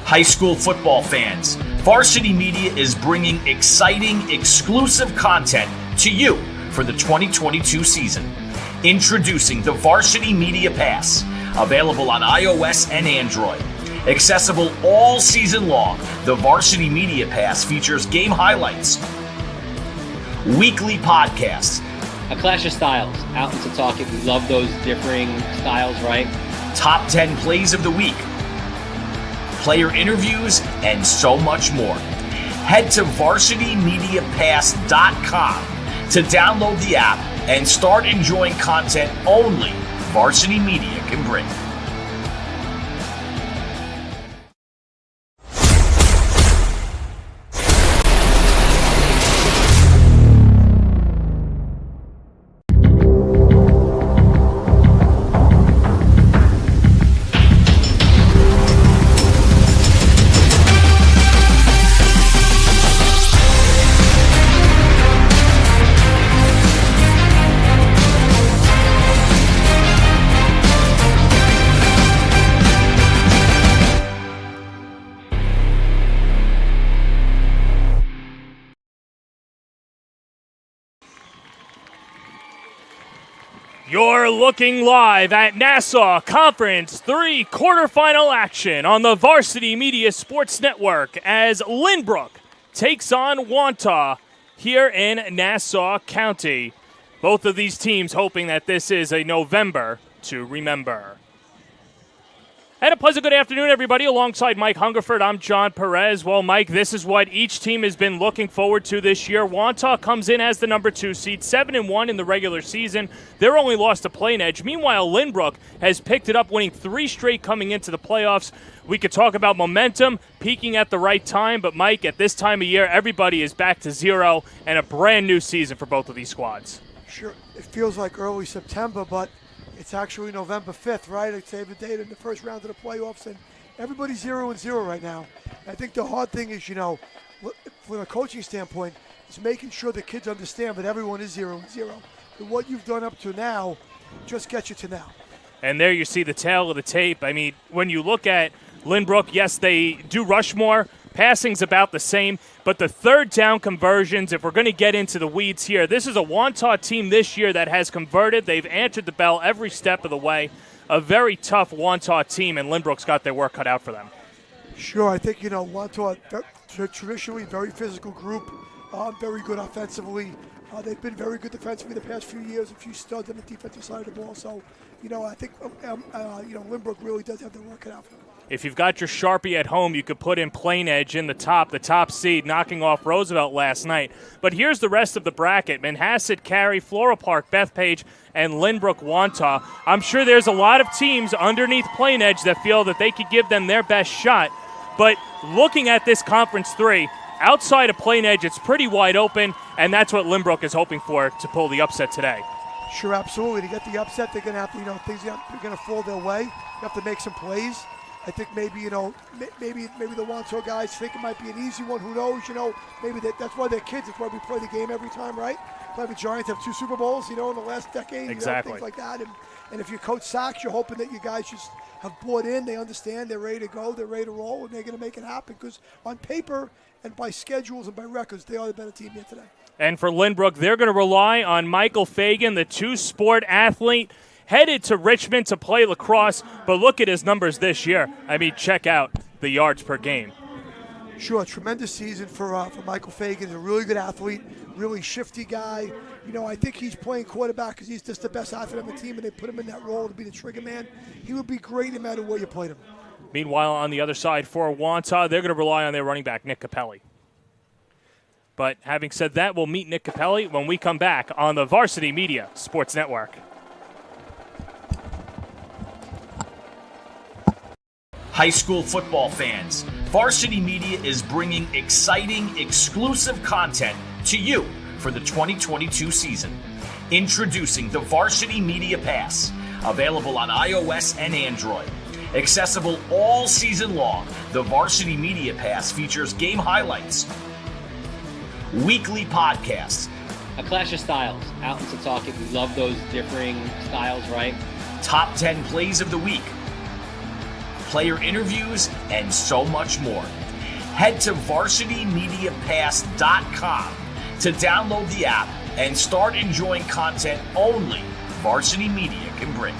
High school football fans, Varsity Media is bringing exciting, exclusive content to you for the 2022 season. Introducing the Varsity Media Pass, available on iOS and Android. Accessible all season long, the Varsity Media Pass features game highlights, weekly podcasts, a clash of styles, out into talking. We love those differing styles, right? Top 10 plays of the week, player interviews, and so much more. Head to varsitymediapass.com to download the app and start enjoying content only Varsity Media can bring. You're looking live at Nassau Conference 3 quarterfinal action on the Varsity Media Sports Network as Lynbrook takes on Wantagh here in Nassau County. Both of these teams hoping that this is a November to remember. And a pleasant good afternoon, everybody. Alongside Mike Hungerford, I'm John Perez. Well, Mike, this is what each team has been looking forward to this year. Wantagh comes in as the number 2 seed, 7-1 in the regular season. They're only lost to Plain Edge. Meanwhile, Lynbrook has picked it up, winning 3 straight coming into the playoffs. We could talk about momentum, peaking at the right time, but Mike, at this time of year, everybody is back to zero and a brand new season for both of these squads. Sure, it feels like early September, but it's actually November 5th, right? I'd say the date in the first round of the playoffs, and everybody's 0-0 right now. I think the hard thing is, from a coaching standpoint, is making sure the kids understand that everyone is 0-0. And what you've done up to now just gets you to now. And there you see the tail of the tape. I mean, when you look at Lynbrook, yes, they do rush more. Passing's about the same, but the third down conversions, if we're going to get into the weeds here, this is a Wantagh team this year that has converted. They've answered the bell every step of the way. A very tough Wantagh team, and Lynbrook's got their work cut out for them. Sure, I think, Wantagh, traditionally very physical group, very good offensively. They've been very good defensively the past few years, a few studs on the defensive side of the ball. So, I think, Lynbrook really does have their work cut out for them. If you've got your Sharpie at home, you could put in Plain Edge in the top seed, knocking off Roosevelt last night. But here's the rest of the bracket. Manhasset, Cary, Floral Park, Bethpage, and Lynbrook, Wantagh. I'm sure there's a lot of teams underneath Plain Edge that feel that they could give them their best shot. But looking at this Conference 3, outside of Plain Edge, it's pretty wide open, and that's what Lynbrook is hoping for to pull the upset today. Sure, absolutely. To get the upset, they're going to have to, things are going to fall their way. You have to make some plays. I think maybe the Wantagh guys think it might be an easy one. Who knows? Maybe that's why they're kids. That's why we play the game every time, right? Play the Giants have 2 Super Bowls, in the last decade. Exactly. Things like that. And if you're Coach Sachs, you're hoping that you guys just have bought in. They understand. They're ready to go. They're ready to roll, and they're going to make it happen. Because on paper and by schedules and by records, they are the better team here today. And for Lynbrook, they're going to rely on Michael Fagan, the 2-sport athlete, headed to Richmond to play lacrosse, but look at his numbers this year. I mean, check out the yards per game. Sure, tremendous season for Michael Fagan. He's a really good athlete, really shifty guy. I think he's playing quarterback because he's just the best athlete on the team, and they put him in that role to be the trigger man. He would be great no matter where you played him. Meanwhile, on the other side for Wantagh, they're going to rely on their running back, Nick Capelli. But having said that, we'll meet Nick Capelli when we come back on the Varsity Media Sports Network. High school football fans, Varsity Media is bringing exciting, exclusive content to you for the 2022 season. Introducing the Varsity Media Pass, available on iOS and Android. Accessible all season long, the Varsity Media Pass features game highlights, weekly podcasts, a clash of styles, out into talking. We love those differing styles, right? Top 10 plays of the week, player interviews, and so much more. Head to VarsityMediaPass.com to download the app and start enjoying content only Varsity Media can bring.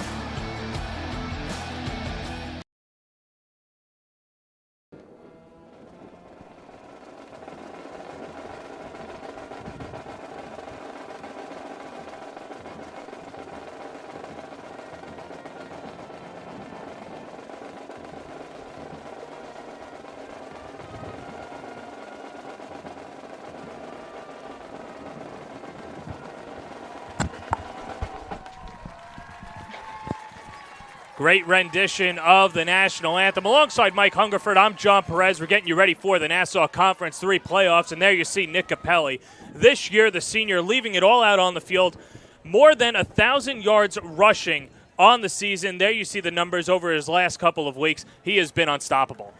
Great rendition of the national anthem. Alongside Mike Hungerford, I'm John Perez. We're getting you ready for the Nassau Conference 3 playoffs, and there you see Nick Capelli. This year, the senior leaving it all out on the field. More than 1,000 yards rushing on the season. There you see the numbers over his last couple of weeks. He has been unstoppable.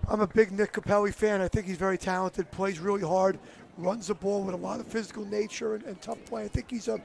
I'm a big Nick Capelli fan. I think he's very talented, plays really hard, runs the ball with a lot of physical nature and tough play. I think he's the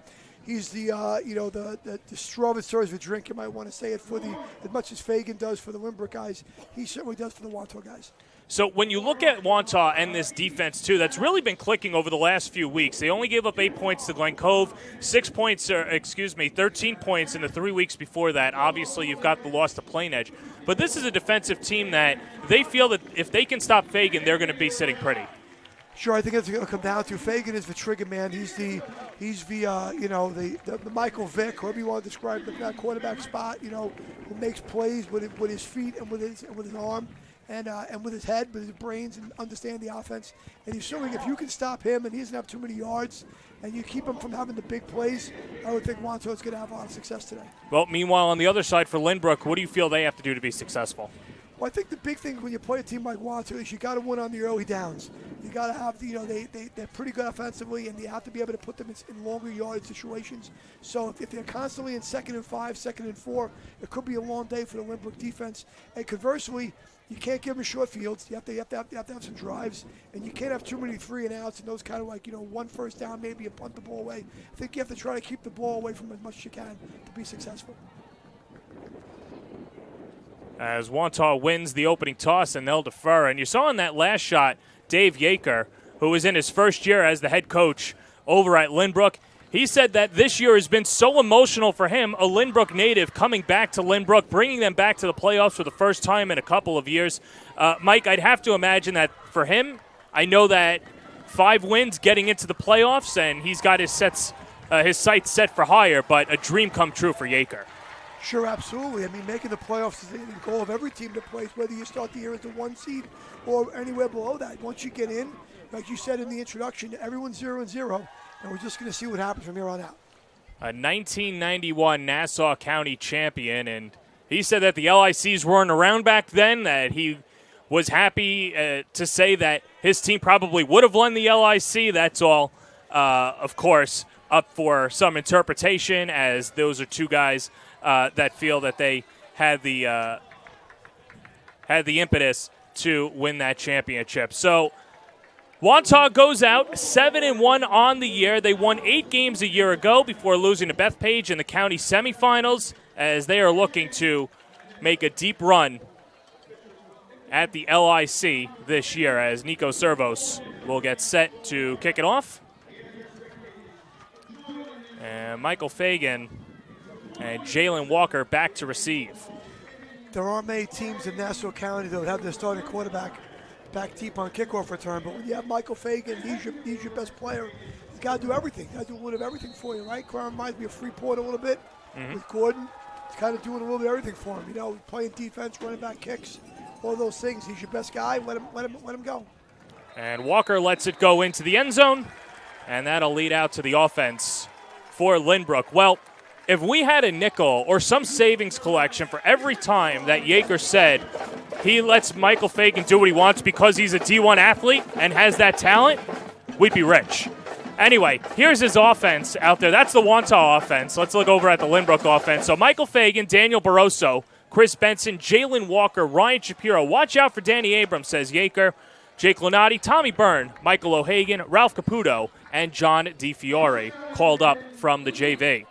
straw that serves the drink, you might want to say it, for the, as much as Fagan does for the Lynbrook guys, he certainly does for the Wantagh guys. So when you look at Wantagh and this defense, too, that's really been clicking over the last few weeks. They only gave up 8 points to Glen Cove, 13 points in the 3 weeks before that. Obviously, you've got the loss to Plain Edge. But this is a defensive team that they feel that if they can stop Fagan, they're going to be sitting pretty. Sure, I think it's going to come down to Fagan is the trigger man. He's the Michael Vick, however you want to describe that quarterback spot. Who makes plays with his feet and with his arm and with his head, with his brains, and understand the offense. And he's certainly, if you can stop him and he doesn't have too many yards, and you keep him from having the big plays, I would think Wantagh is going to have a lot of success today. Well, meanwhile, on the other side for Lynbrook, what do you feel they have to do to be successful? Well, I think the big thing when you play a team like Wantagh is you got to win on the early downs. You got to have, they're pretty good offensively, and you have to be able to put them in longer yard situations. So if they're constantly in 2nd and 5, 2nd and 4, it could be a long day for the Lynbrook defense. And conversely, you can't give them short fields. You have to have some drives, and you can't have too many 3 and outs and those kind of one first down, maybe a punt the ball away. I think you have to try to keep the ball away from as much as you can to be successful. As Wantagh wins the opening toss, and they'll defer. And you saw in that last shot, Dave Yaker, who was in his first year as the head coach over at Lynbrook, he said that this year has been so emotional for him, a Lynbrook native coming back to Lynbrook, bringing them back to the playoffs for the first time in a couple of years. Mike, I'd have to imagine that for him, I know that 5 wins getting into the playoffs, and he's got his sights set for higher, but a dream come true for Yaker. Sure, absolutely. I mean, making the playoffs is the goal of every team that plays, whether you start the year as the 1 seed or anywhere below that. Once you get in, like you said in the introduction, everyone's 0-0, and we're just going to see what happens from here on out. A 1991 Nassau County champion, and he said that the LICs weren't around back then, that he was happy to say that his team probably would have won the LIC. That's all, of course, up for some interpretation, as those are two guys that feel that they had the impetus to win that championship. So Wantagh goes out 7-1 on the year. They won 8 games a year ago before losing to Bethpage in the county semifinals, as they are looking to make a deep run at the LIC this year, as Nico Servos will get set to kick it off. And Michael Fagan and Jalen Walker back to receive. There aren't many teams in Nassau County that would have their starting quarterback back deep on kickoff return, but when you have Michael Fagan, he's your best player. He's got to do everything. He's got to do a little bit of everything for you, right? Crown reminds me of Freeport a little bit with Gordon. He's kind of doing a little bit of everything for him. Playing defense, running back kicks, all those things. He's your best guy. Let him go. And Walker lets it go into the end zone, and that'll lead out to the offense for Lynbrook. Well, if we had a nickel or some savings collection for every time that Yaker said he lets Michael Fagan do what he wants because he's a D1 athlete and has that talent, we'd be rich. Anyway, here's his offense out there. That's the Wantagh offense. Let's look over at the Lynbrook offense. So Michael Fagan, Daniel Barroso, Chris Benson, Jalen Walker, Ryan Shapiro. Watch out for Danny Abrams, says Yaker. Jake Lonati, Tommy Byrne, Michael O'Hagan, Ralph Caputo, and John DiFiore called up from the JV.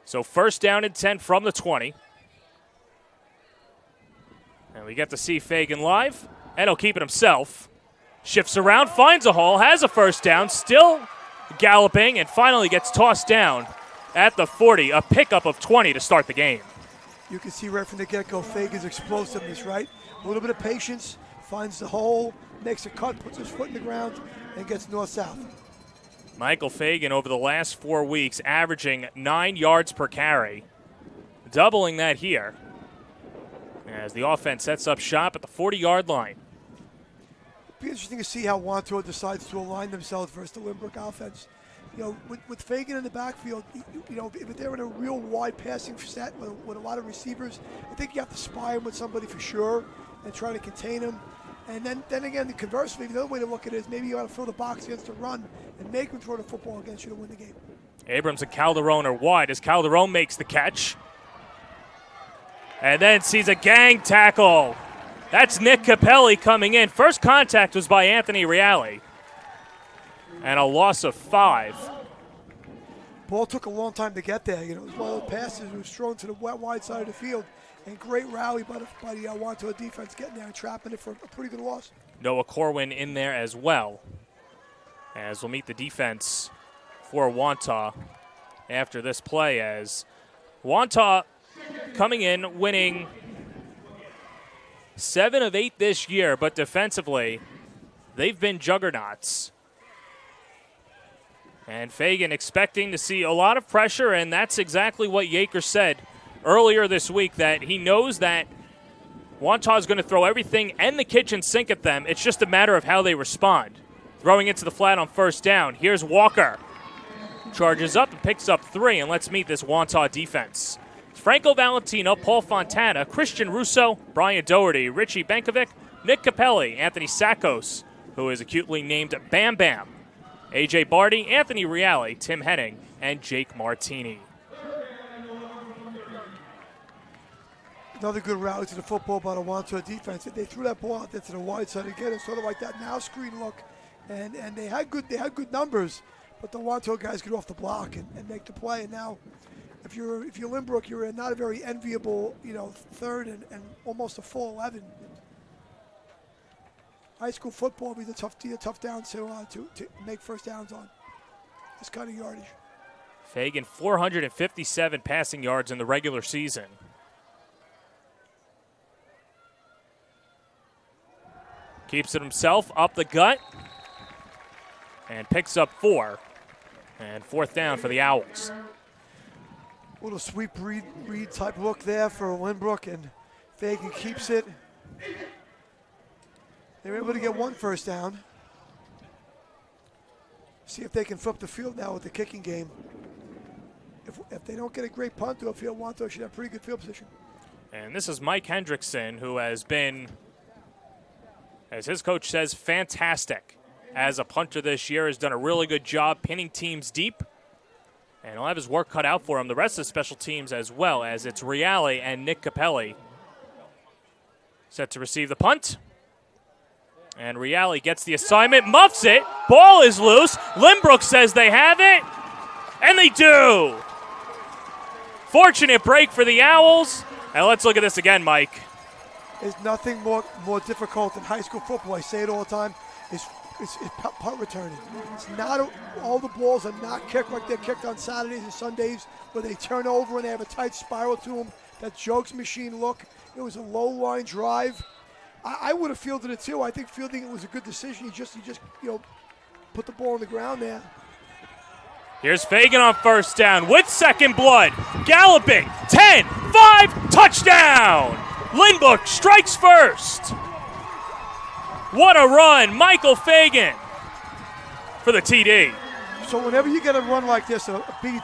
So first down and 10 from the 20. And we get to see Fagan live, and he'll keep it himself. Shifts around, finds a hole, has a first down, still galloping, and finally gets tossed down at the 40. A pickup of 20 to start the game. You can see right from the get-go Fagan's explosiveness, right? A little bit of patience, finds the hole, makes a cut, puts his foot in the ground, and gets north-south. Michael Fagan over the last 4 weeks averaging 9 yards per carry, doubling that here as the offense sets up shop at the 40-yard line. It'll be interesting to see how Wantagh decides to align themselves versus the Lynbrook offense. You know, with Fagan in the backfield, you know, if they're in a real wide passing set with a lot of receivers, I think you have to spy him with somebody for sure and try to contain him. And then again, conversely, the other way to look at it is maybe you got to fill the box against the run and make him throw the football against you to win the game. Abrams and Calderon are wide as Calderon makes the catch. And then sees a gang tackle. That's Nick Capelli coming in. First contact was by Anthony Reale. And a loss of 5. Ball took a long time to get there. You know, it was one of those passes that was thrown to the wide side of the field. And great rally by the Wantagh defense getting there and trapping it for a pretty good loss. Noah Corwin in there as well. As we'll meet the defense for Wantagh after this play, as Wantagh coming in, winning 7 of 8 this year, but defensively, they've been juggernauts. And Fagan expecting to see a lot of pressure, and that's exactly what Yaker said earlier this week, that he knows that Wantagh is going to throw everything and the kitchen sink at them. It's just a matter of how they respond. Throwing it to the flat on first down. Here's Walker. Charges up and picks up 3, and let's meet this Wantagh defense. Franco Valentino, Paul Fontana, Christian Russo, Brian Doherty, Richie Benkovic, Nick Capelli, Anthony Sakos, who is acutely named Bam Bam, A.J. Barty, Anthony Reale, Tim Henning, and Jake Martini. Another good rally to the football by the Wantagh defense. They threw that ball out there to the wide side again. It's sort of like that now screen look, and they had good numbers, but the Wantagh guys get off the block and make the play. And now, if you're Lynbrook, you're in not a very enviable, you know, third and almost a full 11. High school football will be the tough down to make first downs on this kind of yardage. Fagan 457 passing yards in the regular season. Keeps it himself up the gut and picks up 4. And 4th down for the Owls. Little sweep read type look there for Lynbrook, and Fagan keeps it. They were able to get 1 first down. See if they can flip the field now with the kicking game. If they don't get a great punt to a field, Wantagh should have pretty good field position. And this is Mike Hendrickson, who has been, as his coach says, fantastic as a punter this year. Has done a really good job pinning teams deep. And he'll have his work cut out for him. The rest of the special teams as well, as it's Reale and Nick Capelli set to receive the punt. And Reale gets the assignment, muffs it. Ball is loose. Lynbrook says they have it. And they do. Fortunate break for the Owls. And let's look at this again, Mike. There's nothing more difficult than high school football. I say it all the time. It's punt returning. It's not all the balls are not kicked like they're kicked on Saturdays and Sundays, where they turn over and they have a tight spiral to them. That Jokes machine look. It was a low line drive. I would have fielded it too. I think fielding it was a good decision. He just put the ball on the ground there. Here's Fagan on first down with second blood. Galloping. 10, 5, touchdown. Lynbrook strikes first. What a run. Michael Fagan for the TD. So whenever you get a run like this, a big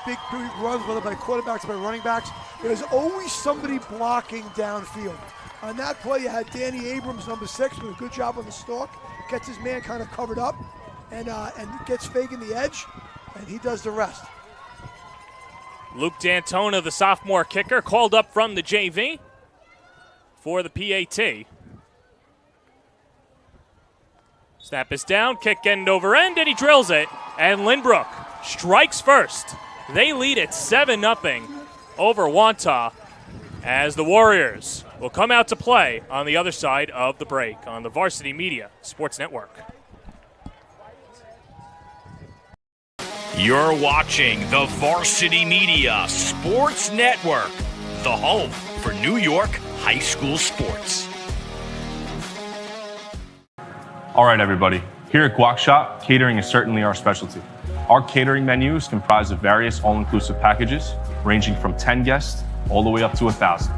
runs, whether by quarterbacks or by running backs, there's always somebody blocking downfield. On that play, you had Danny Abrams, number 6, with a good job on the stalk. Gets his man kind of covered up and gets Fagan the edge, and he does the rest. Luke D'Antona, the sophomore kicker, called up from the JV for the PAT. Snap is down, kick end over end, and he drills it. And Lynbrook strikes first. They lead at 7-0 over Wantagh, as the Warriors will come out to play on the other side of the break on the Varsity Media Sports Network. You're watching the Varsity Media Sports Network, the home for New York high school sports. All right, everybody. Here at Guac Shop, catering is certainly our specialty. Our catering menu is comprised of various all-inclusive packages, ranging from 10 guests all the way up to 1,000.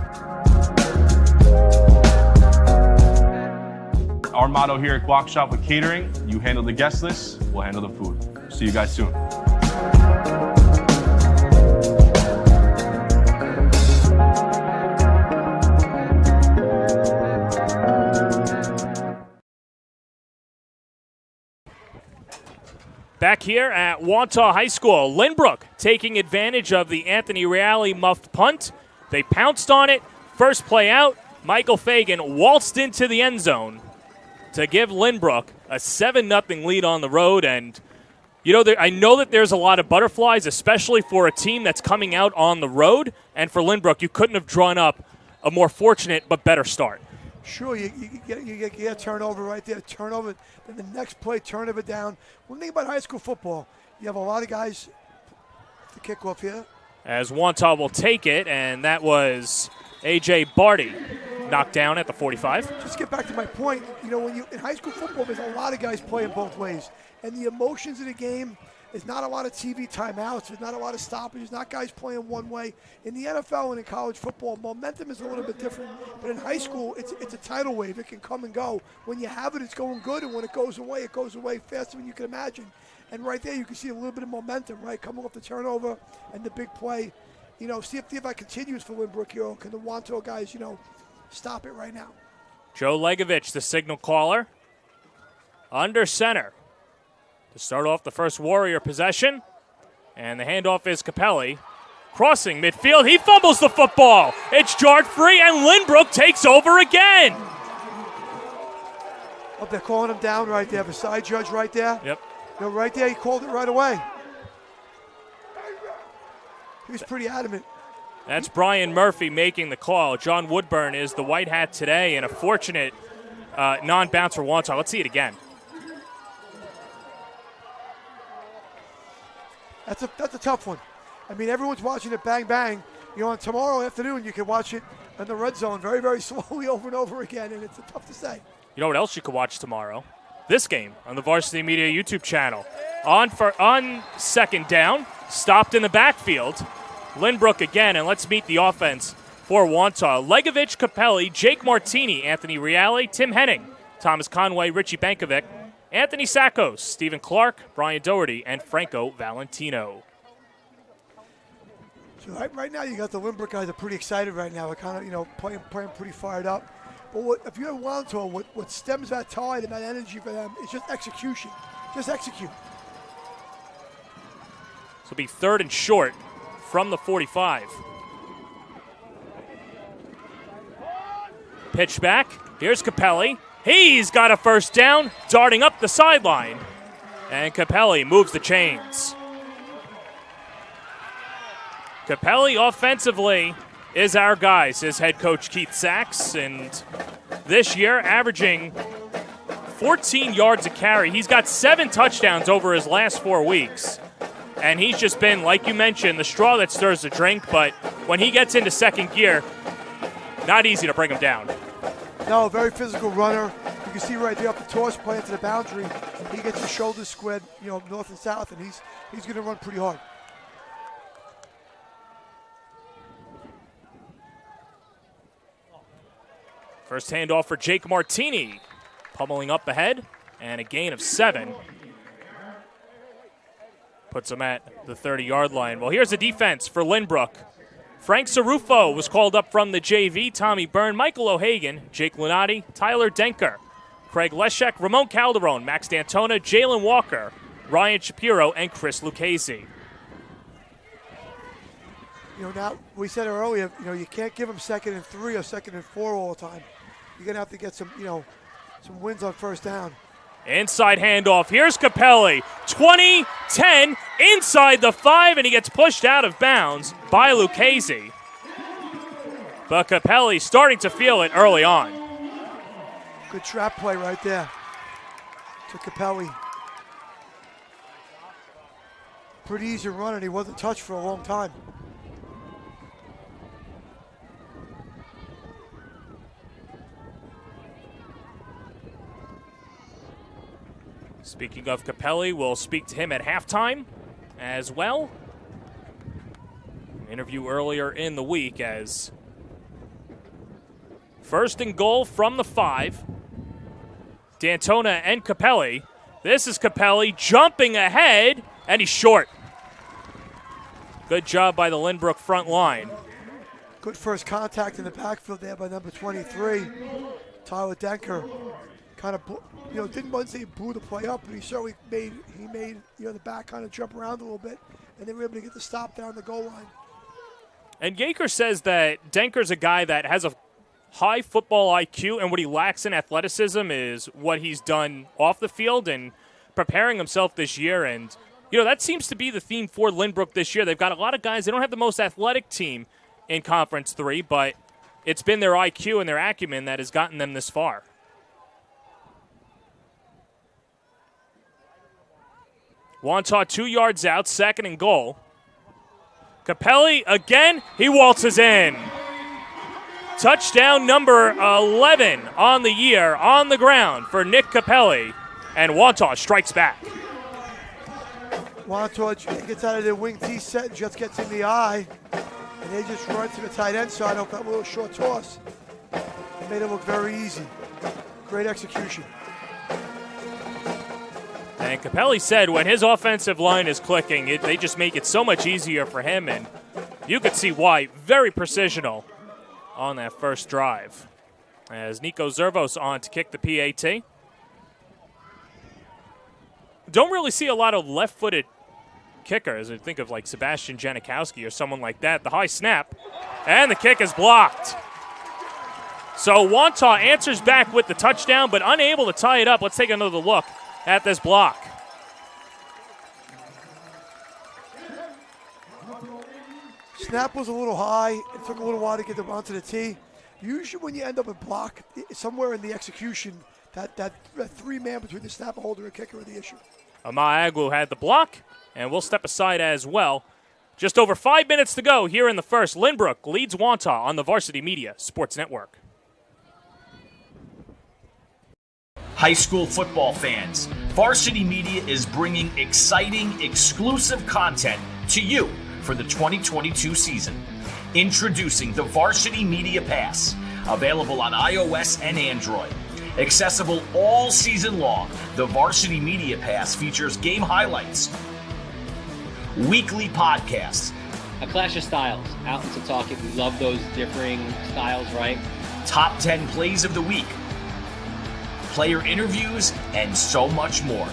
Our motto here at Guac Shop with catering, you handle the guest list, we'll handle the food. See you guys soon. Back here at Wantagh High School, Lynbrook taking advantage of the Anthony Reale muffed punt. They pounced on it. First play out, Michael Fagan waltzed into the end zone to give Lynbrook a 7-0 lead on the road. And, you know, I know that there's a lot of butterflies, especially for a team that's coming out on the road. And for Lynbrook, you couldn't have drawn up a more fortunate but better start. Sure, you get a turnover right there, turnover, then the next play, turnover down. One thing about high school football, you have a lot of guys to kick off here. As Wantagh will take it, and that was A.J. Barty knocked down at the 45. Just get back to my point, you know, when you in high school football, there's a lot of guys playing both ways. And the emotions of the game, there's not a lot of TV timeouts, there's not a lot of stoppages, not guys playing one way. In the NFL and in college football, momentum is a little bit different. But in high school, it's a tidal wave. It can come and go. When you have it, it's going good. And when it goes away faster than you can imagine. And right there, you can see a little bit of momentum, right? Coming off the turnover and the big play. You know, see if that continues for Lynbrook here. Can the Wantagh guys, you know, stop it right now? Joe Legovich, the signal caller, under center to start off the first Warrior possession. And the handoff is Capelli. Crossing midfield, he fumbles the football. It's jarred free, and Lynbrook takes over again. Oh, they're calling him down right there. The side judge right there. Yep. You know, right there, he called it right away. He was pretty adamant. That's Brian Murphy making the call. John Woodburn is the white hat today, and a fortunate non-bounce for Wantagh. Let's see it again. That's a tough one. I mean, everyone's watching it bang, bang. You know, on tomorrow afternoon, you can watch it in the red zone very, very slowly over and over again, and it's tough to say. You know what else you could watch tomorrow? This game on the Varsity Media YouTube channel. On second down, stopped in the backfield. Lynbrook again, and let's meet the offense for Wantagh. Legovich, Capelli, Jake Martini, Anthony Reale, Tim Henning, Thomas Conway, Richie Bankovic, Anthony Sackos, Stephen Clark, Brian Doherty, and Franco Valentino. So right now, you got the Lynbrook guys are pretty excited right now. They're kind of, you know, playing pretty fired up. But if you have Wantagh, what stems that tide and that energy for them is just execution. Just execute. This will be third and short from the 45. Pitch back. Here's Capelli. He's got a first down, darting up the sideline. And Capelli moves the chains. Capelli offensively is our guy, says head coach Keith Sachs. And this year, averaging 14 yards a carry. He's got 7 touchdowns over his last 4 weeks. And he's just been, like you mentioned, the straw that stirs the drink. But when he gets into second gear, not easy to bring him down. No, very physical runner. You can see right there up the toss, playing to the boundary. He gets his shoulders squared, you know, north and south, and he's going to run pretty hard. First handoff for Jake Martini. Pummeling up ahead, and a gain of 7. Puts him at the 30-yard line. Well, here's the defense for Lynbrook. Frank Cerufo was called up from the JV. Tommy Byrne, Michael O'Hagan, Jake Lunati, Tyler Denker, Craig Leshek, Ramon Calderon, Max D'Antona, Jalen Walker, Ryan Shapiro, and Chris Lucchese. You know, now we said earlier, you know, you can't give them 2nd and 3 or 2nd and 4 all the time. You're going to have to get some, you know, some wins on first down. Inside handoff. Here's Capelli. 20-10 inside the 5, and he gets pushed out of bounds by Lucchese. But Capelli starting to feel it early on. Good trap play right there to Capelli. Pretty easy run, and he wasn't touched for a long time. Speaking of Capelli, we'll speak to him at halftime as well. An interview earlier in the week as first and goal from the 5. D'Antona and Capelli. This is Capelli jumping ahead, and he's short. Good job by the Lynbrook front line. Good first contact in the backfield there by number 23, Tyler Denker. Kind of, didn't want to say he blew the play up, but he certainly made the back kind of jump around a little bit, and they were able to get the stop down the goal line. And Yaker says that Denker's a guy that has a high football IQ, and what he lacks in athleticism is what he's done off the field and preparing himself this year. And, that seems to be the theme for Lynbrook this year. They've got a lot of guys. They don't have the most athletic team in Conference 3, but it's been their IQ and their acumen that has gotten them this far. Wantagh 2 yards out, second and goal. Capelli again, he waltzes in. Touchdown number 11 on the year on the ground for Nick Capelli, and Wantagh strikes back. Wantagh gets out of their wing T set and just gets in the eye, and they just run to the tight end side off that little short toss. It made it look very easy. Great execution. And Capelli said when his offensive line is clicking, they just make it so much easier for him, and you could see why. Very precisional on that first drive. As Nico Zervos on to kick the PAT. Don't really see a lot of left-footed kickers. I think of like Sebastian Janikowski or someone like that. The high snap, and the kick is blocked. So Wantagh answers back with the touchdown, but unable to tie it up. Let's take another look at this block. Snap was a little high. It took a little while to get them onto the tee. Usually when you end up in block, somewhere in the execution, that three-man between the snap holder and kicker are the issue. Ama Agwu had the block, and we'll step aside as well. Just over 5 minutes to go here in the first. Lynbrook leads Wantagh on the Varsity Media Sports Network. High school football fans, Varsity Media is bringing exciting, exclusive content to you for the 2022 season. Introducing the Varsity Media Pass, available on iOS and Android. Accessible all season long, the Varsity Media Pass features game highlights, weekly podcasts, A clash of styles, out in Setauket. We love those differing styles, right? top 10 plays of the week, player interviews, and so much more.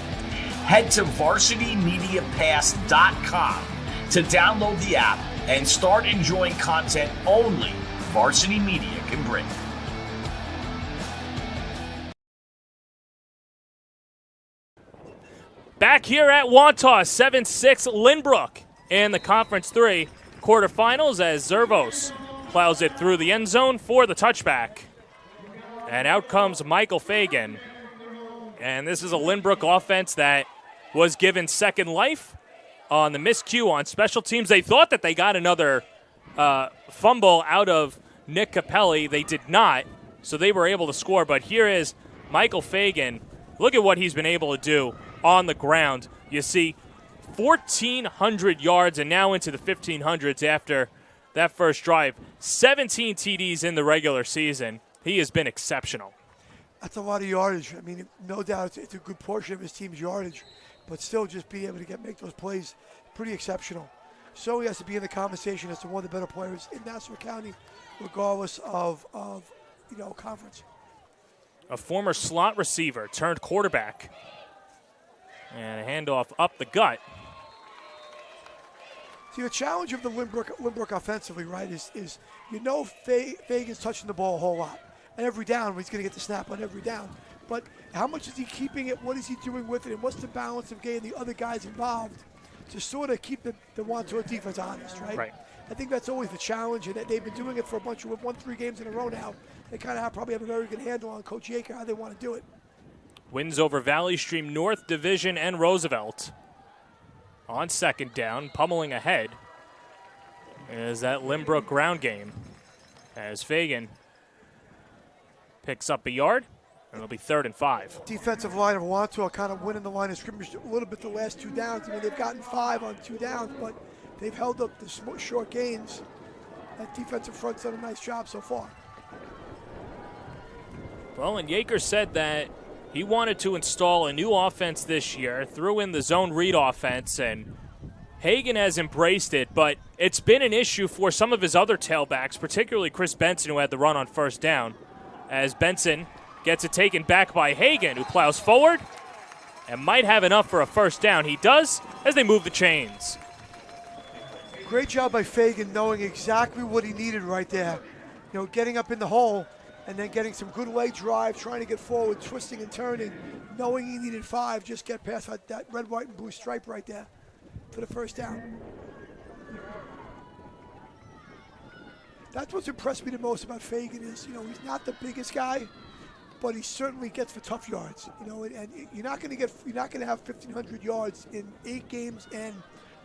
Head to varsitymediapass.com to download the app and start enjoying content only Varsity Media can bring. Back here at Wantagh, 7-6 Lynbrook in the Conference 3 quarterfinals as Zervos plows it through the end zone for the touchback. And out comes Michael Fagan. And this is a Lynbrook offense that was given second life on the miscue on special teams. They thought that they got another fumble out of Nick Capelli. They did not, so they were able to score. But here is Michael Fagan. Look at what he's been able to do on the ground. You see 1,400 yards and now into the 1,500s after that first drive. 17 TDs in the regular season. He has been exceptional. That's a lot of yardage. I mean, no doubt it's a good portion of his team's yardage, but still just be able to make those plays pretty exceptional. So he has to be in the conversation as to one of the better players in Nassau County, regardless of conference. A former slot receiver turned quarterback. And a handoff up the gut. See, the challenge of the Lynbrook offensively, right, is Fagan's touching the ball a whole lot. And every down, he's going to get the snap on every down. but how much is he keeping it? What is he doing with it? And what's the balance of getting the other guys involved to sort of keep the Wantagh defense honest, right? Right. I think that's always the challenge, and they've been doing it for we've won 3 games in a row now. They kind of probably have a very good handle on Coach Yaker, how they want to do it. Wins over Valley Stream North Division and Roosevelt. On second down, pummeling ahead is that Lynbrook ground game as Fagan picks up a yard, and it'll be 3rd and 5. Defensive line of Wantagh kind of winning the line of scrimmage a little bit the last 2 downs. I mean, they've gotten 5 on 2 downs, but they've held up the short gains. That defensive front's done a nice job so far. Well, and Yaker said that he wanted to install a new offense this year, threw in the zone read offense, and Hagan has embraced it, but it's been an issue for some of his other tailbacks, particularly Chris Benson, who had the run on first down, as Benson gets it taken back by Hagan, who plows forward and might have enough for a first down. He does as they move the chains. Great job by Fagan knowing exactly what he needed right there. You know, getting up in the hole and then getting some good leg drive, trying to get forward, twisting and turning, knowing he needed 5, just get past that red, white, and blue stripe right there for the first down. That's what's impressed me the most about Fagan is, you know, he's not the biggest guy, but he certainly gets for tough yards. You know, and you're not going to have 1,500 yards in 8 games and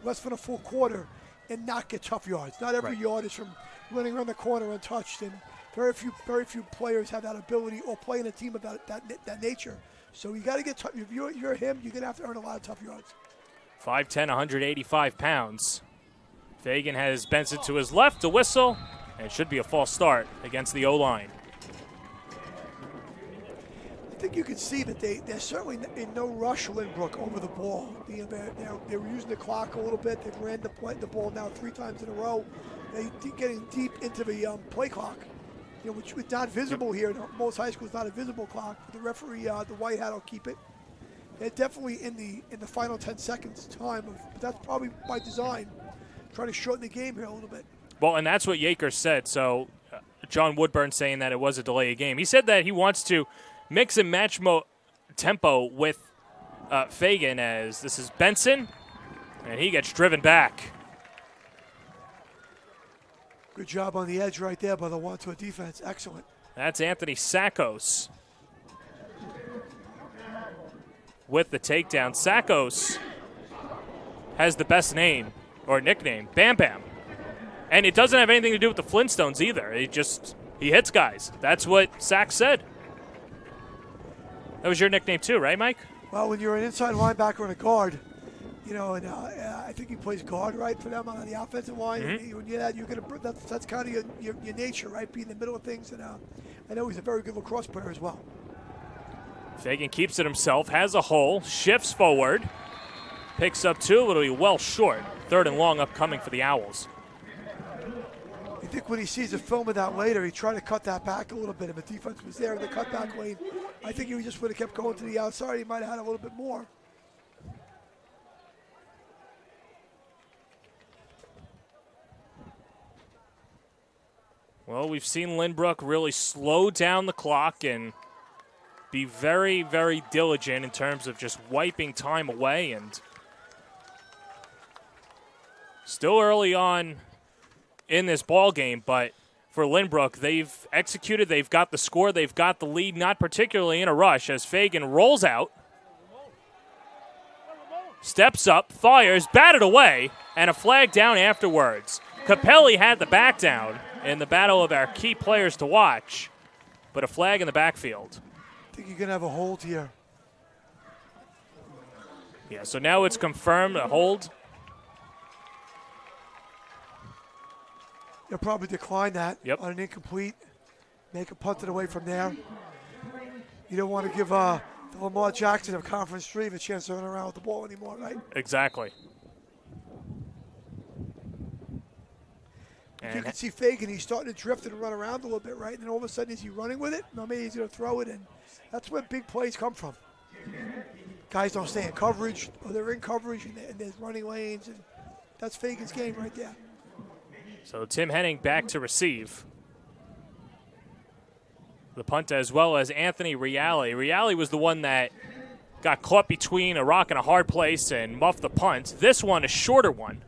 less than a full quarter and not get tough yards. Not every yard is from running around the corner untouched, and very few players have that ability or play in a team of that nature. So you got to get tough. If you're him, you're going to have to earn a lot of tough yards. 5'10", 185 pounds. Fagan has Benson to his left, a whistle, and it should be a false start against the O-line. I think you can see that they're certainly in no rush, Lynbrook, over the ball. They're using the clock a little bit. They've ran the ball now 3 times in a row. They're getting deep into the play clock, you know, which is not visible here. Most high schools, not a visible clock. The referee, the white hat, will keep it. They're definitely in the final 10 seconds time, but that's probably by design, trying to shorten the game here a little bit. Well, and that's what Yaker said. So John Woodburn saying that it was a delay of game. He said that he wants to mix and match tempo with Fagan, as this is Benson, and he gets driven back. Good job on the edge right there by the Wantagh defense. Excellent. That's Anthony Sackos with the takedown. Sackos has the best name or nickname, Bam Bam. And it doesn't have anything to do with the Flintstones either. He hits guys. That's what Sack said. That was your nickname too, right, Mike? Well, when you're an inside linebacker and a guard, you know, and I think he plays guard, right, for them on the offensive line. Mm-hmm. When you're that's kind of your nature, right, be in the middle of things. And I know he's a very good lacrosse player as well. Fagan keeps it himself, has a hole, shifts forward, picks up 2. It'll be well short. 3rd and long upcoming for the Owls. I think when he sees the film of that later, he tried to cut that back a little bit. If the defense was there in the cutback lane, I think he just would have kept going to the outside. He might have had a little bit more. Well, we've seen Lynbrook really slow down the clock and be very, very diligent in terms of just wiping time away. And still early on in this ball game, but for Lynbrook, they've executed, they've got the score, they've got the lead, not particularly in a rush, as Fagan rolls out, steps up, fires, batted away, and a flag down afterwards. Capelli had the back down in the battle of our key players to watch, but a flag in the backfield. I think you're going to have a hold here. Yeah, so now it's confirmed, a hold. You'll probably decline that Yep. on an incomplete, make a punt it away from there. You don't want to give Lamar Jackson of Conference 3 a chance to run around with the ball anymore, right? Exactly. You can see Fagan, he's starting to drift and run around a little bit, right? And then all of a sudden, is he running with it? No, maybe he's going to throw it, and that's where big plays come from. Guys don't stay in coverage, or they're in coverage, and there's running lanes, and that's Fagan's game right there. So Tim Henning back to receive. the punt, as well as Anthony Reale. Reale was the one that got caught between a rock and a hard place and muffed the punt. This one, a shorter one.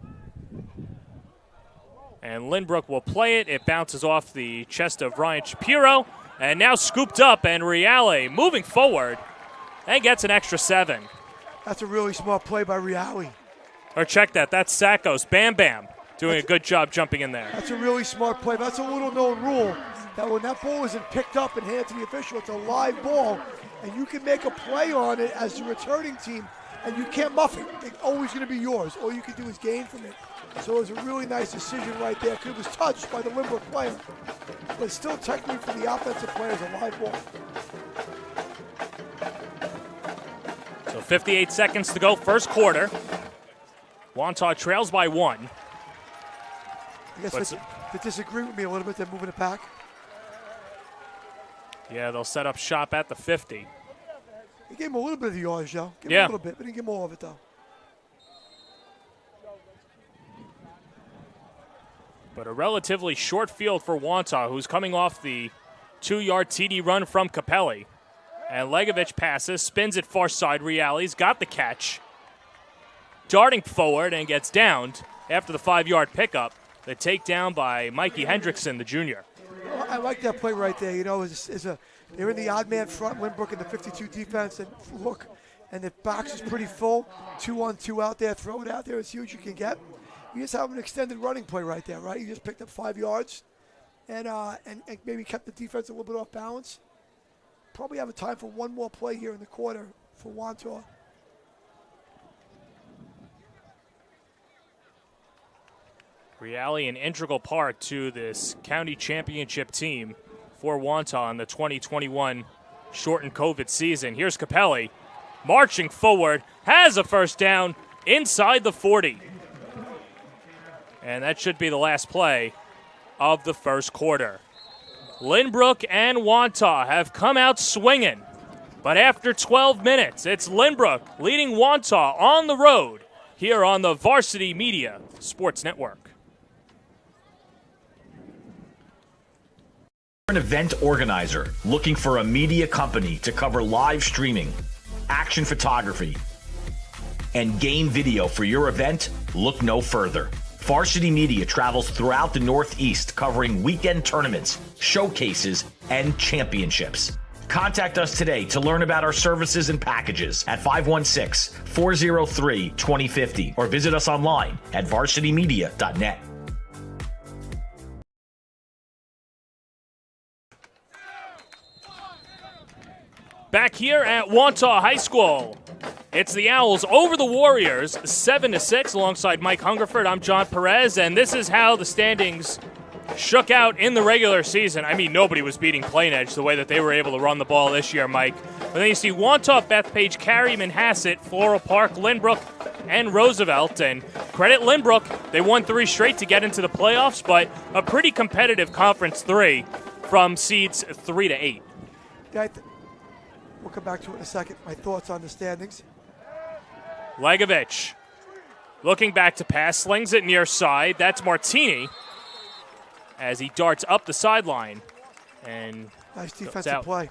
And Lynbrook will play it. It bounces off the chest of Ryan Shapiro. And now scooped up, and Reale moving forward and gets an extra 7. That's a really smart play by Reale. Or check that. That's Sackos. Bam Bam doing a good job jumping in there. That's a really smart play. That's a little-known rule that when that ball isn't picked up and handed to the official, it's a live ball, and you can make a play on it as the returning team, and you can't muff it. It's always going to be yours. All you can do is gain from it. So it was a really nice decision right there. It was touched by the Lynbrook player, but still technically for the offensive player is a live ball. So 58 seconds to go, first quarter. Wantagh trails by 1. I guess they disagree with me a little bit. They're moving it back. Yeah, they'll set up shop at the 50. They gave him a little bit of the yardage, though. Give him Yeah. a little bit, but didn't give him all of it, though. But a relatively short field for Wantagh, who's coming off the 2-yard TD run from Capelli. And Legovich passes, spins it far side. Reale's got the catch. Darting forward and gets downed after the 5-yard pickup. The takedown by Mikey Hendrickson, the junior. Well, I like that play right there. You know, they're in the odd man front, Lynbrook in the 52 defense, and look, and the box is pretty full. 2-on-2 out there, throw it out there and see what you can get. You just have an extended running play right there, right? You just picked up 5 yards and maybe kept the defense a little bit off balance. Probably have a time for one more play here in the quarter for Wantagh. Reale, an integral part to this county championship team for Wantagh in the 2021 shortened COVID season. Here's Capelli marching forward, has a first down inside the 40. And that should be the last play of the first quarter. Lynbrook and Wantagh have come out swinging. But after 12 minutes, it's Lynbrook leading Wantagh on the road here on the Varsity Media Sports Network. An event organizer looking for a media company to cover live streaming, action photography, and game video for your event? Look no further. Varsity Media travels throughout the Northeast covering weekend tournaments, showcases, and championships. Contact us today to learn about our services and packages at 516-403-2050 or visit us online at varsitymedia.net. Back here at Wantagh High School, it's the Owls over the Warriors, 7-6, alongside Mike Hungerford. I'm John Perez, and this is how the standings shook out in the regular season. I mean, nobody was beating Plain Edge the way that they were able to run the ball this year, Mike. But then you see Wantagh, Bethpage, Cary, Manhasset, Floral Park, Lynbrook, and Roosevelt. And credit Lynbrook, they won 3 straight to get into the playoffs, but a pretty competitive Conference 3 from seeds 3 to 8. We'll come back to it in a second. My thoughts on the standings. Legovich looking back to pass, slings it near side. That's Martini as he darts up the sideline. And nice defensive play.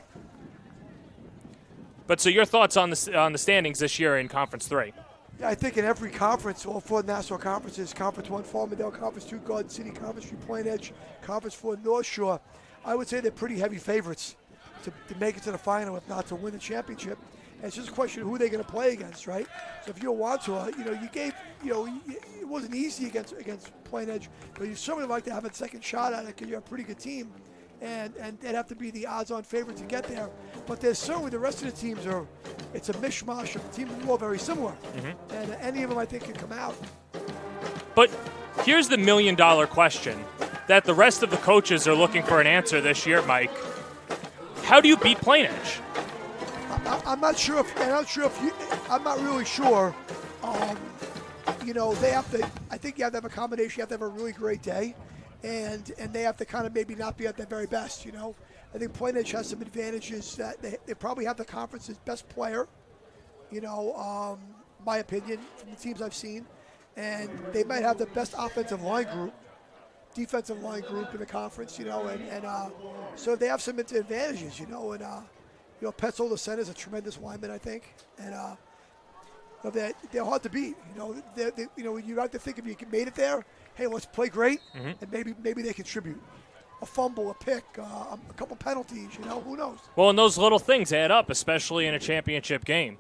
But so your thoughts on the standings this year in Conference 3? Yeah, I think in every conference, all 4 national conferences, Conference 1, Farmingdale, Conference 2, Garden City, Conference 3, Plain Edge, Conference 4, North Shore, I would say they're pretty heavy favorites to make it to the final, if not to win the championship. And it's just a question of who they're going to play against, right? So if you're Wantagh, it wasn't easy against Plain Edge, but you certainly like to have a second shot at it because you're a pretty good team, and they'd have to be the odds-on favorite to get there. But there's certainly the rest of the teams it's a mishmash of teams that are all very similar, and any of them I think can come out. But here's the million-dollar question that the rest of the coaches are looking for an answer this year, Mike. How do you beat Plain Edge? I'm not sure I'm not really sure. They have to. I think you have to have a combination. You have to have a really great day, and they have to kind of maybe not be at their very best. I think Plain Edge has some advantages that they probably have the conference's best player. My opinion from the teams I've seen, and they might have the best offensive line group defensive line group in the conference, and so they have some advantages, and Petzold, the center, is a tremendous lineman, I think, and they're hard to beat. You like to think if you made it there, hey, let's play great, and maybe they contribute. A fumble, a pick, a couple penalties, who knows? Well, and those little things add up, especially in a championship game.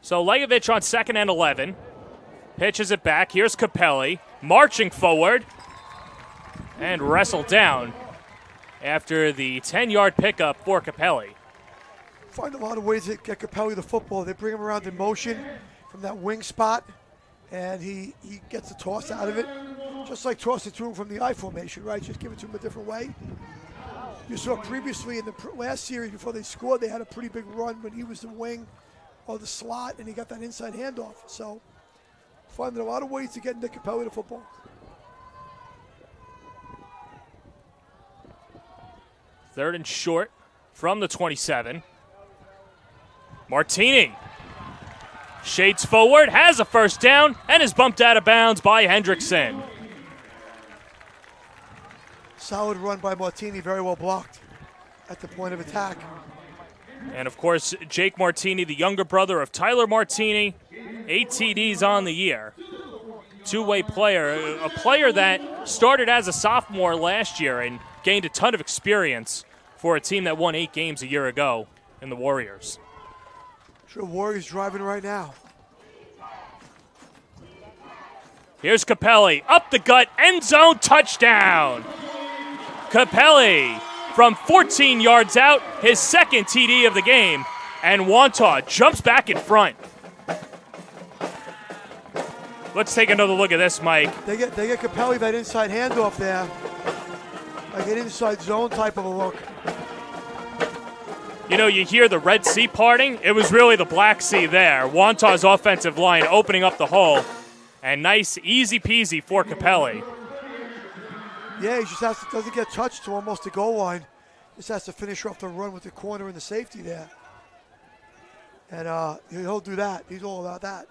So Legovich on 2nd and 11. Pitches it back. Here's Capelli marching forward and wrestled down after the 10-yard pickup for Capelli. Find a lot of ways to get Capelli the football. They bring him around in motion from that wing spot, and he gets a toss out of it, just like toss it to him from the I formation, right? Just give it to him a different way. You saw previously in the last series before they scored, they had a pretty big run when he was the wing or the slot, and he got that inside handoff. So finding a lot of ways to get Nick Capelli the football. Third and short from the 27. Martini shades forward, has a first down, and is bumped out of bounds by Hendrickson. Solid run by Martini, very well blocked at the point of attack. And, of course, Jake Martini, the younger brother of Tyler Martini, 8 TDs on the year. Two-way player, a player that started as a sophomore last year and gained a ton of experience for a team that won 8 games a year ago in the Warriors. Sure, Warriors driving right now. Here's Capelli, up the gut, end zone, touchdown. Capelli from 14 yards out, his second TD of the game, and Wantagh jumps back in front. Let's take another look at this, Mike. They get Capelli that inside handoff there, like an inside zone type of a look. You hear the Red Sea parting. It was really the Black Sea there. Wantagh's offensive line opening up the hole, and nice, easy peasy for Capelli. Yeah, he just doesn't get touched to almost the goal line. Just has to finish off the run with the corner and the safety there. And he'll do that. He's all about that.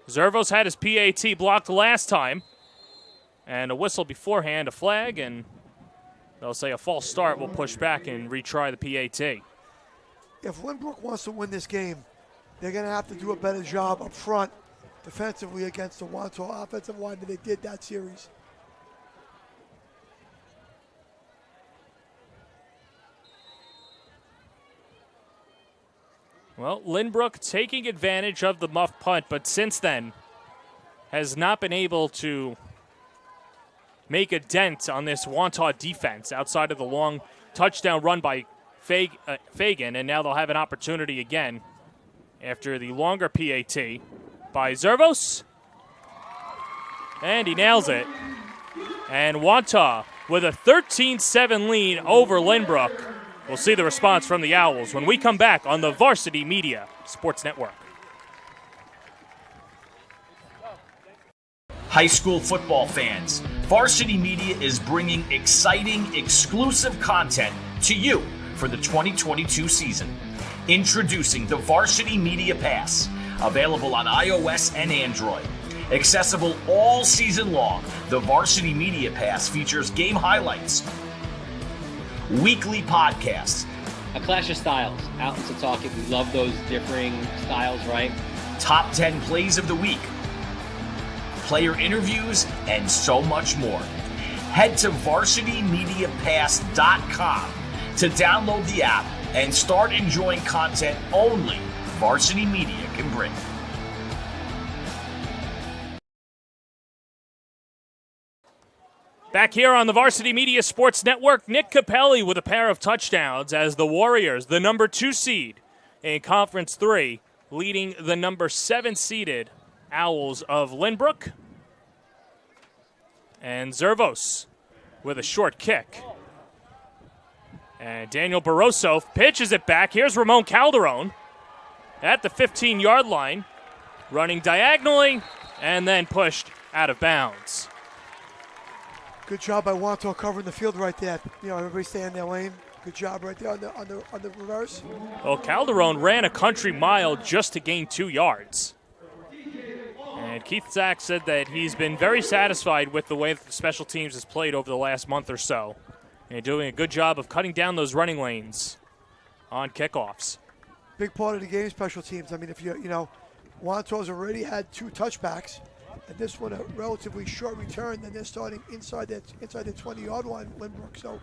Zervos had his PAT blocked last time. And a whistle beforehand, a flag, and they'll say a false start. Will push back and retry the PAT. If Lynbrook wants to win this game, they're going to have to do a better job up front defensively against the Wantagh offensive line than they did that series. Well, Lynbrook taking advantage of the muff punt, but since then has not been able to make a dent on this Wantagh defense outside of the long touchdown run by Fagan, and now they'll have an opportunity again after the longer PAT by Zervos. And he nails it. And Wantagh with a 13-7 lead over Lynbrook. We'll see the response from the Owls when we come back on the Varsity Media Sports Network. High school football fans, Varsity Media is bringing exciting, exclusive content to you for the 2022 season. Introducing the Varsity Media Pass, available on iOS and Android. Accessible all season long, the Varsity Media Pass features game highlights, weekly podcasts, A clash of styles out in Setauket. We love those differing styles, right? top 10 plays of the week, player interviews, and so much more. Head to varsitymediapass.com to download the app and start enjoying content only Varsity Media can bring. Back here on the Varsity Media Sports Network, Nick Capelli with a pair of touchdowns as the Warriors, the number 2 seed in Conference 3, leading the number 7 seeded Owls of Lynbrook. And Zervos with a short kick. And Daniel Barroso pitches it back. Here's Ramon Calderon at the 15-yard line, running diagonally and then pushed out of bounds. Good job by Wantagh covering the field right there. Everybody stay in their lane. Good job right there on the reverse. Well, Calderon ran a country mile just to gain 2 yards. And Keith Sack said that he's been very satisfied with the way that the special teams has played over the last month or so. And doing a good job of cutting down those running lanes on kickoffs. Big part of the game, special teams. I mean, if Wantagh's already had 2 touchbacks, and this one a relatively short return, then they're starting inside the 20-yard line, Lynbrook. So,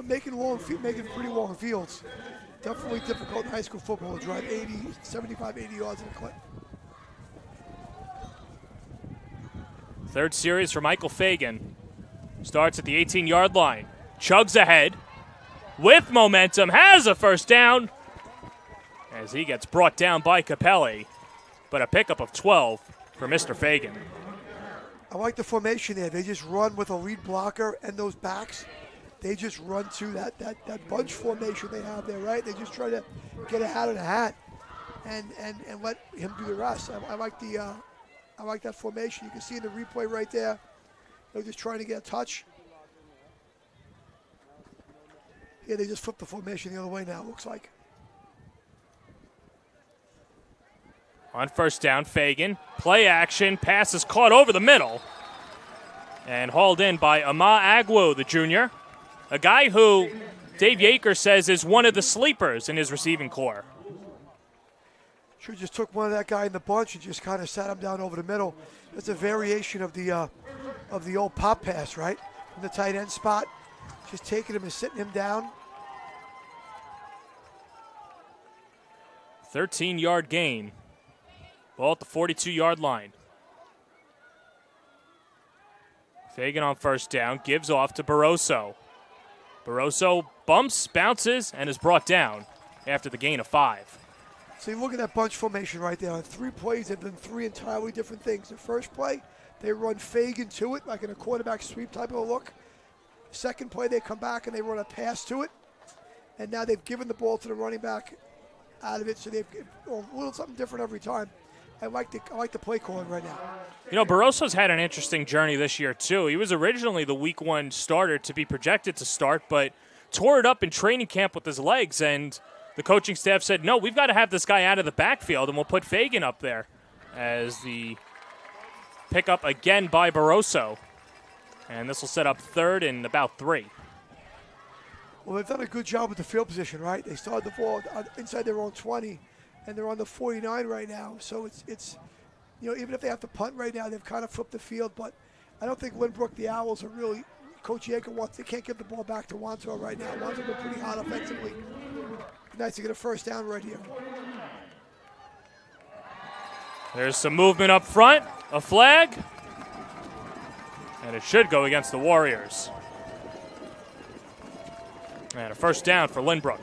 making pretty long fields. Definitely difficult in high school football to drive 75, 80 yards in a clip. Third series for Michael Fagan. Starts at the 18-yard line. Chugs ahead with momentum. Has a first down as he gets brought down by Capelli. But a pickup of 12 for Mr. Fagan. I like the formation there. They just run with a lead blocker and those backs. They just run to that bunch formation they have there, right? They just try to get a hat in a hat and let him do the rest. I like that formation. You can see in the replay right there. They're just trying to get a touch. Yeah, they just flipped the formation the other way now, it looks like. On first down, Fagan. Play action. Pass is caught over the middle. And hauled in by Ama Agwo, the junior. A guy who Dave Yaker says is one of the sleepers in his receiving corps. Sure just took one of that guy in the bunch and just kind of sat him down over the middle. That's a variation of the old pop pass, right? In the tight end spot. Just taking him and sitting him down. 13-yard gain. Ball at the 42-yard line. Fagan on first down, gives off to Barroso. Barroso bumps, bounces, and is brought down after the gain of 5. So you look at that bunch formation right there. On 3 plays, they've done 3 entirely different things. The first play, they run Fagan to it, like in a quarterback sweep type of a look. Second play, they come back and they run a pass to it. And now they've given the ball to the running back out of it, so they've a little something different every time. I like the play calling right now. Barroso's had an interesting journey this year, too. He was originally the week 1 starter to be projected to start, but tore it up in training camp with his legs, and the coaching staff said, no, we've got to have this guy out of the backfield, and we'll put Fagan up there as the pickup again by Barroso. And this will set up third and about 3. Well, they've done a good job with the field position, right? They started the ball inside their own 20. And they're on the 49 right now. So it's even if they have to punt right now, they've kind of flipped the field. But I don't think Lynbrook, the Owls, are really – Coach Yeager they can't give the ball back to Wantagh right now. Wantagh been pretty hot offensively. Nice to get a first down right here. There's some movement up front, a flag, and it should go against the Warriors. And a first down for Lynbrook.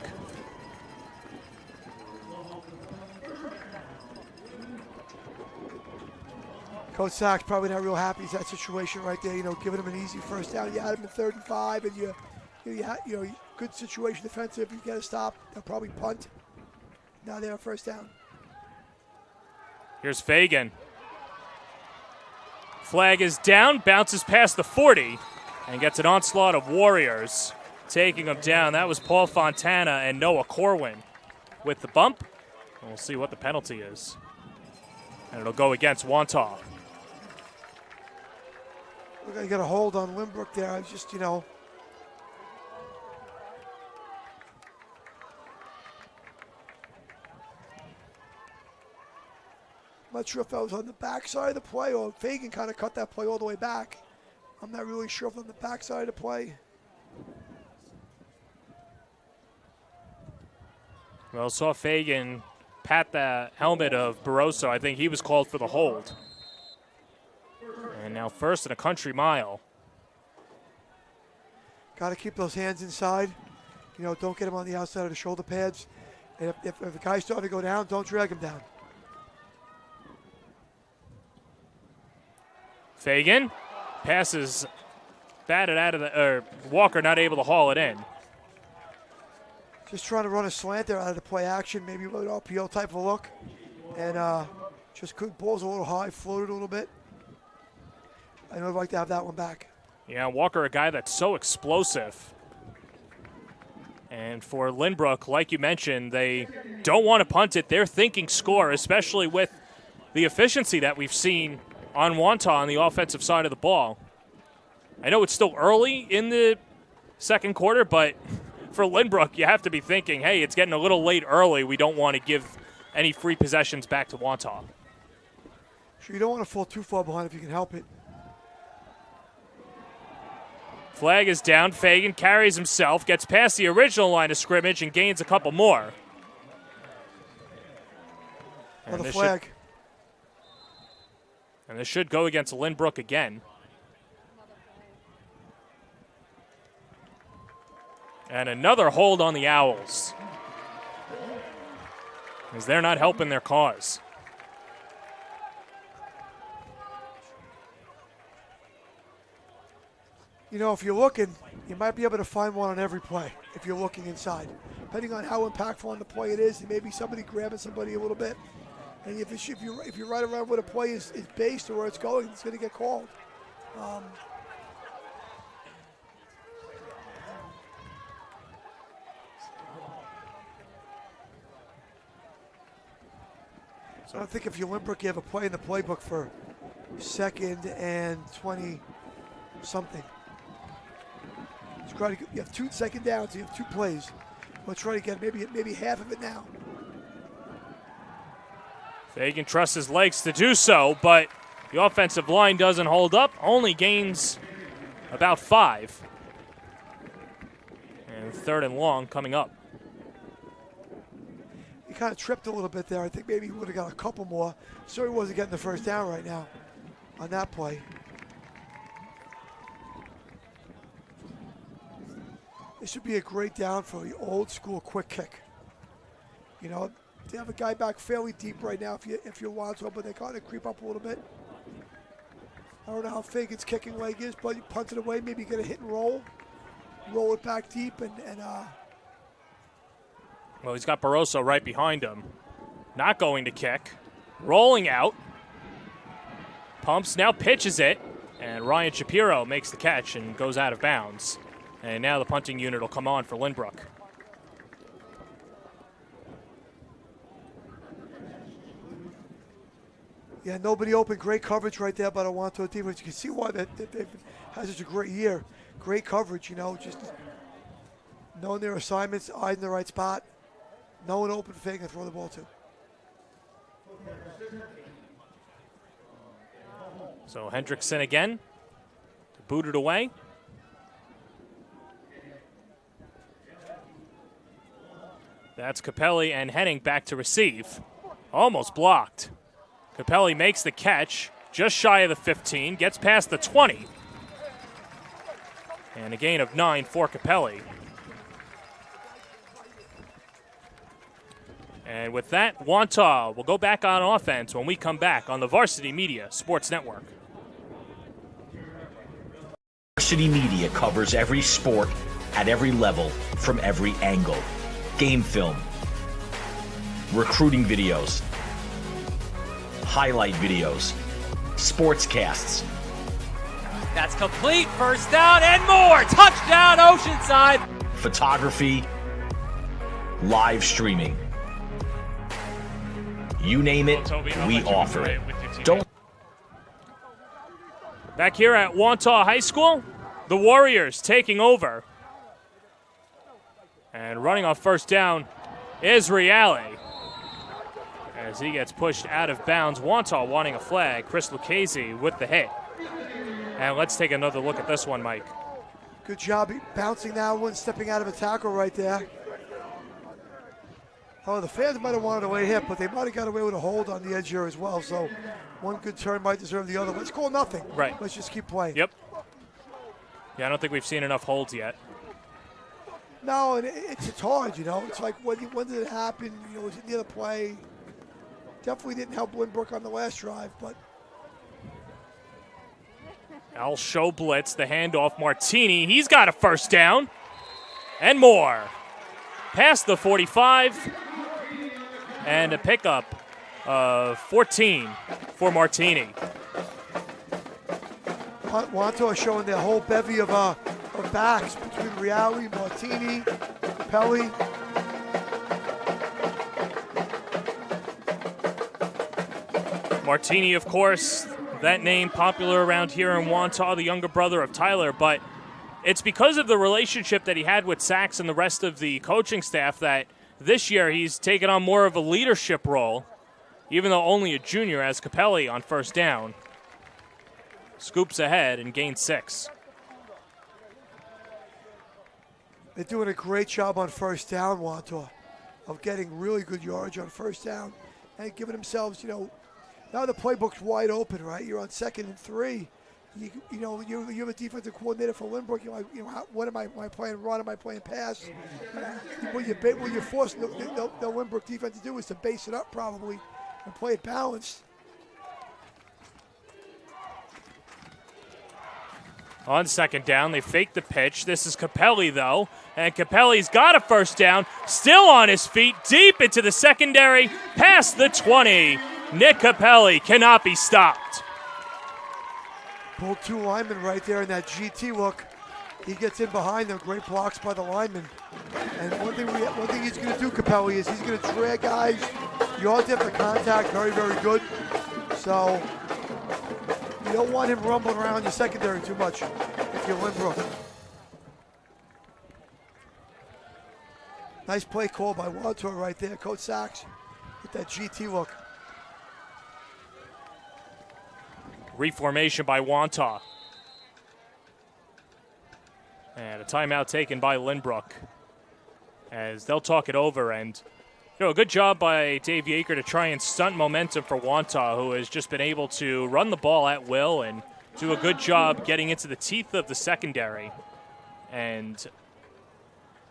Coach Sack's probably not real happy with that situation right there, giving him an easy first down. You had him in 3rd and 5, and you good situation defensive. You get a stop, they'll probably punt. Now they have first down. Here's Fagan. Flag is down, bounces past the 40, and gets an onslaught of Warriors taking him down. That was Paul Fontana and Noah Corwin with the bump. And we'll see what the penalty is. And it'll go against Wantagh. We're going to get a hold on Lynbrook there. I just, I'm not sure if that was on the backside of the play or Fagan kind of cut that play all the way back. I'm not really sure if on the backside of the play. Well, saw Fagan pat the helmet of Barroso. I think he was called for the hold. And now first and a country mile. Got to keep those hands inside. Don't get him on the outside of the shoulder pads. And if the guy's starting to go down, don't drag him down. Fagan passes batted out of Walker not able to haul it in. Just trying to run a slant there out of the play action, maybe a little RPO type of look. And just good balls a little high, floated a little bit. I'd like to have that one back. Yeah, Walker, a guy that's so explosive. And for Lynbrook, like you mentioned, they don't want to punt it. They're thinking score, especially with the efficiency that we've seen on Wantagh on the offensive side of the ball. I know it's still early in the second quarter, but for Lynbrook, you have to be thinking, hey, it's getting a little late early. We don't want to give any free possessions back to Wantagh. Sure, you don't want to fall too far behind if you can help it. Flag is down. Fagan carries himself, gets past the original line of scrimmage, and gains a couple more. Another flag. And this should go against Lynbrook again. And another hold on the Owls, as they're not helping their cause. You know, if you're looking, you might be able to find one on every play if you're looking inside. Depending on how impactful on the play it is, maybe somebody grabbing somebody a little bit. And if you're right around where the play is based or where it's going, it's going to get called. So I think if you're Lynbrook, you have a play in the playbook for 2nd and 20-something. You have 2 second downs, you have 2 plays. We'll try to get maybe half of it now. Fagan trusts his legs to do so, but the offensive line doesn't hold up, only gains about 5. And 3rd and long coming up. He kind of tripped a little bit there. I think maybe he would have got a couple more. So he wasn't getting the first down right now on that play. This should be a great down for the old school quick kick. You know, they have a guy back fairly deep right now if you're Wantagh, but they kind of creep up a little bit. I don't know how Fagan's kicking leg is, but you punt it away, maybe get a hit and roll it back deep, and well, he's got Barroso right behind him. Not going to kick. Rolling out. Pumps, now pitches it. And Ryan Shapiro makes the catch and goes out of bounds. And now the punting unit will come on for Lynbrook. Yeah, nobody open. Great coverage right there by the Wantagh defense. You can see why they've had such a great year. Great coverage, you know, just knowing their assignments, eyes in the right spot. No one open, Fagan to throw the ball to. So Hendrickson again to boot it away. That's Capelli and Henning back to receive. Almost blocked. Capelli makes the catch, just shy of the 15, gets past the 20. And a gain of 9 for Capelli. And with that, Wantagh will go back on offense when we come back on the Varsity Media Sports Network. Varsity Media covers every sport at every level from every angle. Game film, recruiting videos, highlight videos, sportscasts. That's complete. First down and more. Touchdown, Oceanside. Photography, live streaming. You name it, we offer it. Don't. Back here at Wantagh High School, the Warriors taking over. And running off first down is Reale, as he gets pushed out of bounds. Wantagh wanting a flag. Chris Lucchese with the hit. And let's take another look at this one, Mike. Good job bouncing that one, stepping out of a tackle right there. Oh, the fans might have wanted a late hit, but they might have got away with a hold on the edge here as well. So one good turn might deserve the other. Let's call nothing. Right. Let's just keep playing. Yep. Yeah, I don't think we've seen enough holds yet. No, and it's hard, you know. It's like, when did it happen? You know, was it near the play? Definitely didn't help Lynbrook on the last drive, but. Al show blitz, the handoff. Martini, he's got a first down and more. Past the 45 and a pickup of 14 for Martini. Wantagh showing their whole bevy of backs between Reale, Martini, Capelli. Martini, of course, that name popular around here in Wantagh, the younger brother of Tyler, but it's because of the relationship that he had with Sachs and the rest of the coaching staff that this year he's taken on more of a leadership role, even though only a junior, as Capelli on first down scoops ahead and gains 6. They're doing a great job on first down, Wantagh, of getting really good yardage on first down and giving themselves, now the playbook's wide open, right? You're on 2nd and 3. You have a defensive coordinator for Lynbrook. You're like, what am I playing run? Am I playing pass? What you're forcing the Lynbrook defense to do is to base it up probably and play it balanced. On second down, they fake the pitch. This is Capelli, though, and Capelli's got a first down, still on his feet, deep into the secondary, past the 20. Nick Capelli cannot be stopped. Pulled 2 linemen right there in that GT look. He gets in behind them. Great blocks by the linemen. And one thing he's going to do, Capelli, is he's going to drag guys. Yards after contact, very, very good. So you don't want him rumbling around your secondary too much if you're Lynbrook. Nice play call by Wantagh right there, Coach Sachs, with that GT look. Reformation by Wantagh. And a timeout taken by Lynbrook as they'll talk it over. And, a good job by Dave Yeager to try and stunt momentum for Wantagh, who has just been able to run the ball at will and do a good job getting into the teeth of the secondary. And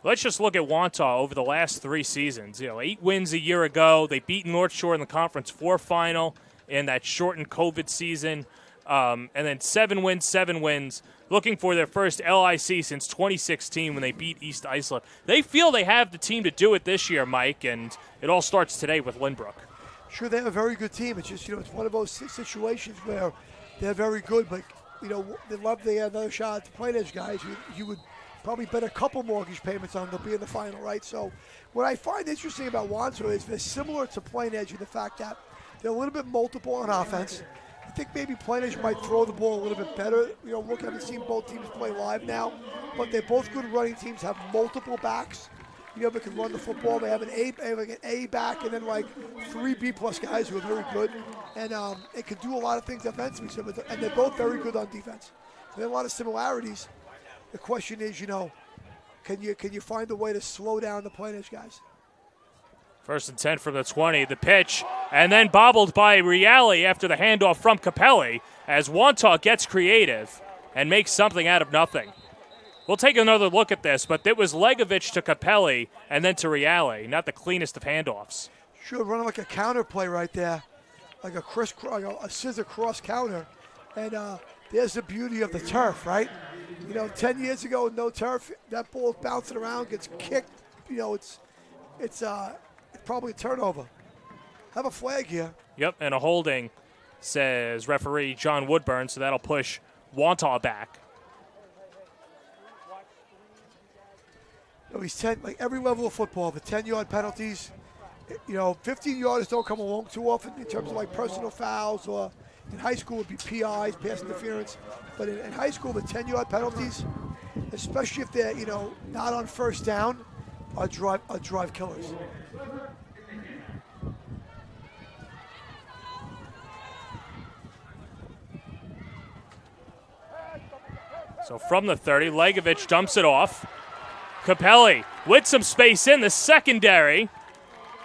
let's just look at Wantagh over the last 3 seasons. 8 wins a year ago. They beat North Shore in the Conference 4 final in that shortened COVID season. And then 7 wins, looking for their first LIC since 2016 when they beat East Islip. They feel they have the team to do it this year, Mike, and it all starts today with Lynbrook. Sure, they have a very good team. It's just, it's one of those situations where they're very good, but, they'd love to have another shot at the Plain Edge guys. You would probably bet a couple mortgage payments on them to be in the final, right? So what I find interesting about Wantagh is they're similar to Plain Edge in the fact that they're a little bit multiple on offense. I think maybe Plain Edge might throw the ball a little bit better. Look, I haven't seen both teams play live now, but they're both good running teams, have multiple backs. They can run the football. They have an A back and then like 3 B-plus guys who are very good. And it can do a lot of things offensively. And they're both very good on defense. So they have a lot of similarities. The question is, can you find a way to slow down the Plain Edge guys? 1st and 10 from the 20. The pitch, and then bobbled by Reale after the handoff from Capelli as Wantagh gets creative and makes something out of nothing. We'll take another look at this, but it was Legovich to Capelli and then to Reale, not the cleanest of handoffs. Sure, running like a counter play right there, like a scissor cross counter. And there's the beauty of the turf, right? 10 years ago, no turf, that ball's bouncing around, gets kicked. It's probably a turnover. Have a flag here. Yep, and a holding, says referee John Woodburn, so that'll push Wantagh back. He's 10, like every level of football, the 10-yard penalties, 15-yarders don't come along too often in terms of like personal fouls, or in high school it would be PIs, pass interference. But in high school, the 10-yard penalties, especially if they're, not on first down, are drive killers. So from the 30, Legovich dumps it off. Capelli with some space in the secondary.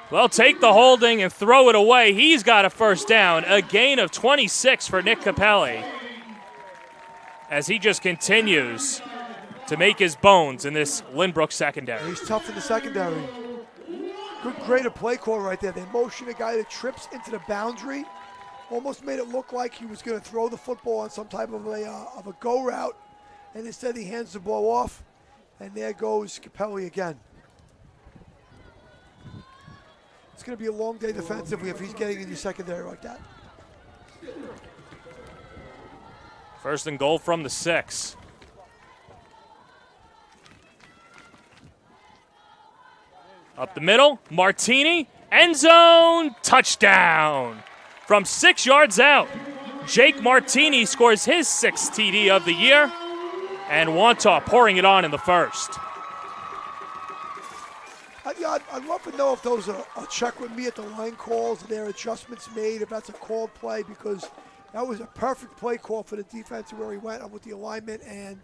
Well, take the holding and throw it away. He's got a first down. A gain of 26 for Nick Capelli as he just continues to make his bones in this Lynbrook secondary. He's tough in the secondary. Good creative play call right there. They motion a guy that trips into the boundary. Almost made it look like he was going to throw the football on some type of a go route. And instead he hands the ball off. And there goes Capelli again. It's going to be a long day defensively if he's getting in your secondary like that. 1st and goal from the 6. Up the middle, Martini, end zone, touchdown. From 6 yards out, Jake Martini scores his 6th TD of the year, and Wantagh pouring it on in the first. I'd love to know if those are a check with me at the line calls, and there are adjustments made, if that's a called play, because that was a perfect play call for the defense where he went up with the alignment and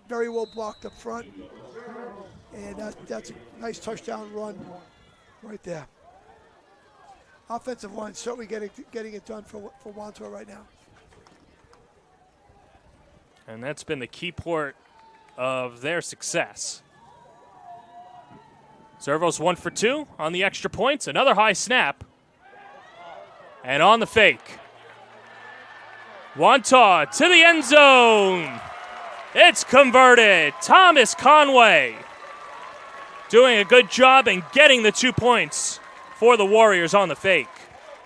very well blocked up front. And that's a nice touchdown run right there. Offensive line certainly getting it done for Wantagh right now. And that's been the key part of their success. Servos 1 for 2 on the extra points. Another high snap. And on the fake. Wantagh to the end zone. It's converted. Thomas Conway doing a good job and getting the 2 points for the Warriors on the fake.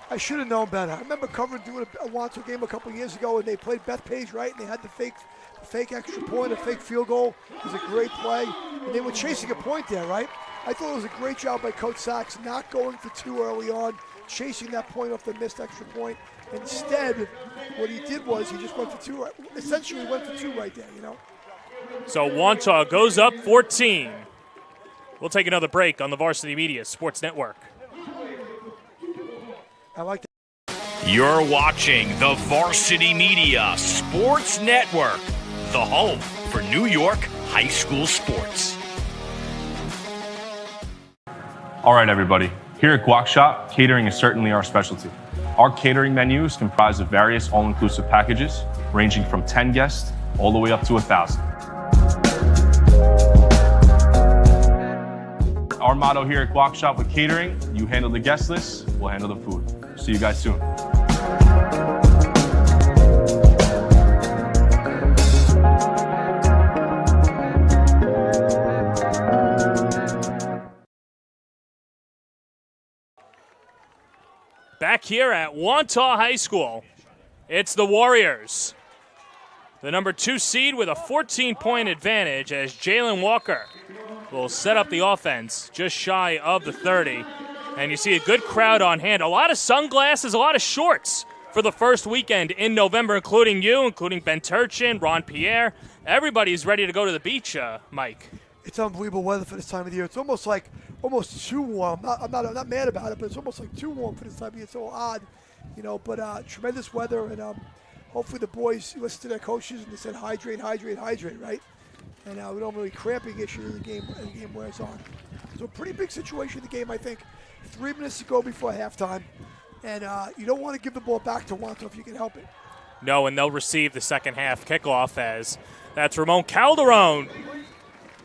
I should have known better. I remember doing a Wantagh game a couple years ago, and they played Bethpage, right? And they had the fake extra point, a fake field goal. It was a great play. And they were chasing a point there, right? I thought it was a great job by Coach Sachs not going for 2 early on, chasing that point off the missed extra point. Instead, what he did was he just went for 2, essentially went for 2 right there, you know? So Wantagh goes up 14. We'll take another break on the Varsity Media Sports Network. I like that. You're watching the Varsity Media Sports Network, the home for New York high school sports. All right, everybody. Here at Guac Shop, catering is certainly our specialty. Our catering menu is comprised of various all-inclusive packages, ranging from 10 guests all the way up to 1,000. Our motto here at Guac Shop with catering, you handle the guest list, we'll handle the food. See you guys soon. Back here at Wantagh High School, it's the Warriors. The number 2 seed with a 14-point advantage as Jalen Walker will set up the offense just shy of the 30. And you see a good crowd on hand. A lot of sunglasses, a lot of shorts for the first weekend in November, including you, including Ben Turchin, Ron Pierre. Everybody's ready to go to the beach, Mike. It's unbelievable weather for this time of the year. It's almost too warm. I'm not mad about it, but it's almost like too warm for this time of year. It's so odd, you know. But tremendous weather, and hopefully the boys listen to their coaches and they said hydrate, right? And we don't have any cramping issue as the game wears on. So a pretty big situation in the game, I think. 3 minutes to go before halftime, and you don't want to give the ball back to Wantagh if you can help it. No, and they'll receive the second half kickoff as that's Ramon Calderon.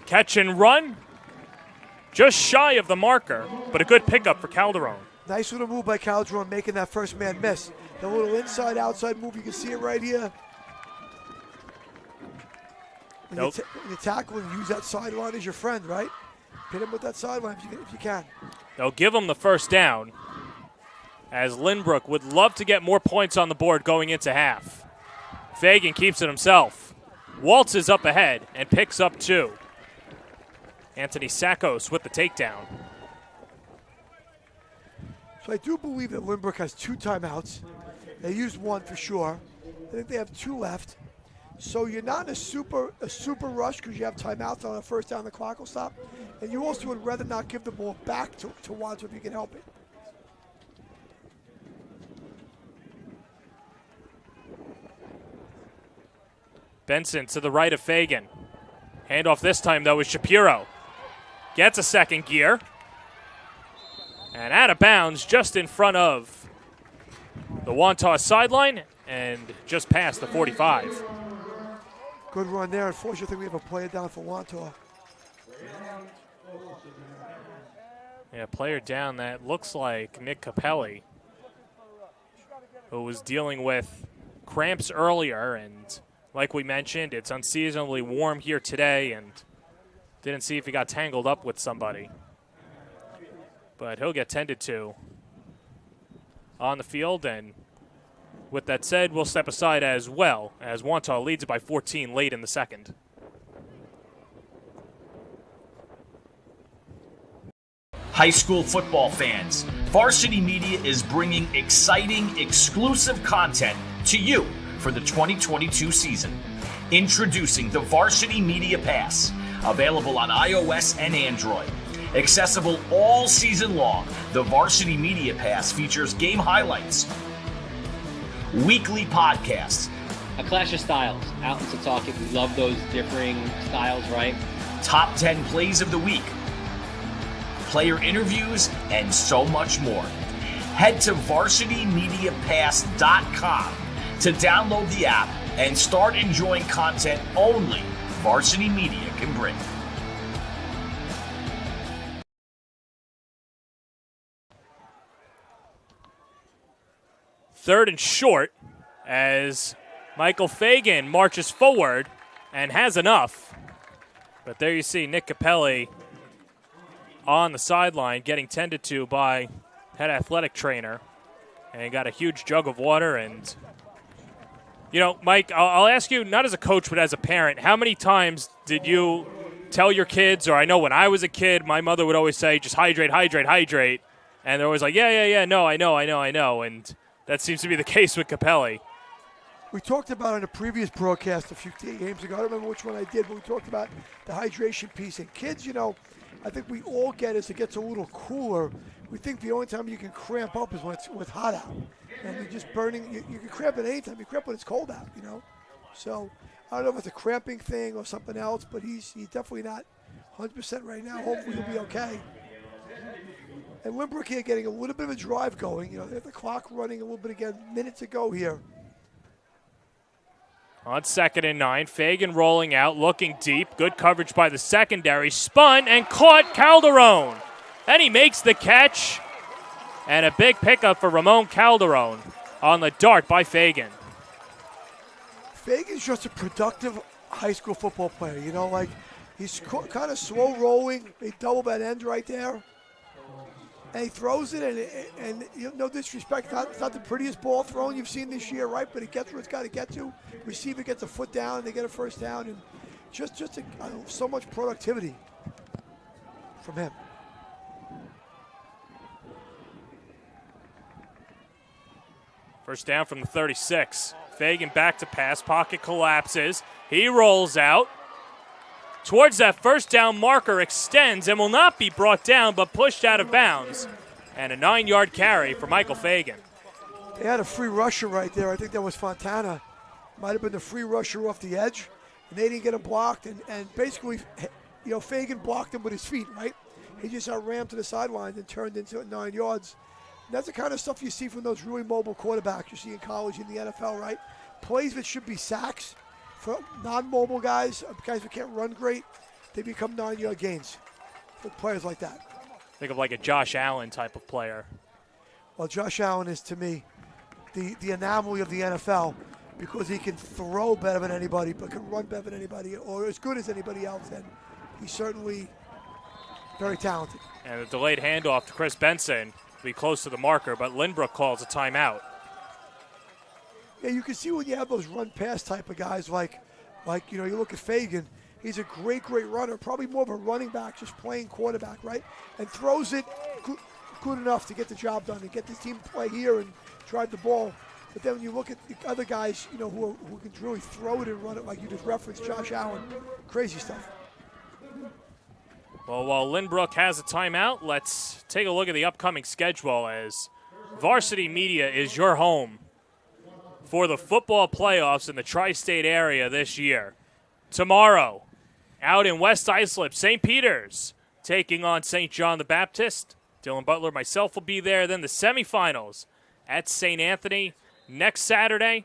Catch and run, just shy of the marker, but a good pickup for Calderon. Nice little move by Calderon, making that first man miss. The little inside-outside move, you can see it right here. When you tackle and use that sideline as your friend, right? Hit him with that sideline if you can. They'll give him the first down as Lynbrook would love to get more points on the board going into half. Fagan keeps it himself. Waltzes up ahead and picks up 2. Anthony Sakos with the takedown. So I do believe that Lynbrook has 2 timeouts. They used 1 for sure. I think they have 2 left. So you're not in a super rush because you have timeouts on a first down, the clock will stop. And you also would rather not give the ball back to Wantagh if you can help it. Benson to the right of Fagan. Handoff this time, though, is Shapiro. Gets a second gear. And out of bounds just in front of the Wantagh sideline and just past the 45. Good run there. Unfortunately, I think we have a player down for Wantagh. Yeah, player down that looks like Nick Capelli, who was dealing with cramps earlier, and like we mentioned, it's unseasonably warm here today, and didn't see if he got tangled up with somebody. But he'll get tended to on the field, and with that said, we'll step aside as well as Wantagh leads by 14 late in the second. High school football fans, Varsity Media is bringing exciting, exclusive content to you for the 2022 season. Introducing the Varsity Media Pass, available on iOS and Android. Accessible all season long, the Varsity Media Pass features game highlights, weekly podcasts, A clash of styles out in Setauket. We love those differing styles, right? top 10 plays of the week, player interviews, and so much more. Head to varsitymediapass.com to download the app and start enjoying content only Varsity Media can bring. Third and short as Michael Fagan marches forward and has enough. But there you see Nick Capelli on the sideline getting tended to by head athletic trainer. And he got a huge jug of water. And, you know, Mike, I'll ask you, not as a coach but as a parent, how many times did you tell your kids, or I know when I was a kid, my mother would always say, just hydrate, hydrate, hydrate. And they're always like, yeah, no, I know. And that seems to be the case with Capelli. We talked about it in a previous broadcast a few games ago. I don't remember which one I did, but we talked about the hydration piece. And kids, you know, I think we all get as it gets a little cooler, we think the only time you can cramp up is when it's hot out. And you're just burning. You can cramp at any time. You cramp when it's cold out, you know. So I don't know if it's a cramping thing or something else, but he's definitely not 100% right now. Hopefully he'll be okay. And Lynbrook here getting a little bit of a drive going. You know, they have the clock running a little bit again, minutes to go here. On 2nd and 9, Fagan rolling out, looking deep. Good coverage by the secondary. Spun and caught Calderon. And he makes the catch. And a big pickup for Ramon Calderon on the dart by Fagan. Fagan's just a productive high school football player. You know, like he's kind of slow rolling. They double that end right there. And he throws it, and you know, no disrespect, it's not the prettiest ball thrown you've seen this year, right? But it gets where it's got to get to. Receiver gets a foot down, they get a first down, and just so much productivity from him. First down from the 36. Fagan back to pass, pocket collapses. He rolls out towards that first down marker, extends and will not be brought down but pushed out of bounds. And a 9-yard carry for Michael Fagan. They had a free rusher right there. I think that was Fontana. Might have been the free rusher off the edge. And they didn't get him blocked. And basically, you know, Fagan blocked him with his feet, right? He just rammed to the sidelines and turned into 9 yards. And that's the kind of stuff you see from those really mobile quarterbacks you see in college and the NFL, right? Plays that should be sacks. For non-mobile guys who can't run great, they become 9-yard gains for players like that. Think of like a Josh Allen type of player. Well, Josh Allen is, to me, the anomaly of the NFL because he can throw better than anybody but can run better than anybody or as good as anybody else, and he's certainly very talented. And a delayed handoff to Chris Benson will be close to the marker, but Lynbrook calls a timeout. Yeah, you can see when you have those run-pass type of guys like you know, you look at Fagan, he's a great runner, probably more of a running back, just playing quarterback, right? And throws it good enough to get the job done and get the team to play here and drive the ball. But then when you look at the other guys, you know, who can really throw it and run it, like you just referenced, Josh Allen, crazy stuff. Well, while Lynbrook has a timeout, let's take a look at the upcoming schedule as Varsity Media is your home for the football playoffs in the tri-state area this year. Tomorrow, out in West Islip, St. Peter's taking on St. John the Baptist. Dylan Butler, myself will be there. Then the semifinals at St. Anthony next Friday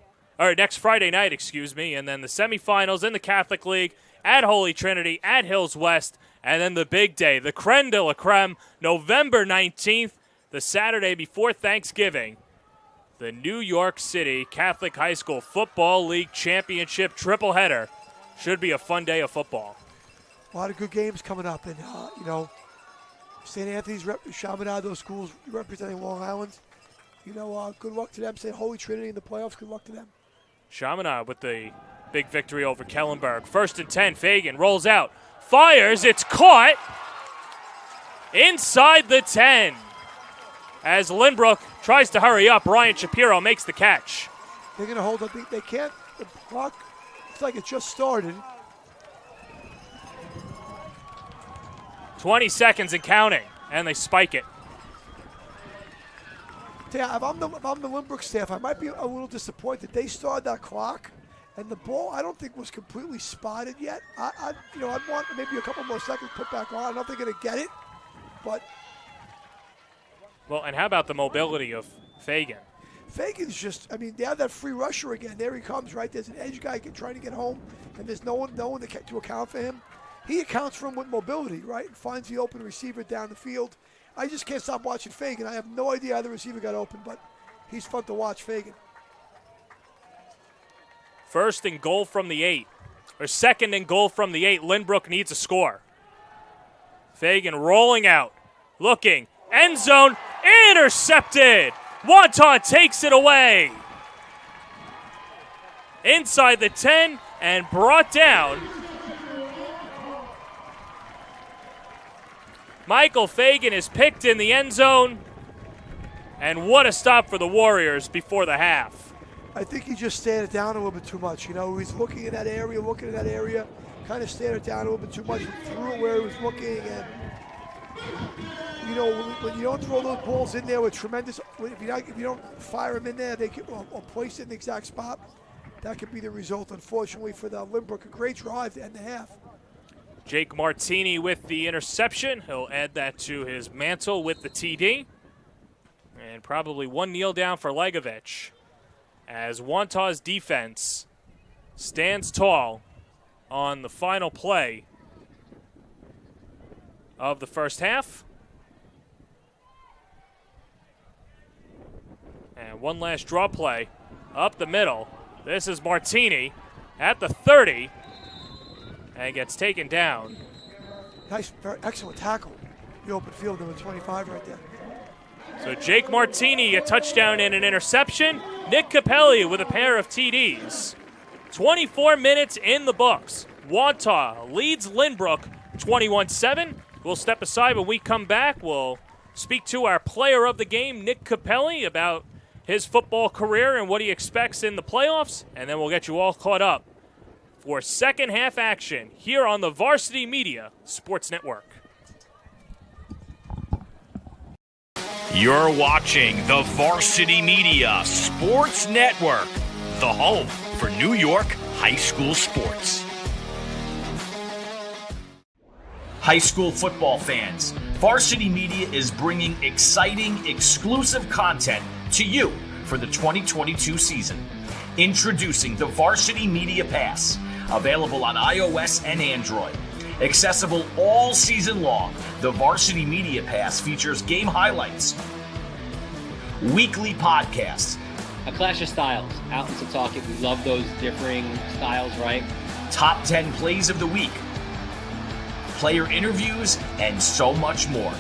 night, and then the semifinals in the Catholic League at Holy Trinity, at Hills West, and then the big day, the creme de la creme, November 19th, the Saturday before Thanksgiving. The New York City Catholic High School Football League Championship triple header. Should be a fun day of football. A lot of good games coming up, and you know, St. Anthony's, Chaminade, those schools representing Long Island. You know, good luck to them. Say Holy Trinity in the playoffs. Good luck to them. Chaminade with the big victory over Kellenberg. 1st and 10. Fagan rolls out, fires. It's caught. inside the 10. As Lynbrook tries to hurry up, Ryan Shapiro makes the catch. They're going to hold up. They can't. The clock looks like it just started. 20 seconds and counting, and they spike it. Yeah, if I'm the Lynbrook staff, I might be a little disappointed. They started that clock, and the ball I don't think was completely spotted yet. I'd want maybe a couple more seconds put back on. I don't think they're going to get it, but. Well, and how about the mobility of Fagan? Fagan's just, they have that free rusher again. There he comes, right? There's an edge guy trying to get home, and there's no one to account for him. He accounts for him with mobility, right? And finds the open receiver down the field. I just can't stop watching Fagan. I have no idea how the receiver got open, but he's fun to watch, Fagan. First and goal from the 8. Or second and goal from the 8. Lynbrook needs a score. Fagan rolling out. Looking. End zone. Intercepted. Wantagh takes it away. Inside the 10 and brought down. Michael Fagan is picked in the end zone. And what a stop for the Warriors before the half. I think he just stared it down a little bit too much. He's looking in that area, kind of stared it down a little bit too much, threw it where he was looking. And, when you don't throw those balls in there with tremendous, if you don't fire them in there, or place it in the exact spot, that could be the result, unfortunately, for the Lynbrook. A great drive to end the half. Jake Martini with the interception. He'll add that to his mantle with the TD. And probably one kneel down for Legovich as Wantagh's defense stands tall on the final play of the first half. And one last draw play up the middle. This is Martini at the 30 and gets taken down. Nice, very excellent tackle. The open field, number 25 right there. So Jake Martini, a touchdown and an interception. Nick Capelli with a pair of TDs. 24 minutes in the books. Wantagh leads Lynbrook 21-7. We'll step aside when we come back. We'll speak to our player of the game, Nick Capelli, about his football career and what he expects in the playoffs. And then we'll get you all caught up for second half action here on the Varsity Media Sports Network. You're watching the Varsity Media Sports Network, the home for New York high school sports. High school football fans, Varsity Media is bringing exciting, exclusive content to you for the 2022 season. Introducing the Varsity Media Pass, available on iOS and Android. Accessible all season long, the Varsity Media Pass features game highlights, weekly podcasts, A clash of styles, out in Setauket. We love those differing styles, right? top 10 plays of the week, player interviews, and so much more.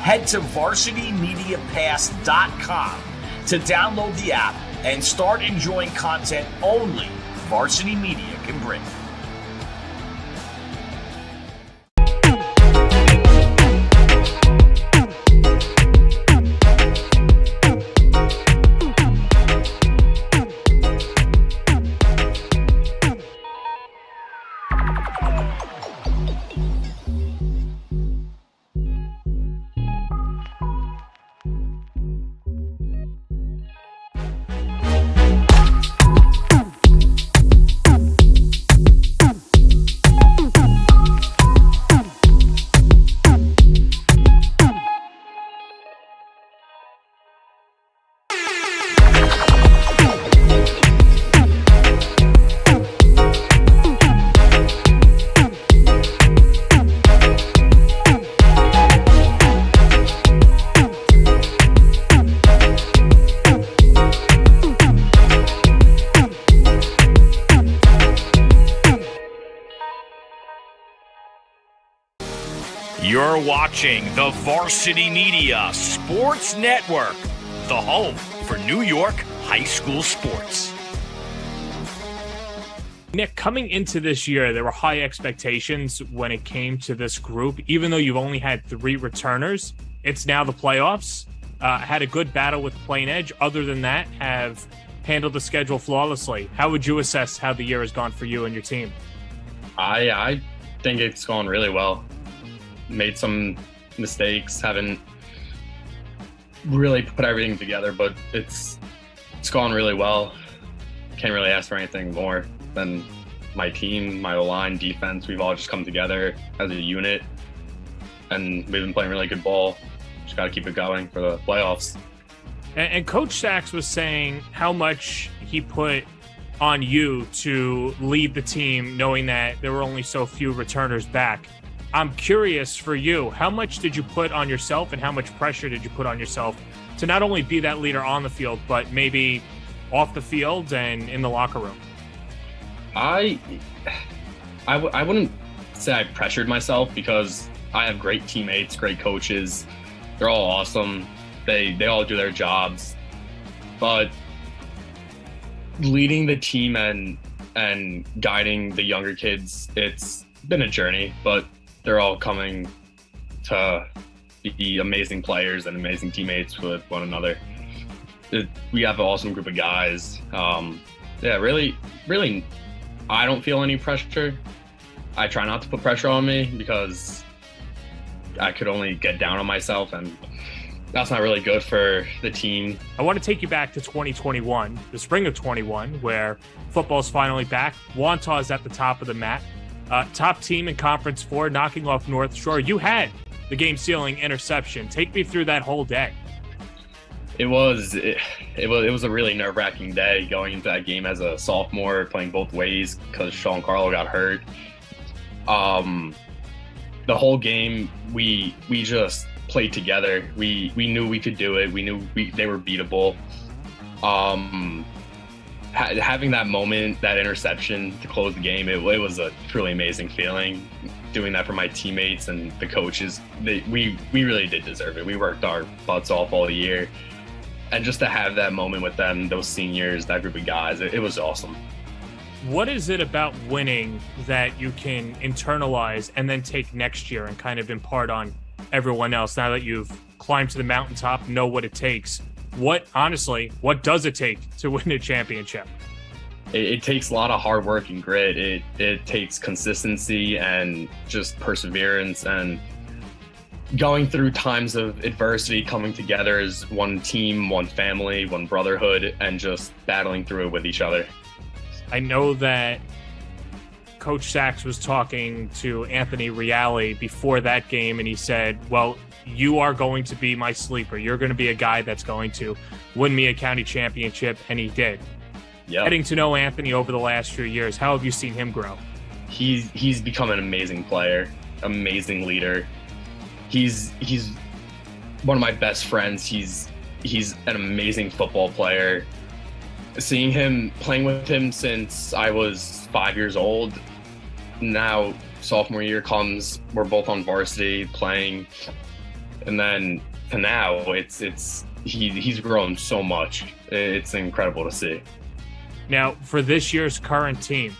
Head to varsitymediapass.com to download the app and start enjoying content only Varsity Media can bring. You're watching the Varsity Media Sports Network, the home for New York high school sports. Nick, coming into this year, there were high expectations when it came to this group. Even though you've only had 3 returners, it's now the playoffs. Had a good battle with Plain Edge. Other than that, have handled the schedule flawlessly. How would you assess how the year has gone for you and your team? I think it's gone really well. Made some mistakes, haven't really put everything together, but it's gone really well. Can't really ask for anything more than my team, my O-line, defense. We've all just come together as a unit, and we've been playing really good ball. Just got to keep it going for the playoffs. And Coach Sachs was saying how much he put on you to lead the team, knowing that there were only so few returners back. I'm curious for you, how much did you put on yourself and how much pressure did you put on yourself to not only be that leader on the field, but maybe off the field and in the locker room? I wouldn't say I pressured myself, because I have great teammates, great coaches. They're all awesome. They all do their jobs. But leading the team and guiding the younger kids, it's been a journey, but they're all coming to be amazing players and amazing teammates with one another. We have an awesome group of guys. Really, I don't feel any pressure. I try not to put pressure on me, because I could only get down on myself, and that's not really good for the team. I want to take you back to 2021, the spring of 21, where football's finally back. Wantagh is at the top of the map. Top team in Conference 4, knocking off North Shore. You had the game-sealing interception. Take me through that whole day. It was a really nerve-wracking day going into that game as a sophomore, playing both ways because Sean Carlo got hurt. The whole game, we just played together. We knew we could do it. We knew they were beatable. Having that moment, that interception to close the game, it was a truly amazing feeling. Doing that for my teammates and the coaches, we really did deserve it. We worked our butts off all year. And just to have that moment with them, those seniors, that group of guys, it was awesome. What is it about winning that you can internalize and then take next year and kind of impart on everyone else now that you've climbed to the mountaintop, know what it takes? What does it take to win a championship? It takes a lot of hard work and grit. It takes consistency and just perseverance, and going through times of adversity, coming together as one team, one family, one brotherhood, and just battling through it with each other. I know that Coach Sachs was talking to Anthony Reale before that game, and he said, well, you are going to be my sleeper. You're going to be a guy that's going to win me a county championship, and he did. Yep. Getting to know Anthony over the last few years, how have you seen him grow? He's become an amazing player, amazing leader. He's one of my best friends. He's an amazing football player. Seeing him, playing with him since I was 5 years old, now sophomore year comes, we're both on varsity playing, and then to now, he's grown so much. It's incredible to see. Now, for this year's current team,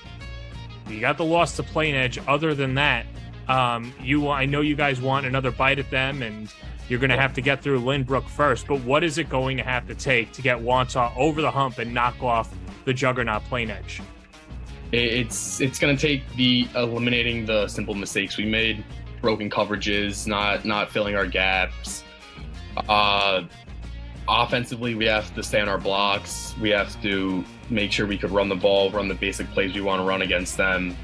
you got the loss to Plain Edge. Other than that, I know you guys want another bite at them, and you're going to have to get through Lynbrook first. But what is it going to have to take to get Wantagh over the hump and knock off the juggernaut Plain Edge? It's going to take eliminating the simple mistakes we made, broken coverages, not filling our gaps. Offensively, we have to stay on our blocks. We have to make sure we could run the ball, run the basic plays we want to run against them.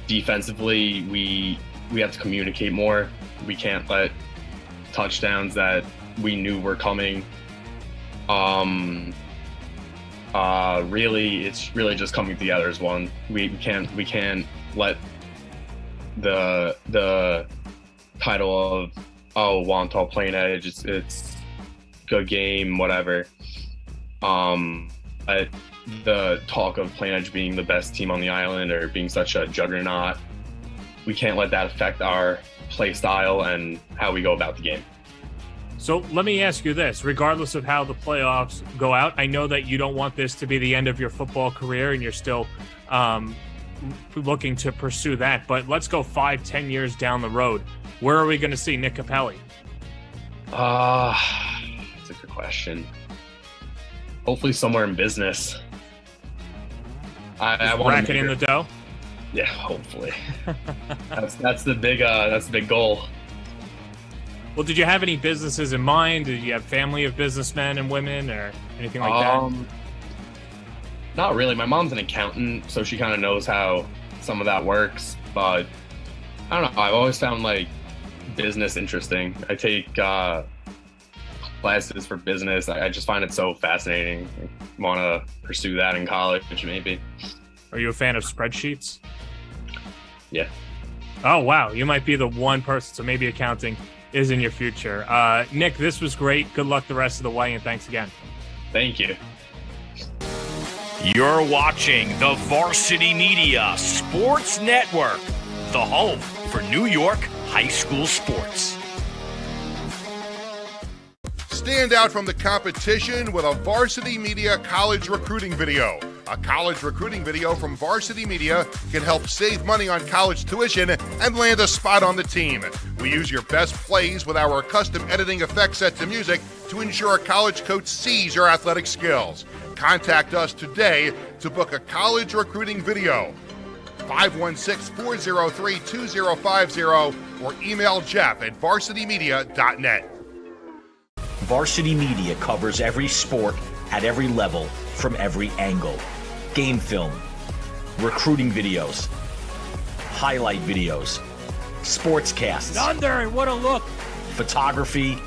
Defensively, we have to communicate more. We can't let touchdowns that we knew were coming. Really, it's really just coming together as one. We can't let the title of Wantagh Plain Edge, it's good game, whatever. The talk of Plain Edge being the best team on the island or being such a juggernaut, we can't let that affect our play style and how we go about the game. So let me ask you this, regardless of how the playoffs go out, I know that you don't want this to be the end of your football career and you're still looking to pursue that, but let's go 5-10 years down the road. Where are we going to see Nick Capelli? That's a good question. Hopefully somewhere in business. I want racket in the dough? Yeah, hopefully. that's the big goal. Well, did you have any businesses in mind? Did you have family of businessmen and women or anything like that? Not really. My mom's an accountant, so she kind of knows how some of that works. But I don't know. I've always found like business interesting. I take classes for business. I just find it so fascinating. I want to pursue that in college, maybe. Are you a fan of spreadsheets? Yeah. Oh, wow. You might be the one person, so maybe accounting is in your future. Nick, this was great. Good luck the rest of the way, and thanks again. Thank you. You're watching the Varsity Media Sports Network, the home for New York high school sports. Stand out from the competition with a Varsity Media college recruiting video. A college recruiting video from Varsity Media can help save money on college tuition and land a spot on the team. We use your best plays with our custom editing effect sets and music to ensure a college coach sees your athletic skills. Contact us today to book a college recruiting video. 516-403-2050 or email jeff@varsitymedia.net. Varsity Media covers every sport at every level from every angle. Game film, recruiting videos, highlight videos, sportscasts, Under, and what a look. photography,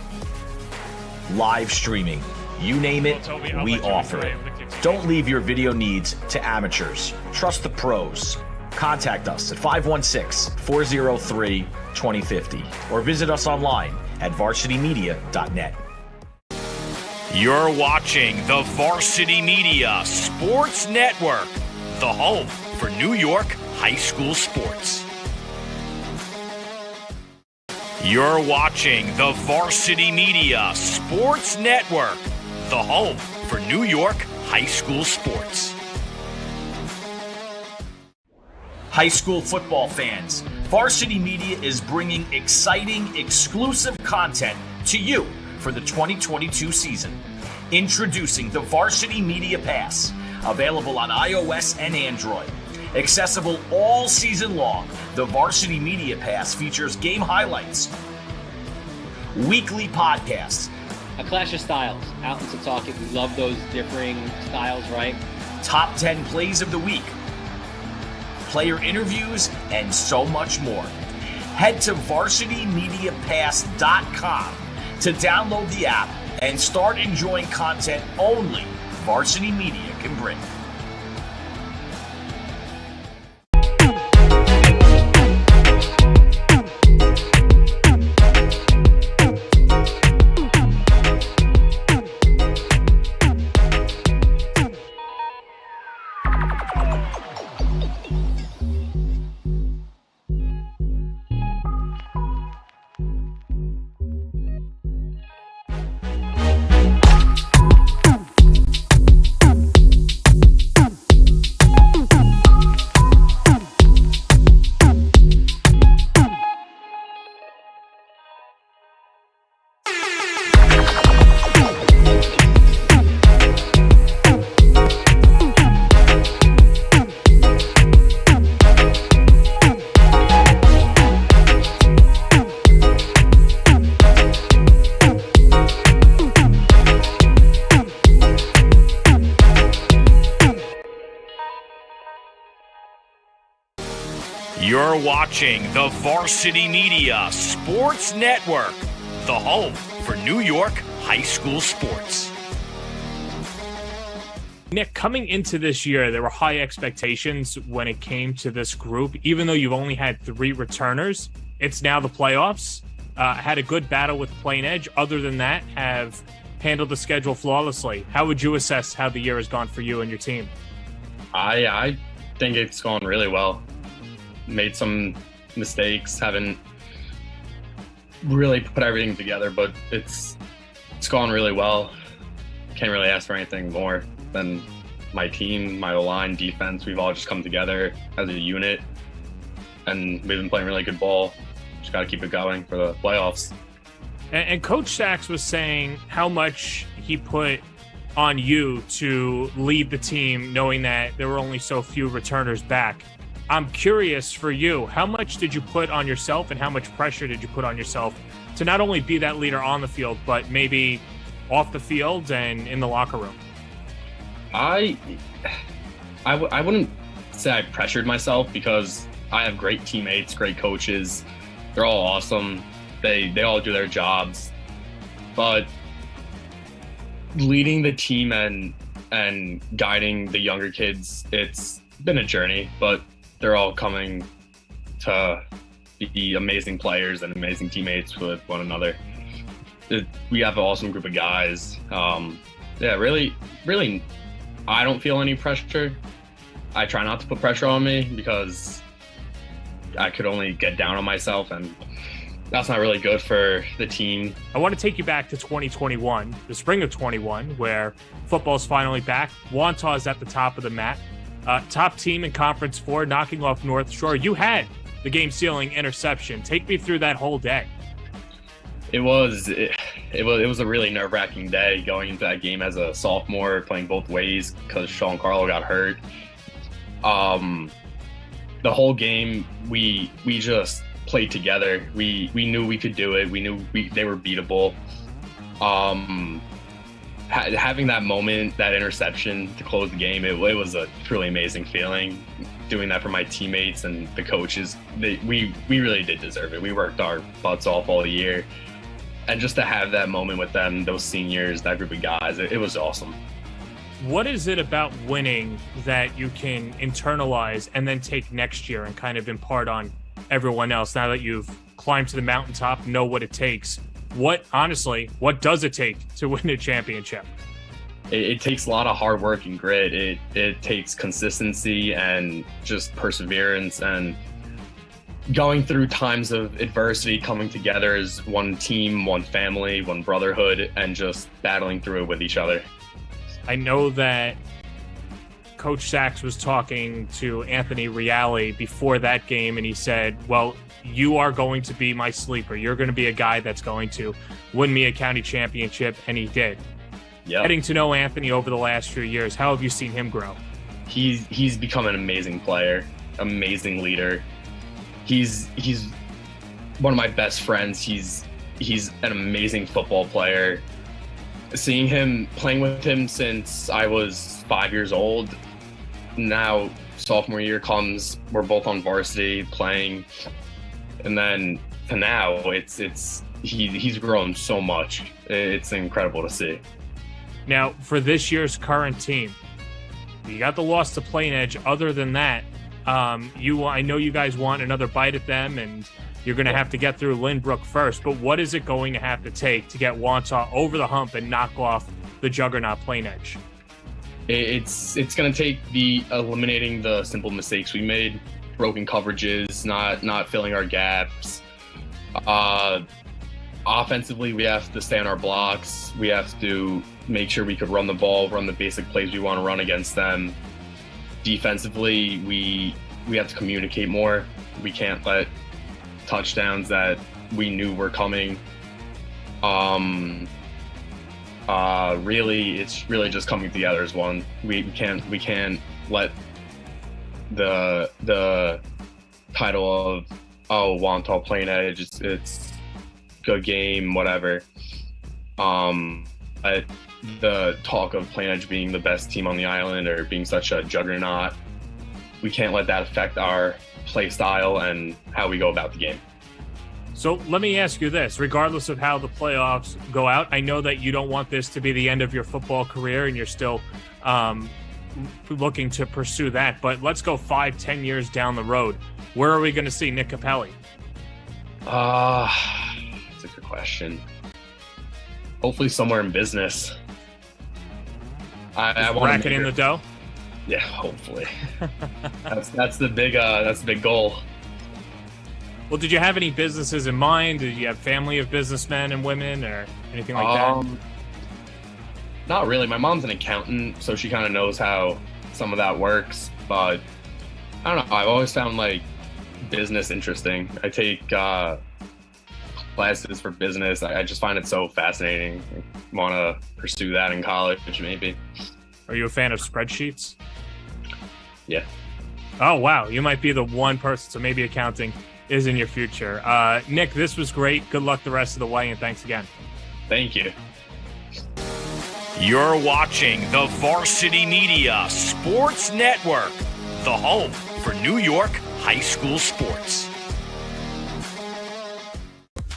live streaming. You name it, we offer it. Don't leave your video needs to amateurs. Trust the pros. Contact us at 516-403-2050 or visit us online at varsitymedia.net. You're watching the Varsity Media Sports Network, the home for New York high school sports. You're watching the Varsity Media Sports Network, the home for New York high school sports. High school football fans, Varsity Media is bringing exciting, exclusive content to you for the 2022 season. Introducing the Varsity Media Pass, available on iOS and Android. Accessible all season long, the Varsity Media Pass features game highlights, weekly podcasts, A clash of styles out in Setauket. We love those differing styles, right? top 10 plays of the week, player interviews, and so much more. Head to varsitymediapass.com to download the app and start enjoying content only Varsity Media can bring. You're watching the Varsity Media Sports Network, the home for New York high school sports. Nick, coming into this year, there were high expectations when it came to this group. Even though you've only had 3 returners, it's now the playoffs. Had a good battle with Plain Edge. Other than that, have handled the schedule flawlessly. How would you assess how the year has gone for you and your team? I think it's gone really well. Made some mistakes, haven't really put everything together, but it's gone really well. Can't really ask for anything more than my team, my O-line, defense. We've all just come together as a unit, and we've been playing really good ball. Just got to keep it going for the playoffs. And Coach Sachs was saying how much he put on you to lead the team, knowing that there were only so few returners back. I'm curious for you, how much did you put on yourself and how much pressure did you put on yourself to not only be that leader on the field, but maybe off the field and in the locker room? I wouldn't say I pressured myself, because I have great teammates, great coaches. They're all awesome. They all do their jobs. But leading the team and guiding the younger kids, it's been a journey, but they're all coming to be amazing players and amazing teammates with one another. We have an awesome group of guys. Really, I don't feel any pressure. I try not to put pressure on me, because I could only get down on myself, and that's not really good for the team. I want to take you back to 2021, the spring of 21, where football's finally back. Wantagh is at the top of the map. Top team in Conference 4, knocking off North Shore. You had the game-sealing interception. Take me through that whole day. It was a really nerve-wracking day going into that game as a sophomore, playing both ways because Sean Carlo got hurt. The whole game, we just played together. We knew we could do it. We knew they were beatable. Having that moment, that interception to close the game, it was a truly amazing feeling. Doing that for my teammates and the coaches, we really did deserve it. We worked our butts off all year, and just to have that moment with them, those seniors, that group of guys, it was awesome. What is it about winning that you can internalize and then take next year and kind of impart on everyone else now that you've climbed to the mountaintop, know what it takes? What does it take to win a championship? It takes a lot of hard work and grit. It takes consistency and just perseverance, and going through times of adversity, coming together as one team, one family, one brotherhood, and just battling through it with each other. I know that Coach Sachs was talking to Anthony Reale before that game, and he said, well, you are going to be my sleeper. You're going to be a guy that's going to win me a county championship, and he did. Yep. Getting to know Anthony over the last few years, how have you seen him grow? He's become an amazing player, amazing leader. He's one of my best friends. He's an amazing football player. Seeing him, playing with him since I was 5 years old, now sophomore year comes, we're both on varsity playing, and then to now, he's grown so much. It's incredible to see. Now, for this year's current team, you got the loss to Plain Edge. Other than that, I know you guys want another bite at them, and you're going to have to get through Lynbrook first. But what is it going to have to take to get Wantagh over the hump and knock off the juggernaut Plain Edge? It's going to take eliminating the simple mistakes we made, broken coverages, not filling our gaps. Offensively, we have to stay on our blocks. We have to make sure we could run the ball, run the basic plays we want to run against them. Defensively, we have to communicate more. We can't let touchdowns that we knew were coming. Really, it's really just coming together as one. We can't let the title of Wantagh Plain Edge, it's good game, whatever. The talk of Plain Edge being the best team on the island or being such a juggernaut, we can't let that affect our play style and how we go about the game. So let me ask you this, regardless of how the playoffs go out, I know that you don't want this to be the end of your football career and you're still looking to pursue that, but let's go 5-10 years down the road. Where are we going to see Nick Capelli? That's a good question. Hopefully somewhere in business. I want racking in the dough? Yeah, hopefully. that's the big goal. Well, did you have any businesses in mind? Did you have family of businessmen and women or anything like that? Not really. My mom's an accountant, so she kind of knows how some of that works. But I don't know. I've always found like business interesting. I take classes for business. I just find it so fascinating. I want to pursue that in college, maybe. Are you a fan of spreadsheets? Yeah. Oh, wow. You might be the one person, so maybe accounting is in your future. Nick, this was great. Good luck the rest of the way, and thanks again. Thank you. You're watching the Varsity Media Sports Network, the home for New York high school sports.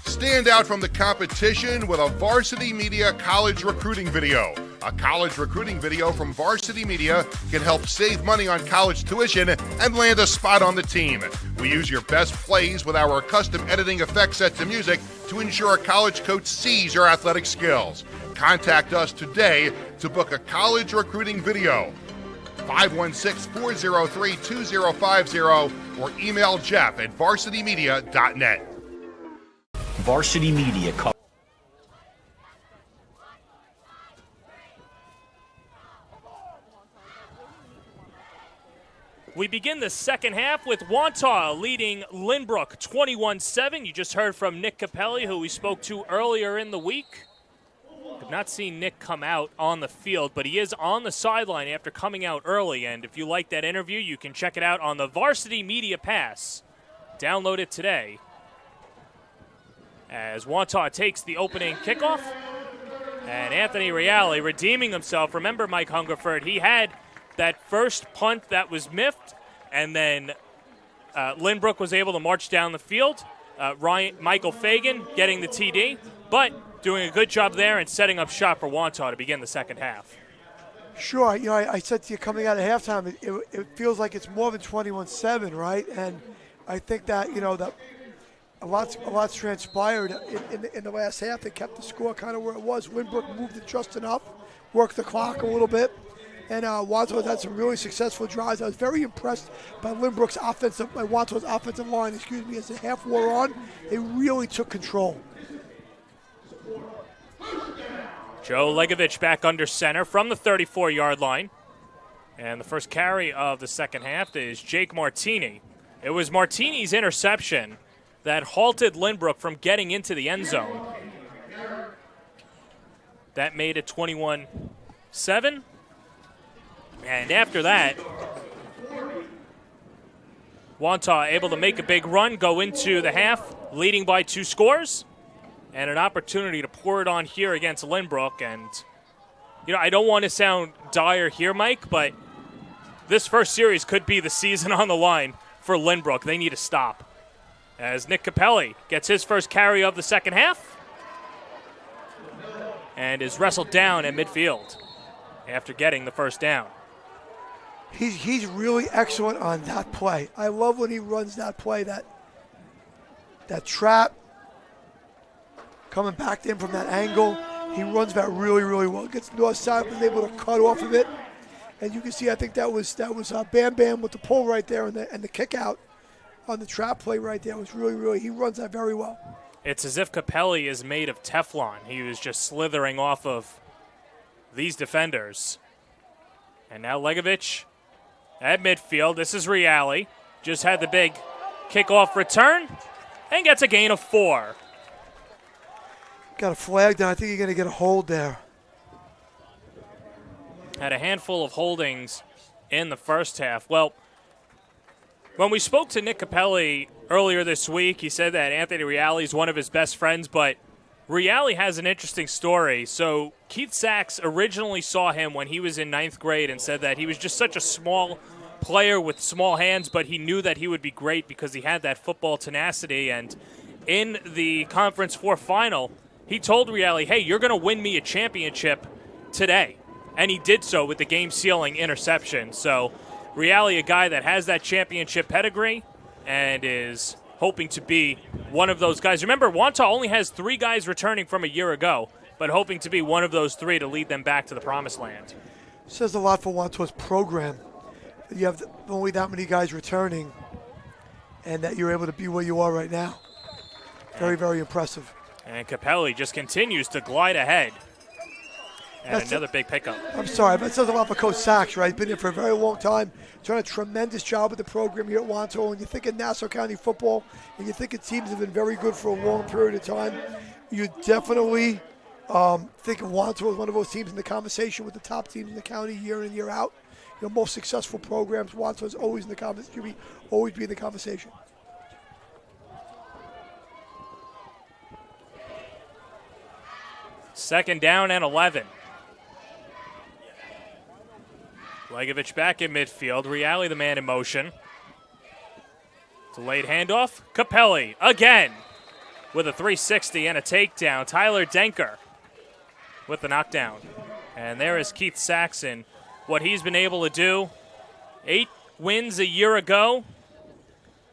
Stand out from the competition with a Varsity Media college recruiting video. A college recruiting video from Varsity Media can help save money on college tuition and land a spot on the team. We use your best plays with our custom editing effects set to music to ensure a college coach sees your athletic skills. Contact us today to book a college recruiting video. 516-403-2050 or email Jeff at varsitymedia.net. Varsity Media. We begin the second half with Wantagh leading Lynbrook 21-7. You just heard from Nick Capelli, who we spoke to earlier in the week. Have not seen Nick come out on the field, but he is on the sideline after coming out early. And if you like that interview, you can check it out on the Varsity Media Pass. Download it today. As Wantagh takes the opening kickoff. And Anthony Reale redeeming himself. Remember, Mike Hungerford, he had that first punt that was miffed, and then Lynbrook was able to march down the field. Michael Fagan getting the TD, but doing a good job there and setting up shop for Wantagh to begin the second half. Sure. I said to you coming out of halftime, it feels like it's more than 21-7, right? And I think that, that a lot's transpired in the last half. They kept the score kind of where it was. Lynbrook moved it just enough, worked the clock a little bit, and Wantagh's had some really successful drives. I was very impressed by Wantagh's offensive line, as the half wore on. They really took control. Joe Legovich back under center from the 34-yard line. And the first carry of the second half is Jake Martini. It was Martini's interception that halted Lynbrook from getting into the end zone. That made it 21-7. And after that, Wantagh able to make a big run, go into the half, leading by 2 scores, and an opportunity to pour it on here against Lynbrook. And, I don't want to sound dire here, Mike, but this first series could be the season on the line for Lynbrook. They need to stop. As Nick Capelli gets his first carry of the second half and is wrestled down at midfield after getting the first down. He's really excellent on that play. I love when he runs that play, that trap, coming back in from that angle. He runs that really, really well. Gets north side, was able to cut off of it. And you can see, I think that was Bam Bam with the pull right there and the kick out on the trap play right there. Was really, really, he runs that very well. It's as if Capelli is made of Teflon. He was just slithering off of these defenders. And now Legovich at midfield. This is Reale. Just had the big kickoff return and gets a gain of 4. Got a flag down. I think you're going to get a hold there. Had a handful of holdings in the first half. Well, when we spoke to Nick Capelli earlier this week, he said that Anthony Reale is one of his best friends, but Reale has an interesting story. So Keith Sachs originally saw him when he was in 9th grade and said that he was just such a small player with small hands, but he knew that he would be great because he had that football tenacity. And in the Conference 4 final, he told Reale, hey, you're going to win me a championship today. And he did so with the game-sealing interception. So Reale, a guy that has that championship pedigree and is hoping to be one of those guys. Remember, Wantagh only has 3 guys returning from a year ago, but hoping to be one of those 3 to lead them back to the promised land. Says a lot for Wantagh's program. You have only that many guys returning, and that you're able to be where you are right now. Very, very impressive. And Capelli just continues to glide ahead. And another big pickup. I'm sorry, but it says a lot for Coach Sachs, right? He's been here for a very long time, doing a tremendous job with the program here at Wantagh. And you think of Nassau County football, and you think of teams that have been very good for a long period of time, you definitely think of Wantagh as one of those teams in the conversation with the top teams in the county year in, year out. Most successful programs, Wantagh is always in the conversation, always be in the conversation. Second down and 11. Legovich back in midfield. Reali the man in motion. Delayed handoff. Capelli again with a 360 and a takedown. Tyler Denker with the knockdown. And there is Keith Saxon. What he's been able to do. 8 wins a year ago.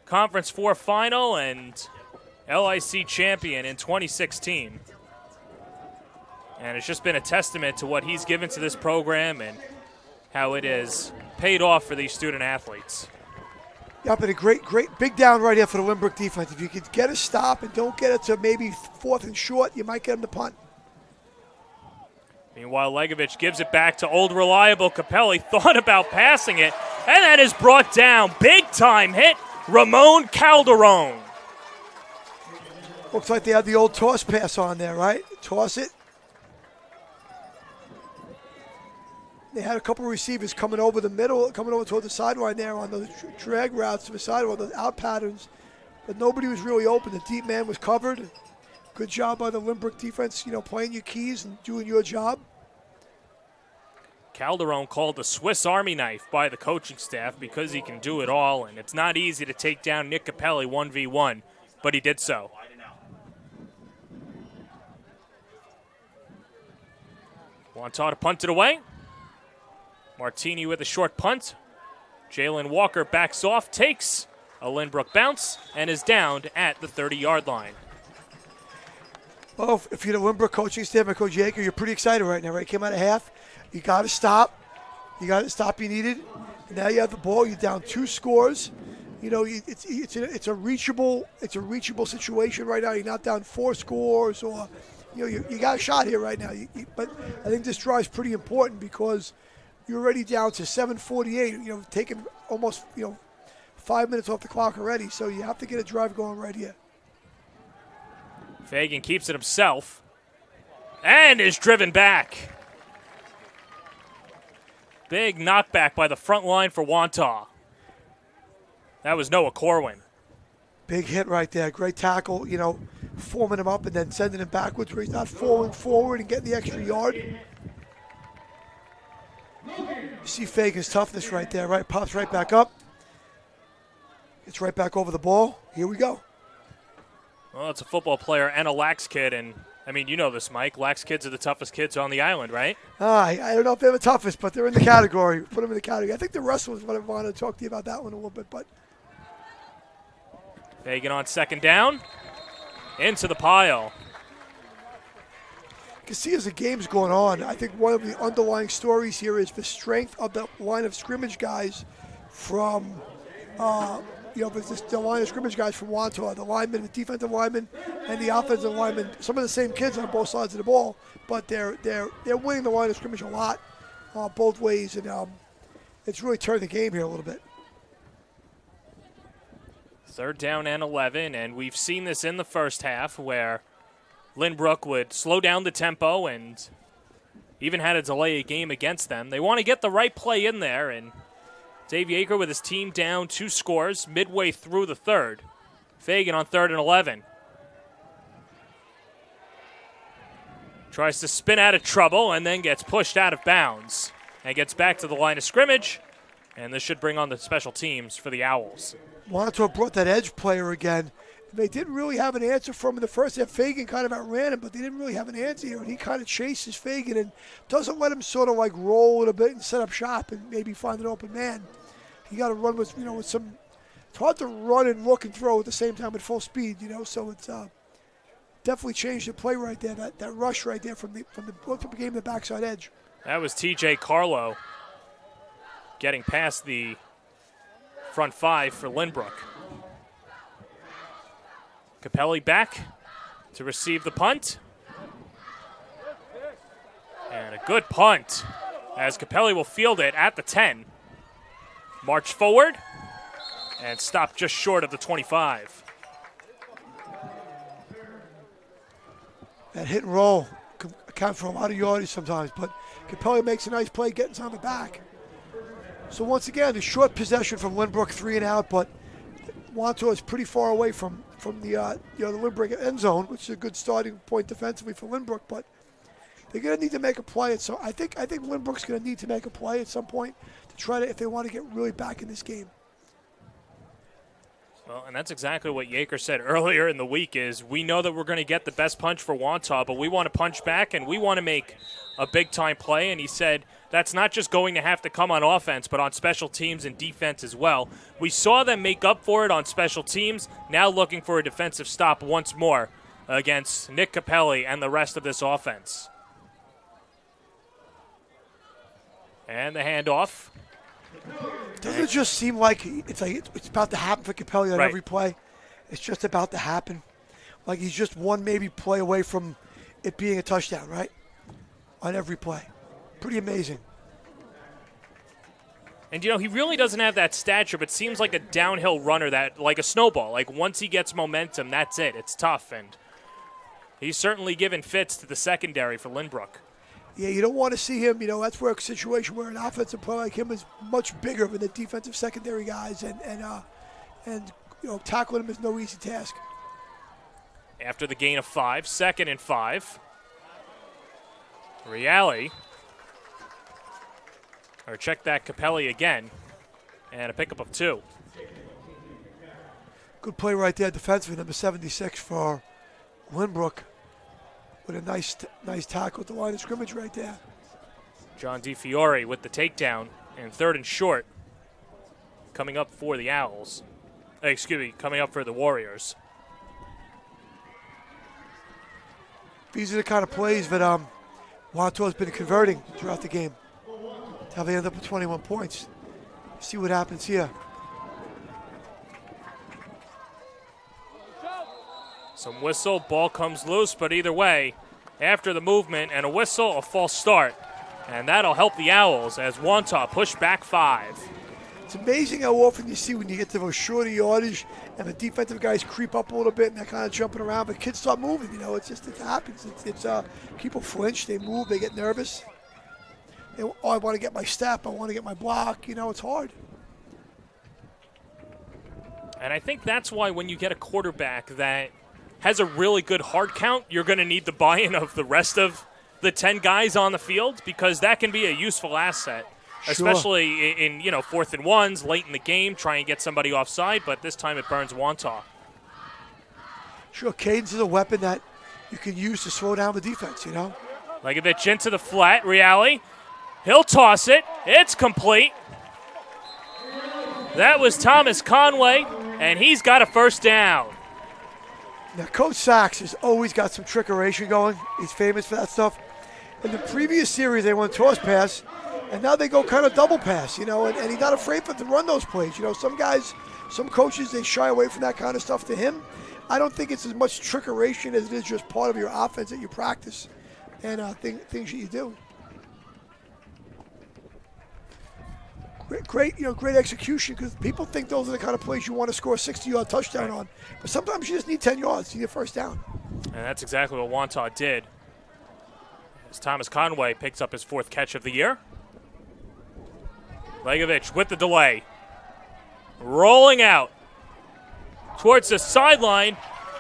Conference 4 final and LIC champion in 2016. And it's just been a testament to what he's given to this program and how it has paid off for these student athletes. Yeah, but a great big down right here for the Lynbrook defense. If you could get a stop and don't get it to maybe 4th and short, you might get him to punt. Meanwhile, Legovich gives it back to old reliable Capelli. Thought about passing it, and that is brought down. Big time hit, Ramon Calderon. Looks like they had the old toss pass on there, right? Toss it. They had a couple of receivers coming over the middle, coming over toward the sideline there on those drag routes to the sideline, those out patterns. But nobody was really open. The deep man was covered. Good job by the Lynbrook defense, playing your keys and doing your job. Calderon called a Swiss Army knife by the coaching staff because he can do it all, and it's not easy to take down Nick Capelli 1v1, but he did so. Wantagh to punt it away. Martini with a short punt. Jalen Walker backs off, takes a Lynbrook bounce, and is downed at the 30-yard line. Well, if you're the Lynbrook coaching staff and Coach Yeager, you're pretty excited right now, right? Came out of half. You got to stop. You got to stop you needed. Now you have the ball. You're down 2 scores. It's a reachable situation right now. You're not down 4 scores or you got a shot here right now. But I think this drive's pretty important because you're already down to 7:48. Taking almost 5 minutes off the clock already. So you have to get a drive going right here. Fagan keeps it himself and is driven back. Big knockback by the front line for Wantagh. That was Noah Corwin. Big hit right there. Great tackle, forming him up and then sending him backwards where he's not falling forward and getting the extra yard. You see Fagan's toughness right there, right? Pops right back up. Gets right back over the ball. Here we go. Well, it's a football player and a lax kid, and you know this, Mike. Lax kids are the toughest kids on the island, right? I don't know if they're the toughest, but they're in the category. Put them in the category. I think the rest was what I wanted to talk to you about that one a little bit, but. Fagan on second down. Into the pile. You can see as the game's going on, I think one of the underlying stories here is the strength of the line of scrimmage guys from the line of scrimmage guys from Wantagh, the linemen, the defensive linemen, and the offensive linemen. Some of the same kids on both sides of the ball, but they're winning the line of scrimmage a lot, both ways, and it's really turned the game here a little bit. Third down and 11, and we've seen this in the first half where Lynbrook would slow down the tempo and even had to delay a game against them. They want to get the right play in there, and Dave Yeager with his team down 2 scores midway through the third. Fagan on 3rd and 11. Tries to spin out of trouble and then gets pushed out of bounds and gets back to the line of scrimmage, and this should bring on the special teams for the Owls. Wantagh brought that edge player again. They didn't really have an answer for him in the first half. Fagan kind of outran him, but they didn't really have an answer here, and he kind of chases Fagan and doesn't let him sort of like roll it a bit and set up shop and maybe find an open man. You got to run with some. It's hard to run and look and throw at the same time at full speed, So it's definitely changed the play right there. That rush right there from the became the backside edge. That was T.J. Carlo getting past the front 5 for Lynbrook. Capelli back to receive the punt. And a good punt as Capelli will field it at the 10. March forward and stop just short of the 25. That hit and roll can account for a lot of yardage sometimes, but Capelli makes a nice play getting us on the back. So once again, a short possession from Lynbrook, 3 and out, but Wantagh is pretty far away from the the Lynbrook end zone, which is a good starting point defensively for Lynbrook, but they're going to need to make a play. So I think Lynbrook's going to need to make a play at some point to try to, if they want to get really back in this game. Well, and that's exactly what Yaker said earlier in the week is we know that we're going to get the best punch for Wantagh, but we want to punch back and we want to make a big-time play. And he said that's not just going to have to come on offense, but on special teams and defense as well. We saw them make up for it on special teams, now looking for a defensive stop once more against Nick Capelli and the rest of this offense. And the handoff. Doesn't it just seem like it's about to happen for Capelli on Right. every play? It's just about to happen. Like he's just one maybe play away from it being a touchdown, right? On every play. Pretty amazing. And, he really doesn't have that stature, but seems like a downhill runner, that like a snowball. Like, once he gets momentum, that's it. It's tough, and he's certainly given fits to the secondary for Lynbrook. Yeah, you don't want to see him. That's where a situation where an offensive player like him is much bigger than the defensive secondary guys, and tackling him is no easy task. After the gain of 5, 2nd and 5. Reale. Or check that Capelli again. And a pickup of 2. Good play right there defensively, number 76 for Lynbrook. With a nice tackle at the line of scrimmage right there. John DiFiore with the takedown and 3rd and short. Coming up for the Owls. Coming up for the Warriors. These are the kind of plays that Wantagh has been converting throughout the game. That's how they end up with 21 points. See what happens here. Some whistle, ball comes loose, but either way, after the movement and a whistle, a false start. And that'll help the Owls as Wantagh push back 5. It's amazing how often you see when you get to those shorter yardage and the defensive guys creep up a little bit and they're kind of jumping around, but kids start moving, it happens. It's people flinch, they move, they get nervous. I want to get my step, I want to get my block, it's hard. And I think that's why when you get a quarterback that has a really good hard count, you're going to need the buy-in of the rest of the 10 guys on the field, because that can be a useful asset, especially in 4th and 1s, late in the game, try and get somebody offside, but this time it burns Wantagh. Sure, cadence is a weapon that you can use to slow down the defense, Legovich into the flat, Reale. He'll toss it. It's complete. That was Thomas Conway, and he's got a first down. Now, Coach Sachs has always got some trickeration going. He's famous for that stuff. In the previous series, they went toss pass, and now they go kind of double pass, and he's not afraid to run those plays. Some coaches, they shy away from that kind of stuff. To him, I don't think it's as much trickeration as it is just part of your offense that you practice and things that you do. Great execution, because people think those are the kind of plays you want to score a 60-yard touchdown on. But sometimes you just need 10 yards to get first down. And that's exactly what Wantagh did. As Thomas Conway picks up his 4th catch of the year. Legovich with the delay. Rolling out towards the sideline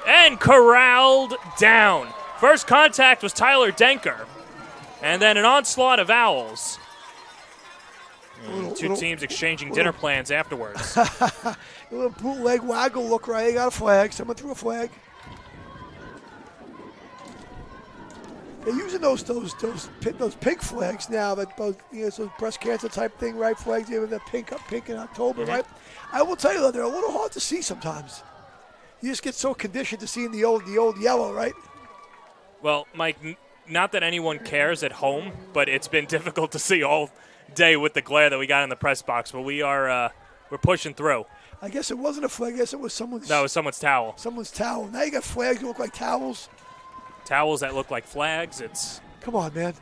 and corralled down. First contact was Tyler Denker. And then an onslaught of Owls. Two teams exchanging dinner plans afterwards. A little bootleg waggle look right. They got a flag. Someone threw a flag. They're using those pink flags now. That those breast cancer type thing, right? Flags. They have the pink in October, right? I will tell you though, they're a little hard to see sometimes. You just get so conditioned to seeing the old yellow, right? Well, Mike, not that anyone cares at home, but it's been difficult to see all day with the glare that we got in the press box, but we're pushing through. I guess it wasn't a flag. I guess it was someone's. No, it was someone's towel. Someone's towel. Now you got flags that look like towels. Towels that look like flags. It's Come on, man.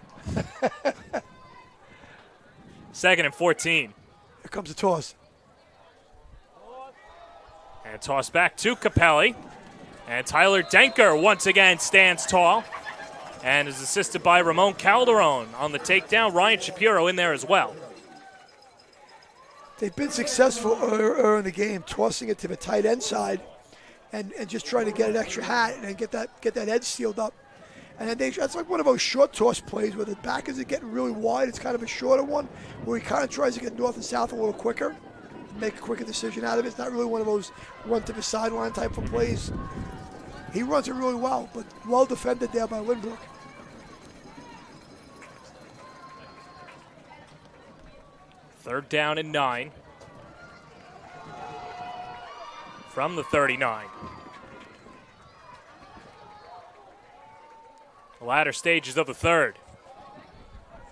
2nd and 14. Here comes the toss. And toss back to Capelli. And Tyler Denker once again stands tall and is assisted by Ramon Calderon on the takedown. Ryan Shapiro in there as well. They've been successful earlier in the game, tossing it to the tight end side and just trying to get an extra hat and get that edge sealed up. And then that's like one of those short toss plays where the back isn't getting really wide. It's kind of a shorter one where he kind of tries to get north and south a little quicker, make a quicker decision out of it. It's not really one of those run to the sideline type of plays. He runs it really well, but well defended there by Lynbrook. Third down and 9 from the 39. The latter stages of the third.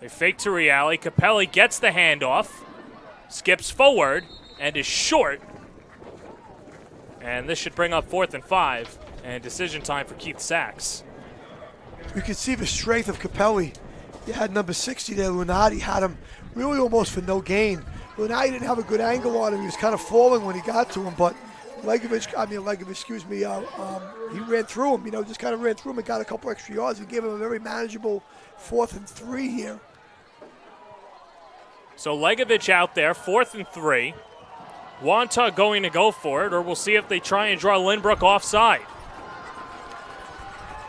They fake to Reale. Capelli gets the handoff, skips forward, and is short. And this should bring up 4th and 5, and decision time for Keith Sachs. You can see the strength of Capelli. You had number 60 there, Lunardi, had him really almost for no gain. Lunardi didn't have a good angle on him. He was kind of falling when he got to him, but he ran through him, just kind of ran through him and got a couple extra yards. He gave him a very manageable 4th and 3 here. So Legovich out there, 4th and 3. Wantagh going to go for it, or we'll see if they try and draw Lynbrook offside.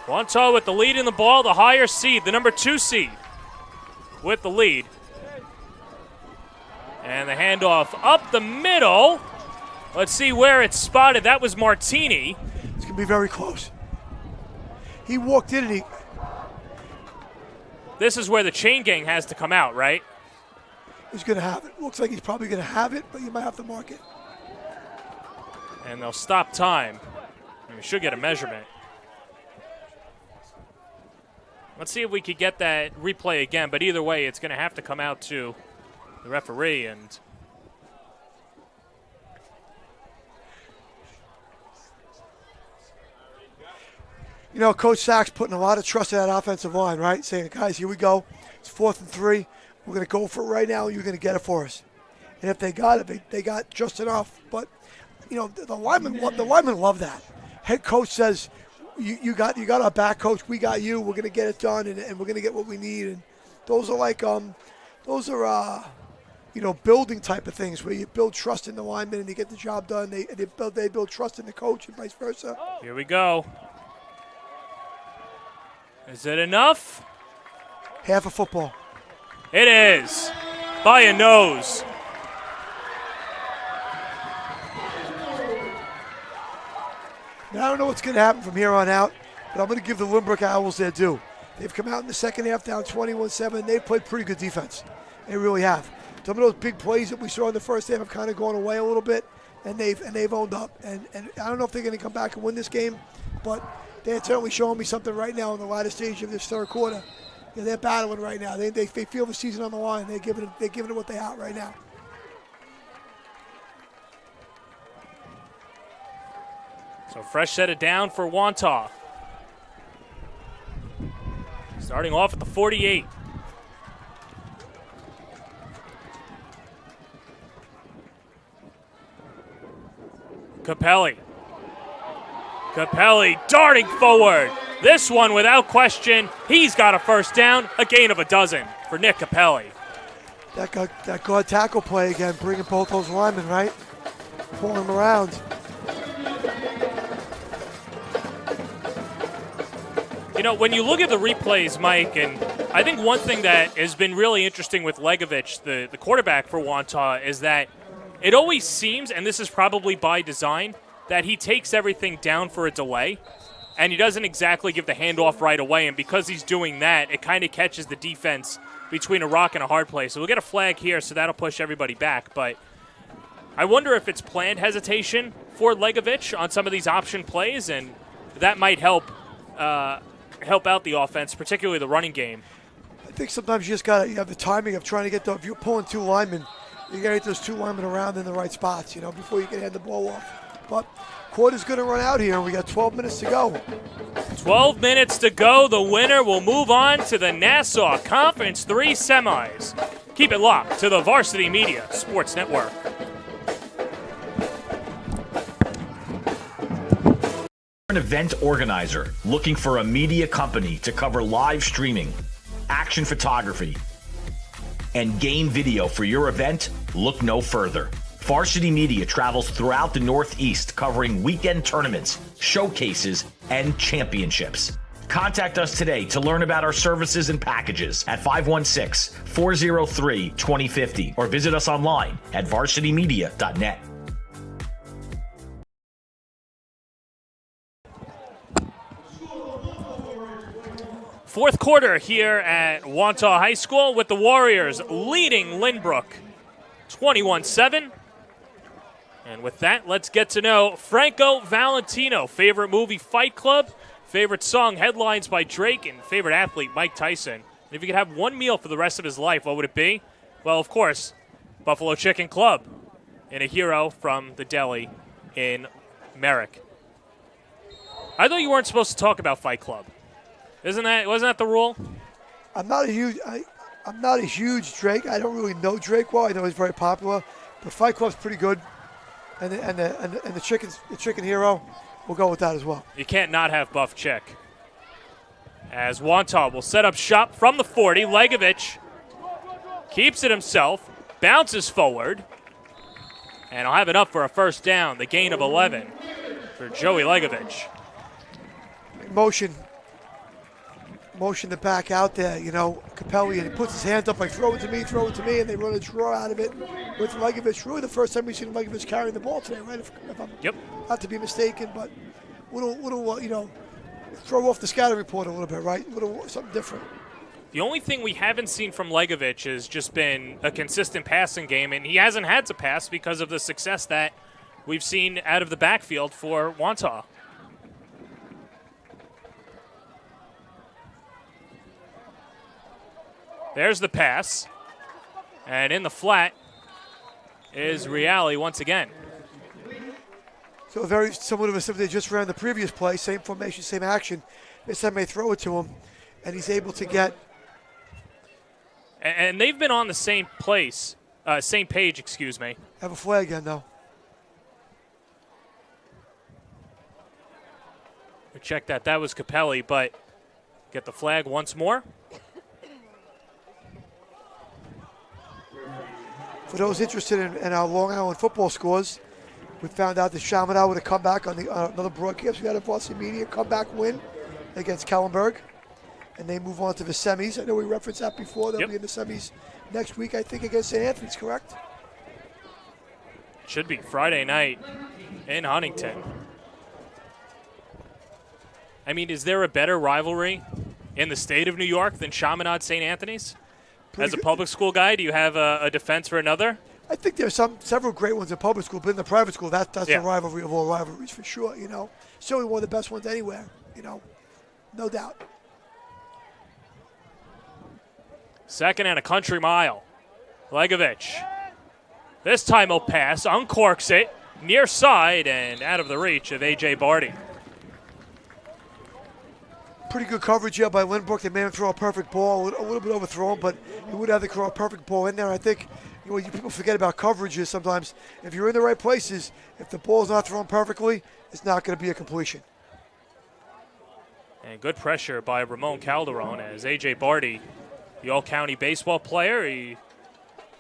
Wantagh with the lead in the ball, the higher seed, the number 2 seed with the lead. And the handoff up the middle. Let's see where it's spotted. That was Martini. It's going to be very close. He walked in and This is where the chain gang has to come out, right? He's going to have it. Looks like he's probably going to have it, but you might have to mark it. And they'll stop time. And we should get a measurement. Let's see if we could get that replay again, but either way, it's going to have to come out to the referee. And Coach Sachs putting a lot of trust in that offensive line, right? Saying, guys, here we go. It's 4th and 3. We're going to go for it right now. You're going to get it for us. And if they got it, they got just enough. But, the linemen love that. Head coach says, you got our back, coach. We got you. We're going to get it done, and we're going to get what we need. And those are building type of things where you build trust in the linemen and you get the job done. They build trust in the coach and vice versa. Here we go. Is it enough? Half a football. It is. By a nose. Now, I don't know what's going to happen from here on out, but I'm going to give the Lynbrook Owls their due. They've come out in the second half down 21-7. They've played pretty good defense. They really have. Some of those big plays that we saw in the first half have kind of gone away a little bit, and they've owned up. And I don't know if they're going to come back and win this game, but they're certainly showing me something right now in the latter stage of this third quarter. They're battling right now. They feel the season on the line. They're giving it what they have right now. So fresh set it down for Wantagh. Starting off at the 48. Capelli darting forward. This one, without question, he's got a first down, a gain of a dozen for Nick Capelli. That guard tackle play again, bringing both those linemen, right? Pulling them around. When you look at the replays, Mike, and I think one thing that has been really interesting with Legovich, the quarterback for Wantagh, is that it always seems, and this is probably by design, that he takes everything down for a delay, and he doesn't exactly give the handoff right away, and because he's doing that, it kind of catches the defense between a rock and a hard place. So we'll get a flag here, so that'll push everybody back, but I wonder if it's planned hesitation for Legovich on some of these option plays, and that might help out the offense, particularly the running game. I think sometimes you have the timing of trying to get if you're pulling two linemen, you got to get those two linemen around in the right spots, before you can hand the ball off. But quarter's going to run out here, and we got 12 minutes to go. 12 minutes to go. The winner will move on to the Nassau Conference 3 semis. Keep it locked to the Varsity Media Sports Network. An event organizer looking for a media company to cover live streaming, action photography, and game video for your event? Look no further. Varsity Media travels throughout the Northeast covering weekend tournaments, showcases, and championships. Contact us today to learn about our services and packages at 516-403-2050 or visit us online at varsitymedia.net. Fourth quarter here at Wantagh High School with the Warriors leading Lynbrook 21-7. And with that, let's get to know Franco Valentino. Favorite movie, Fight Club. Favorite song, Headlines by Drake. And favorite athlete, Mike Tyson. And if you could have one meal for the rest of his life, what would it be? Well, of course, Buffalo Chicken Club. And a hero from the deli in Merrick. I thought you weren't supposed to talk about Fight Club. Wasn't that the rule? I'm not a huge Drake. I don't really know Drake well. I know he's very popular, but Fight Club's pretty good. And the chicken hero, we'll go with that as well. You can't not have Buff Chick. As Wantagh will set up shop from the 40, Legovich keeps it himself, bounces forward, and I'll have it up for a first down. The gain of 11 for Joey Legovich. Motion to back out there, Capelli, and he puts his hands up like, throw it to me, and they run a draw out of it with Legovich. Really the first time we've seen Legovich carrying the ball today, right? If I'm not to be mistaken, but little, throw off the scouting report a little bit, right? Something different. The only thing we haven't seen from Legovich has just been a consistent passing game, and he hasn't had to pass because of the success that we've seen out of the backfield for Wantagh. There's the pass. And in the flat is Reale once again. So very similar to something they just ran the previous play. Same formation, same action. This time they throw it to him, and he's able to get. And they've been on the same page, excuse me. Have a flag again, though. We checked that. That was Capelli, but get the flag once more. For those interested in our Long Island football scores, we found out that Chaminade would have come back on another broadcast. We had a Varsity Media comeback win against Kellenberg, and they move on to the semis. I know we referenced that before. They'll be in the semis next week, I think, against St. Anthony's, correct? Should be Friday night in Huntington. I mean, is there a better rivalry in the state of New York than Chaminade St. Anthony's? As a public school guy, do you have a defense for another? I think there's several great ones in public school, but in the private school, that's the rivalry of all rivalries for sure. Certainly one of the best ones anywhere. No doubt. Second and a country mile. Legovich. This time he'll pass, uncorks it, near side and out of the reach of A.J. Barty. Pretty good coverage here by Lynbrook. They made him throw a perfect ball, a little bit overthrown, but he would have to throw a perfect ball in there. I think people forget about coverages sometimes. If you're in the right places, if the ball's not thrown perfectly, it's not going to be a completion. And good pressure by Ramon Calderon as A.J. Barty, the all-county baseball player, he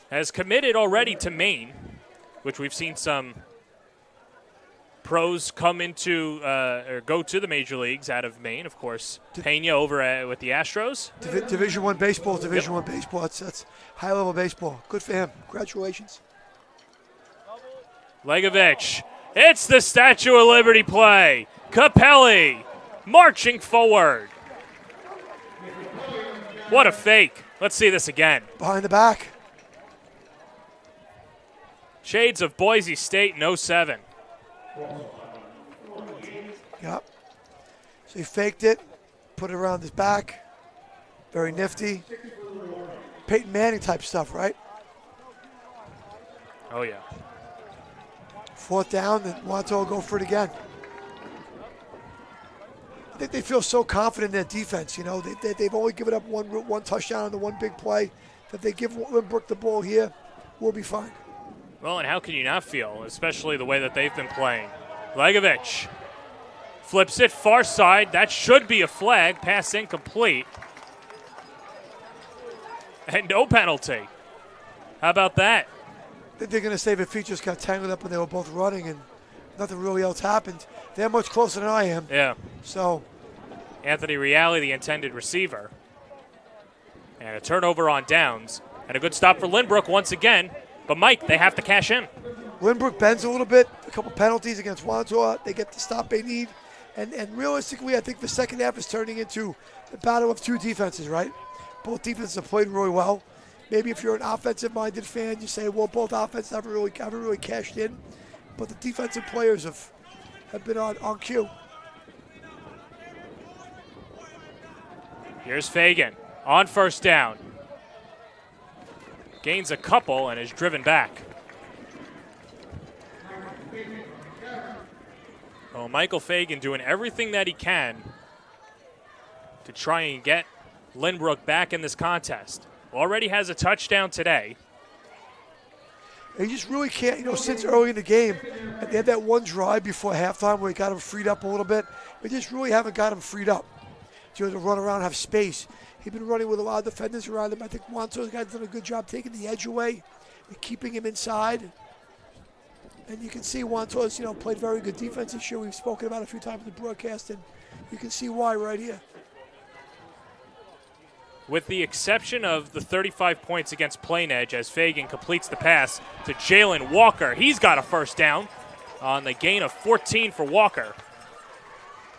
has committed already to Maine, which we've seen some pros come into or go to the major leagues out of Maine. Of course, Pena over with the Astros. Division I baseball, Division I baseball. That's high-level baseball. Good for him. Congratulations. Legovich. It's the Statue of Liberty play. Capelli marching forward. What a fake. Let's see this again. Behind the back. Shades of Boise State in 07. Yep. So he faked it, put it around his back. Very nifty. Peyton Manning type stuff, right? Oh, yeah. 4th down, and Wantagh will go for it again. I think they feel so confident in their defense. You know, they've only given up one touchdown on the one big play. If they give Lynbrook the ball here, we'll be fine. Well, and how can you not feel, especially the way that they've been playing? Legovich flips it far side. That should be a flag. Pass incomplete. And no penalty. How about that? They're going to say the feet just got tangled up when they were both running and nothing really else happened. They're much closer than I am. Yeah. So Anthony Reale, the intended receiver. And a turnover on downs. And a good stop for Lynbrook once again. But, Mike, they have to cash in. Lynbrook bends a little bit. A couple penalties against Wantagh. They get the stop they need. And realistically, I think the second half is turning into the battle of two defenses, right? Both defenses have played really well. Maybe if you're an offensive-minded fan, you say, well, both offenses haven't really cashed in. But the defensive players have been on cue. Here's Fagan on 1st down. Gains a couple and is driven back. Oh, Michael Fagan doing everything that he can to try and get Lynbrook back in this contest. Already has a touchdown today. He just really can't, since early in the game, they had that one drive before halftime where he got him freed up a little bit. They just really haven't got him freed up to run around, have space. He's been running with a lot of defenders around him. I think Wantagh's guys done a good job taking the edge away and keeping him inside. And you can see Wantagh's, played very good defense this year. We've spoken about it a few times in the broadcast, and you can see why right here. With the exception of the 35 points against Plain Edge as Fagan completes the pass to Jalen Walker. He's got a 1st down on the gain of 14 for Walker.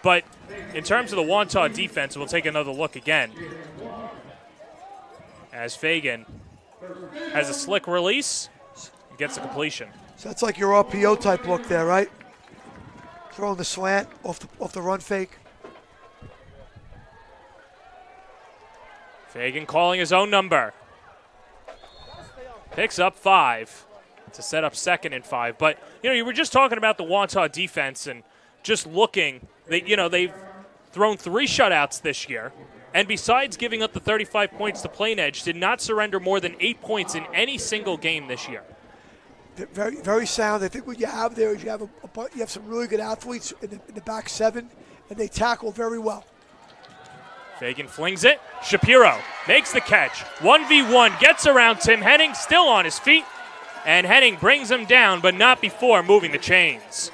But in terms of the Wantagh defense, we'll take another look again. As Fagan has a slick release and gets a completion. So that's like your RPO type look there, right? Throwing the slant off the run fake. Fagan calling his own number. Picks up 5 to set up 2nd and 5. But, you were just talking about the Wantagh defense and just looking. They've thrown 3 shutouts this year. And besides giving up the 35 points to Plain Edge, did not surrender more than 8 points in any single game this year. Very, very sound. I think what you have there is you have some really good athletes in the back 7, and they tackle very well. Fagan flings it. Shapiro makes the catch. 1v1, gets around Tim Henning, still on his feet. And Henning brings him down, but not before moving the chains.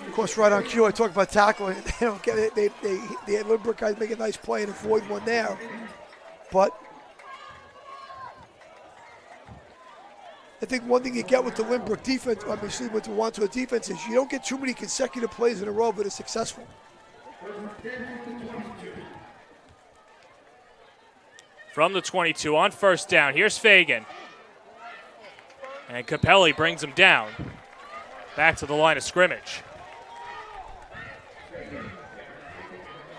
Of course, right on cue, I talk about tackling. They don't get it. The Lynbrook guys make a nice play and avoid one there. But I think one thing you get with the Lynbrook defense, obviously with the Wantagh defense, is you don't get too many consecutive plays in a row that are successful. From the 22 on 1st down, here's Fagan. And Capelli brings him down. Back to the line of scrimmage.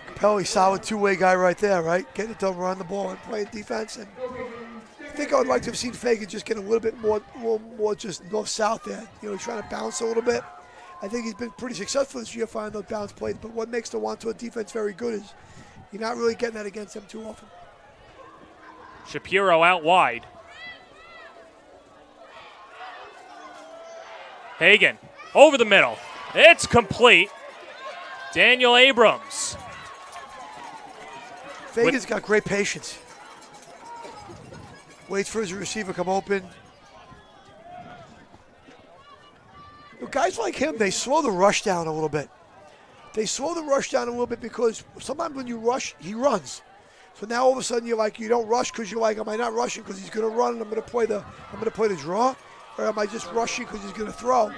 Capelli, solid two-way guy right there, right? Getting it done, run the ball and playing defense. And I think I would like to have seen Fagan just get a little bit more just north-south there. Trying to bounce a little bit. I think he's been pretty successful this year finding those bounce plays. But what makes the Wantagh defense very good is you're not really getting that against them too often. Shapiro out wide. Hagan over the middle. It's complete. Daniel Abrams. Fagan's got great patience. Waits for his receiver to come open. Guys like him, they slow the rush down a little bit. They slow the rush down a little bit because sometimes when you rush, he runs. So now all of a sudden you don't rush because you're like, am I not rushing because he's going to run and I'm going to play the draw, or am I just rushing because he's going to throw?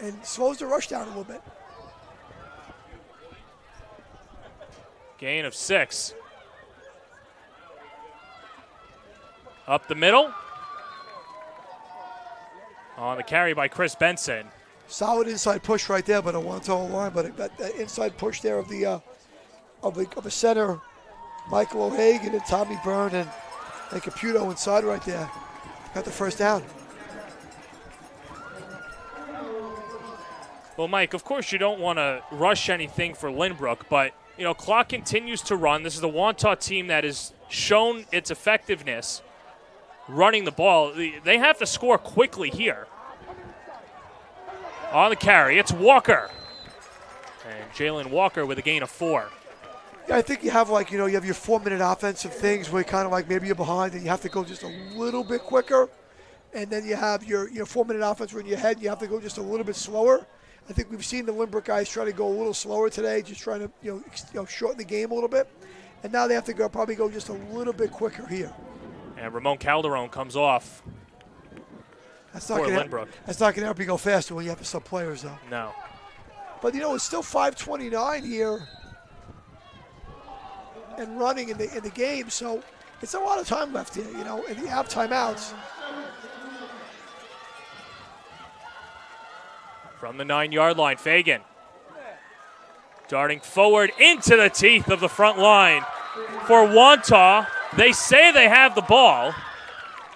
And slows the rush down a little bit. Gain of 6. Up the middle. On the carry by Chris Benson. Solid inside push right there, but a Wantagh line. But that inside push there of a center, Michael O'Hagan and Tommy Byrne and Caputo inside right there. Got the 1st down. Well, Mike, of course you don't want to rush anything for Lynbrook, but, clock continues to run. This is the Wantagh team that has shown its effectiveness running the ball. They have to score quickly here. On the carry, it's Walker. And Jalen Walker with a gain of 4. Yeah, I think you have you have your 4-minute offensive things where kind of maybe you're behind and you have to go just a little bit quicker. And then you have your 4-minute offense where in your head you have to go just a little bit slower. I think we've seen the Lynbrook guys try to go a little slower today, just trying to shorten the game a little bit. And now they have to probably go just a little bit quicker here. And Ramon Calderon comes off. That's not going to help you go faster when you have some players, though. No. But, it's still 5:29 here and running in the game, so it's a lot of time left here, and you have timeouts. From the 9-yard line, Fagan darting forward into the teeth of the front line for Wantagh. They say they have the ball.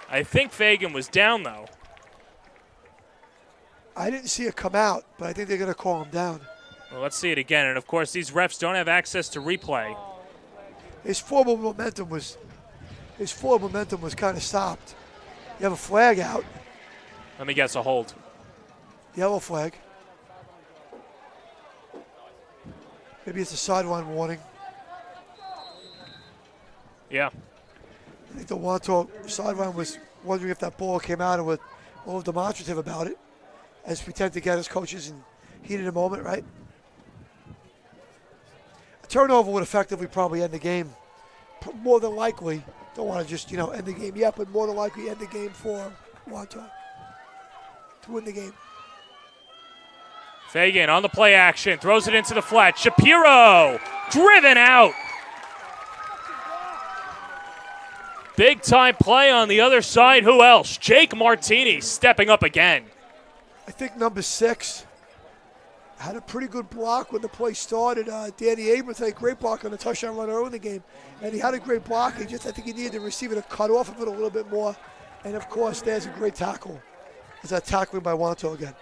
I think Fagan was down, though. I didn't see it come out, but I think they're going to call him down. Well, let's see it again. And, of course, these refs don't have access to replay. His forward momentum was kind of stopped. You have a flag out. Let me guess, a hold. Yellow flag. Maybe it's a sideline warning. Yeah. I think the Wantagh sideline was wondering if that ball came out and was a little demonstrative about it, as we tend to get as coaches in heat of the moment, right? A turnover would effectively probably end the game. More than likely, don't want to just, end the game yet, but more than likely end the game for Wantagh to win the game. Fagan on the play action, throws it into the flat. Shapiro driven out. Big time play on the other side. Who else? Jake Martini stepping up again. I think number 6 had a pretty good block when the play started. Danny Abrams had a great block on the touchdown run early in the game. And he had a great block. I think he needed the receiver to cut off of it a little bit more. And, of course, there's a great tackle. There's that tackling by Wantagh again.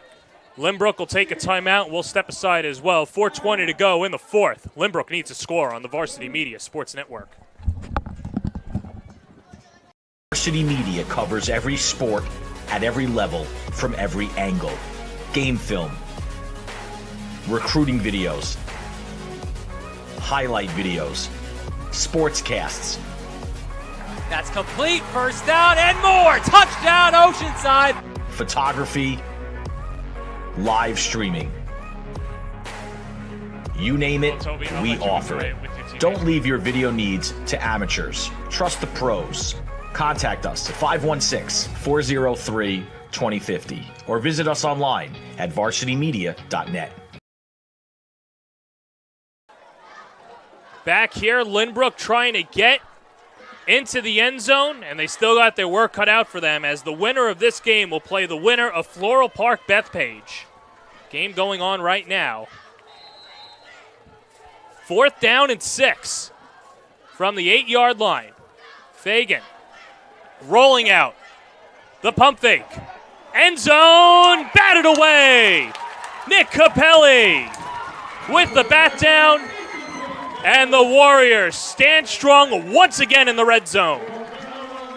Lynbrook will take a timeout. We'll step aside as well. 4:20 to go in the 4th. Lynbrook needs a score on the Varsity Media Sports Network. Varsity Media covers every sport at every level from every angle. Game film, recruiting videos, highlight videos, sportscasts. That's complete. First down and more. Touchdown, Oceanside. Photography, live streaming. You name it, we offer it. Don't leave your video needs to amateurs. Trust the pros. Contact us at 516-403-2050 or visit us online at varsitymedia.net. Back here, Lynbrook trying to get into the end zone, and they still got their work cut out for them, as the winner of this game will play the winner of Floral Park Bethpage. Game going on right now. 4th down and 6 from the 8-yard line. Fagan rolling out. The pump fake. End zone, batted away. Nick Capelli with the bat down. And the Warriors stand strong once again in the red zone.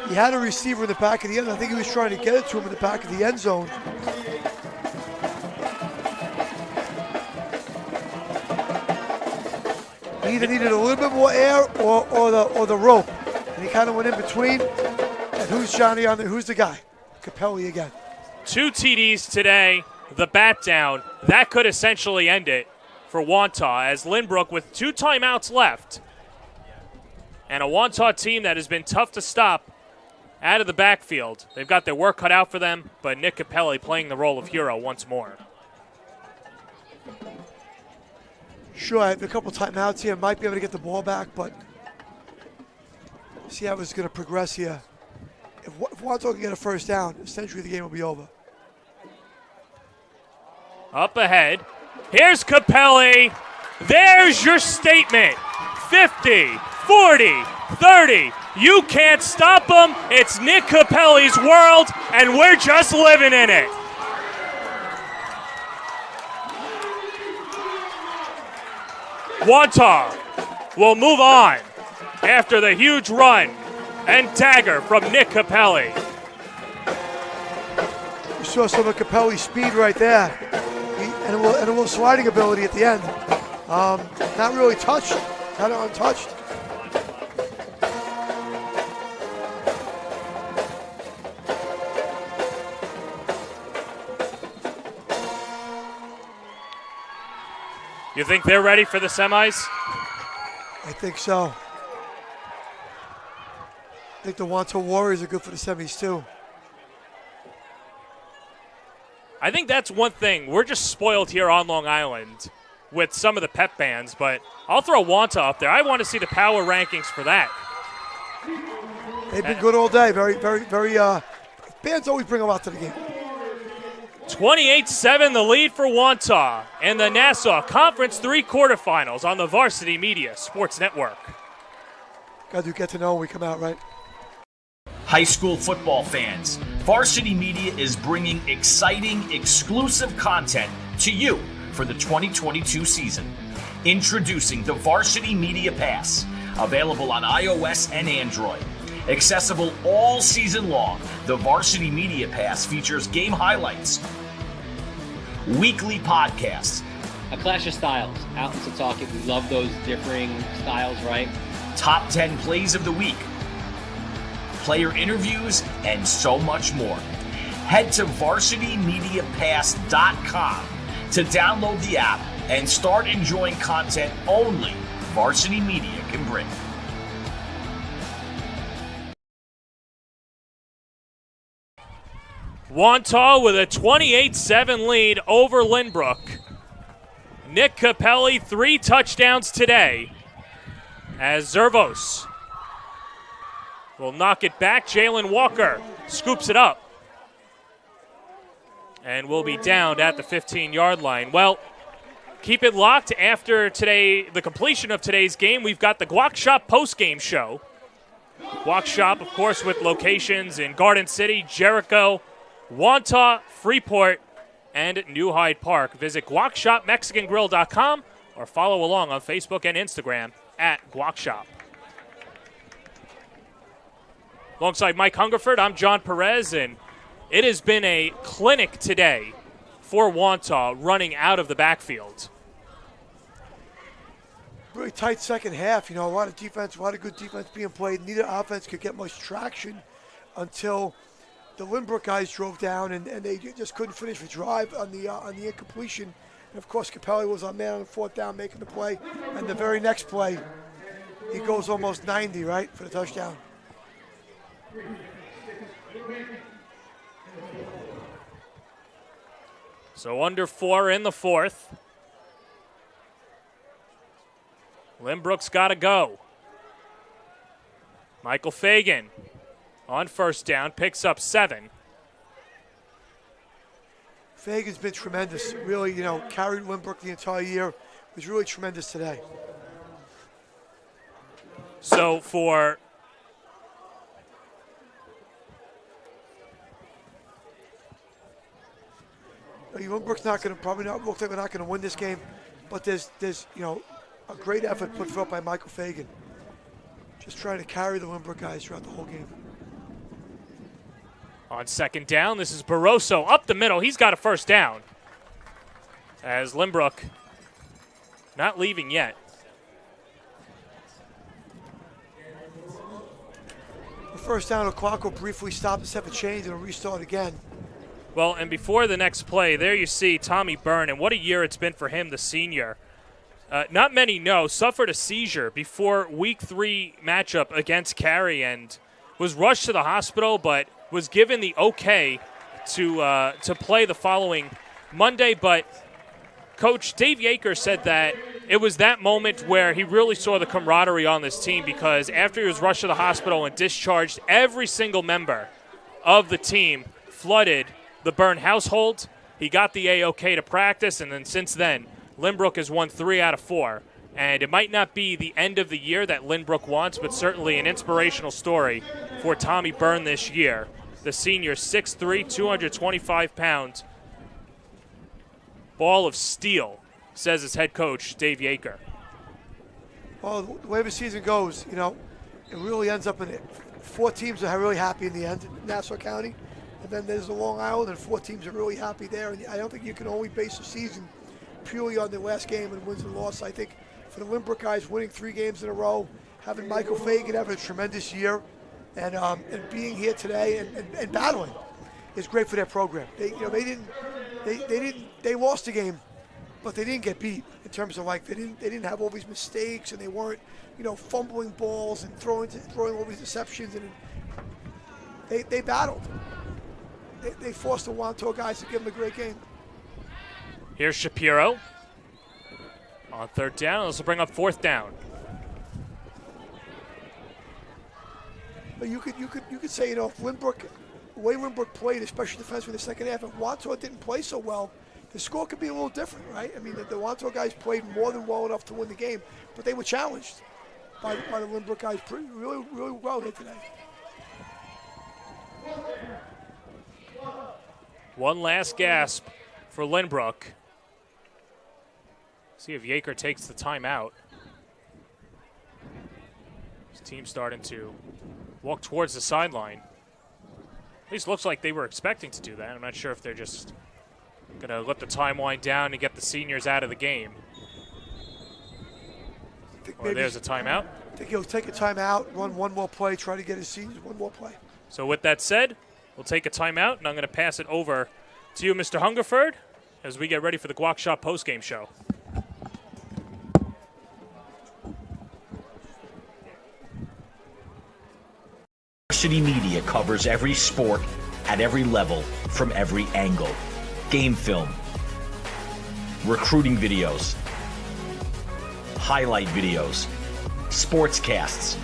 He had a receiver in the back of the end zone. I think he was trying to get it to him in the back of the end zone. He either needed a little bit more air or the rope. And he kind of went in between. And who's Johnny on there? Who's the guy? Capelli again. 2 TDs today, the bat down. That could essentially end it for Wantagh, as Lynbrook with 2 timeouts left. And a Wantagh team that has been tough to stop out of the backfield. They've got their work cut out for them, but Nick Capelli playing the role of hero once more. Sure, I have a couple timeouts here. Might be able to get the ball back, but see how it's going to progress here. If Wantagh can get a first down, essentially the game will be over. Up ahead. Here's Capelli. There's your statement. 50, 40, 30. You can't stop them. It's Nick Capelli's world, and we're just living in it. Wantagh will move on after the huge run and dagger from Nick Capelli. You saw some of Capelli's speed right there, and a little sliding ability at the end. Not really touched, kind of untouched. You think they're ready for the semis? I think so. I think the Wantagh Warriors are good for the semis too. I think that's one thing. We're just spoiled here on Long Island with some of the pep bands, but I'll throw Wantagh up there. I want to see the power rankings for that. They've been good all day. Very bands always bring a lot to the game. 28-7 the lead for Wantagh in the Nassau Conference 3 quarterfinals on the Varsity Media Sports Network. Got to get to know when we come out, right? High school football fans, Varsity Media is bringing exciting, exclusive content to you for the 2022 season. Introducing the Varsity Media Pass, available on iOS and Android. Accessible all season long, the Varsity Media Pass features game highlights, weekly podcasts, A clash of styles out in Setauket. We love those differing styles, right? top 10 plays of the week, player interviews, and so much more. Head to varsitymediapass.com to download the app and start enjoying content only Varsity Media can bring. Wantagh with a 28-7 lead over Lynbrook. Nick Capelli, 3 touchdowns today as Zervos will knock it back. Jalen Walker scoops it up and will be downed at the 15-yard line. Well, keep it locked after the completion of today's game. We've got the Guac Shop post-game show. Guac Shop, of course, with locations in Garden City, Jericho, Wantagh, Freeport, and New Hyde Park. Visit guacshopmexicangrill.com or follow along on Facebook and Instagram at Guac Shop. Alongside Mike Hungerford, I'm John Perez, and it has been a clinic today for Wantagh running out of the backfield. Really tight second half. You know, a lot of defense, a lot of good defense being played. Neither offense could get much traction until the Lynbrook guys drove down, and they just couldn't finish the drive on the incompletion. And of course, Capelli was our man on the 4th down making the play. And the very next play, he goes almost 90, right, for the touchdown. So under 4 in the 4th. Lynbrook's got to go. Michael Fagan on 1st down, picks up 7. Fagan's been tremendous. Really, carried Lynbrook the entire year. Was really tremendous today. So for Lynbrook's probably not look like we're not going to win this game, but there's a great effort put forth by Michael Fagan. Just trying to carry the Lynbrook guys throughout the whole game. On 2nd down, this is Barroso up the middle. He's got a 1st down. As Lynbrook not leaving yet. The 1st down, the clock will briefly stop and set the change and restart again. Well, and before the next play, there you see Tommy Byrne, and what a year it's been for him, the senior. Not many know, suffered a seizure before Week 3 matchup against Cary and was rushed to the hospital, but was given the okay to play the following Monday. But Coach Dave Yeager said that it was that moment where he really saw the camaraderie on this team, because after he was rushed to the hospital and discharged, every single member of the team flooded the Byrne household. He got the A-OK to practice, and then since then, Lynbrook has won 3 out of 4. And it might not be the end of the year that Lynbrook wants, but certainly an inspirational story for Tommy Byrne this year. The senior, 6'3", 225 pounds. Ball of steel, says his head coach, Dave Yeager. Well, the way the season goes, you know, it really ends up in it. 4 teams are really happy in the end in Nassau County. And then there's the Long Island, and 4 teams are really happy there. And I don't think you can only base the season purely on the last game and wins and losses. I think for the Lynbrook guys, winning 3 games in a row, having Michael Fagan having a tremendous year, and being here today and battling is great for their program. They lost the game, but they didn't get beat in terms of like they didn't have all these mistakes, and they weren't, you know, fumbling balls and throwing all these deceptions, and they battled. They forced the Wantagh guys to give them a great game. Here's Shapiro on 3rd down. This will bring up 4th down. But you could say, you know, if Lynbrook, the way Lynbrook played, especially defensively in the second half, if Wantagh didn't play so well, the score could be a little different, right? I mean, the Wantagh guys played more than well enough to win the game, but they were challenged by the Lynbrook guys really well here today. One last gasp for Lynbrook. See if Yaker takes the timeout. His team's starting to walk towards the sideline. At least looks like they were expecting to do that. I'm not sure if they're just going to let the time wind down and get the seniors out of the game. Or there's a timeout. I think he'll take a timeout, run one more play, try to get his seniors one more play. So with that said, we'll take a timeout, and I'm going to pass it over to you, Mr. Hungerford, as we get ready for the Guac Shop postgame show. Varsity Media covers every sport at every level from every angle. Game film, recruiting videos, highlight videos, SPORTSCASTs.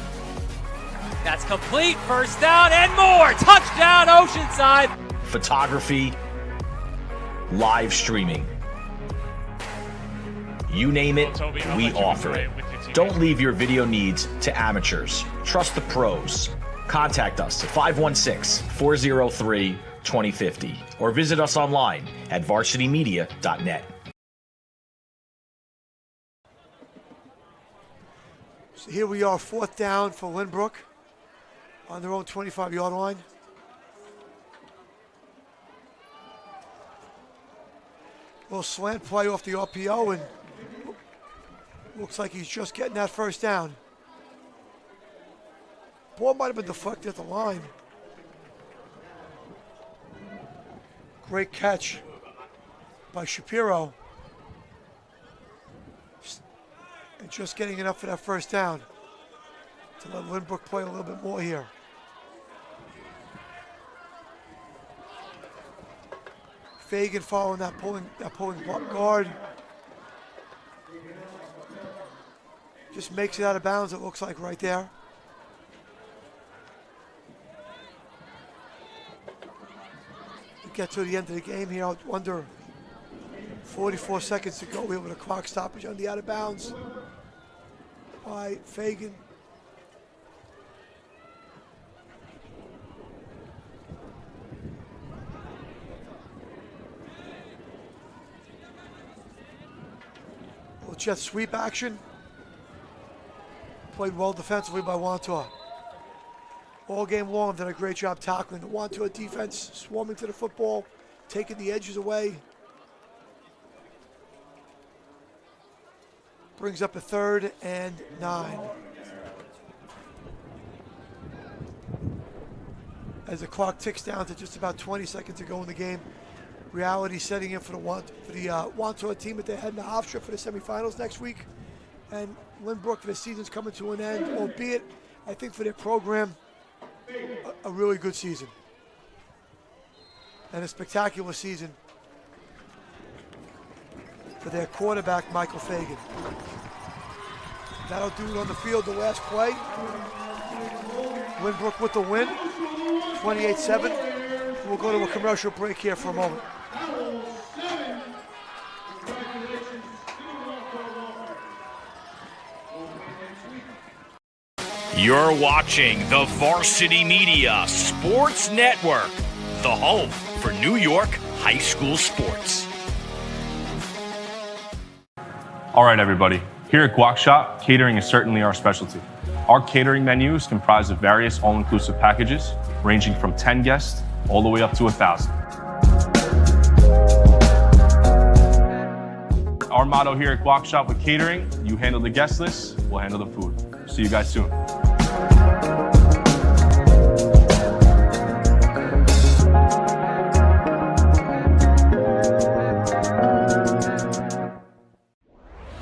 That's complete. First down and more. Touchdown, Oceanside. Photography, live streaming. You name it, we offer it. Don't leave your video needs to amateurs. Trust the pros. Contact us at 516-403-2050 or visit us online at varsitymedia.net. So here we are, 4th down for Lynbrook on their own 25-yard line. Little slant play off the RPO, and looks like he's just getting that first down. Ball might have been deflected at the line. Great catch by Shapiro. And just getting enough for that first down to let Lynbrook play a little bit more here. Fagan following that pulling guard. Just makes it out of bounds, it looks like, right there. We get to the end of the game here, under 44 seconds to go. We have a clock stoppage on the out of bounds by Fagan. Little jet sweep action. Played well defensively by Wantagh. All game long, did a great job tackling. The Wantagh defense swarming to the football, taking the edges away. Brings up a 3rd and 9. As the clock ticks down to just about 20 seconds to go in the game, reality setting in for the Wantagh team that they head in the Hofstra for the semifinals next week. And Lynbrook, their season's coming to an end, albeit, I think for their program, a really good season. And a spectacular season for their quarterback, Michael Fagan. That'll do it on the field, the last play. Lynbrook with the win, 28-7. We'll go to a commercial break here for a moment. You're watching the Varsity Media Sports Network, the home for New York high school sports. All right, everybody. Here at Guac Shop, catering is certainly our specialty. Our catering menu is comprised of various all-inclusive packages, ranging from 10 guests all the way up to 1,000. Our motto here at Guac Shop with catering, you handle the guest list, we'll handle the food. See you guys soon.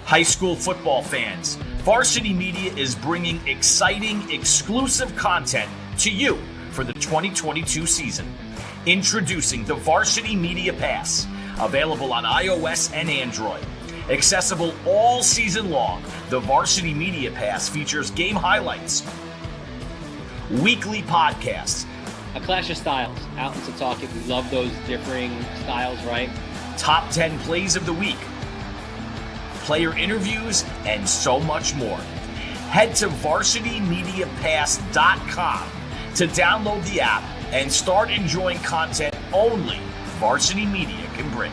High school football fans, Varsity Media is bringing exciting, exclusive content to you for the 2022 season. Introducing the Varsity Media Pass, available on iOS and Android. Accessible all season long, the Varsity Media Pass features game highlights, weekly podcasts, A clash of styles out in Setauket. We love those differing styles, right? top 10 plays of the week, player interviews, and so much more. Head to varsitymediapass.com to download the app and start enjoying content only Varsity Media can bring.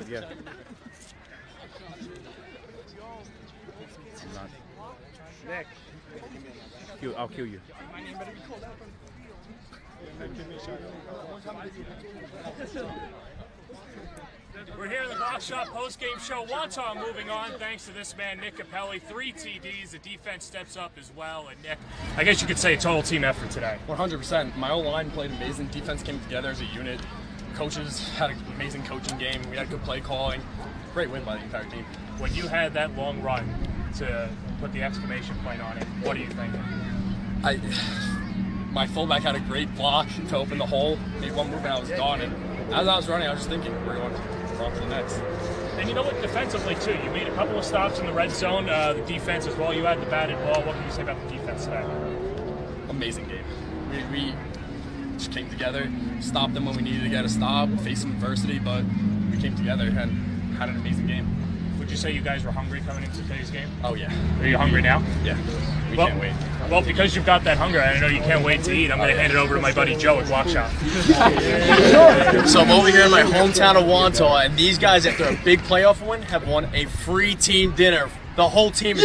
Yeah. Nick. I'll kill you. We're here in the Guac Shop post-game show. Wantagh moving on thanks to this man, Nick Capelli. 3 TDs. The defense steps up as well. And Nick, I guess you could say a total team effort today. 100%. My O-line played amazing. Defense came together as a unit. Coaches had an amazing coaching game. We had good play calling. Great win by the entire team. When you had that long run to put the exclamation point on it, what are you thinking? My fullback had a great block to open the hole. Made one move and I was gone. And as I was running, I was just thinking, we're on to the next. And you know what, defensively too, you made a couple of stops in the red zone. The defense as well, you had the batted ball. What can you say about the defense today? Amazing game. We just came together, stopped them when we needed to get a stop, faced some adversity, but we came together and had an amazing game. Would you say you guys were hungry coming into today's game? Oh yeah. Are you hungry now? Yeah. We can't wait. Well, because you've got that hunger, I know you can't wait to eat. I'm going to hand it over to my buddy Joe at Guac Shop. So I'm over here in my hometown of Wantagh, and these guys, after a big playoff win, have won a free team dinner. The whole team is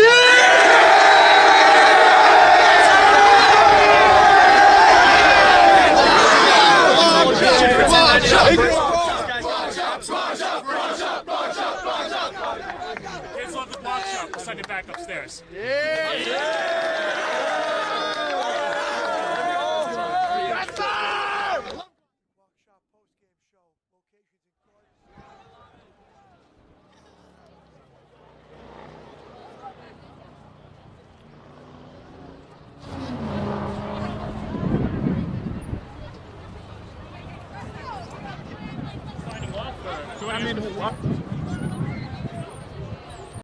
Kids love the Guac Shop. We'll send it back upstairs. Signing off.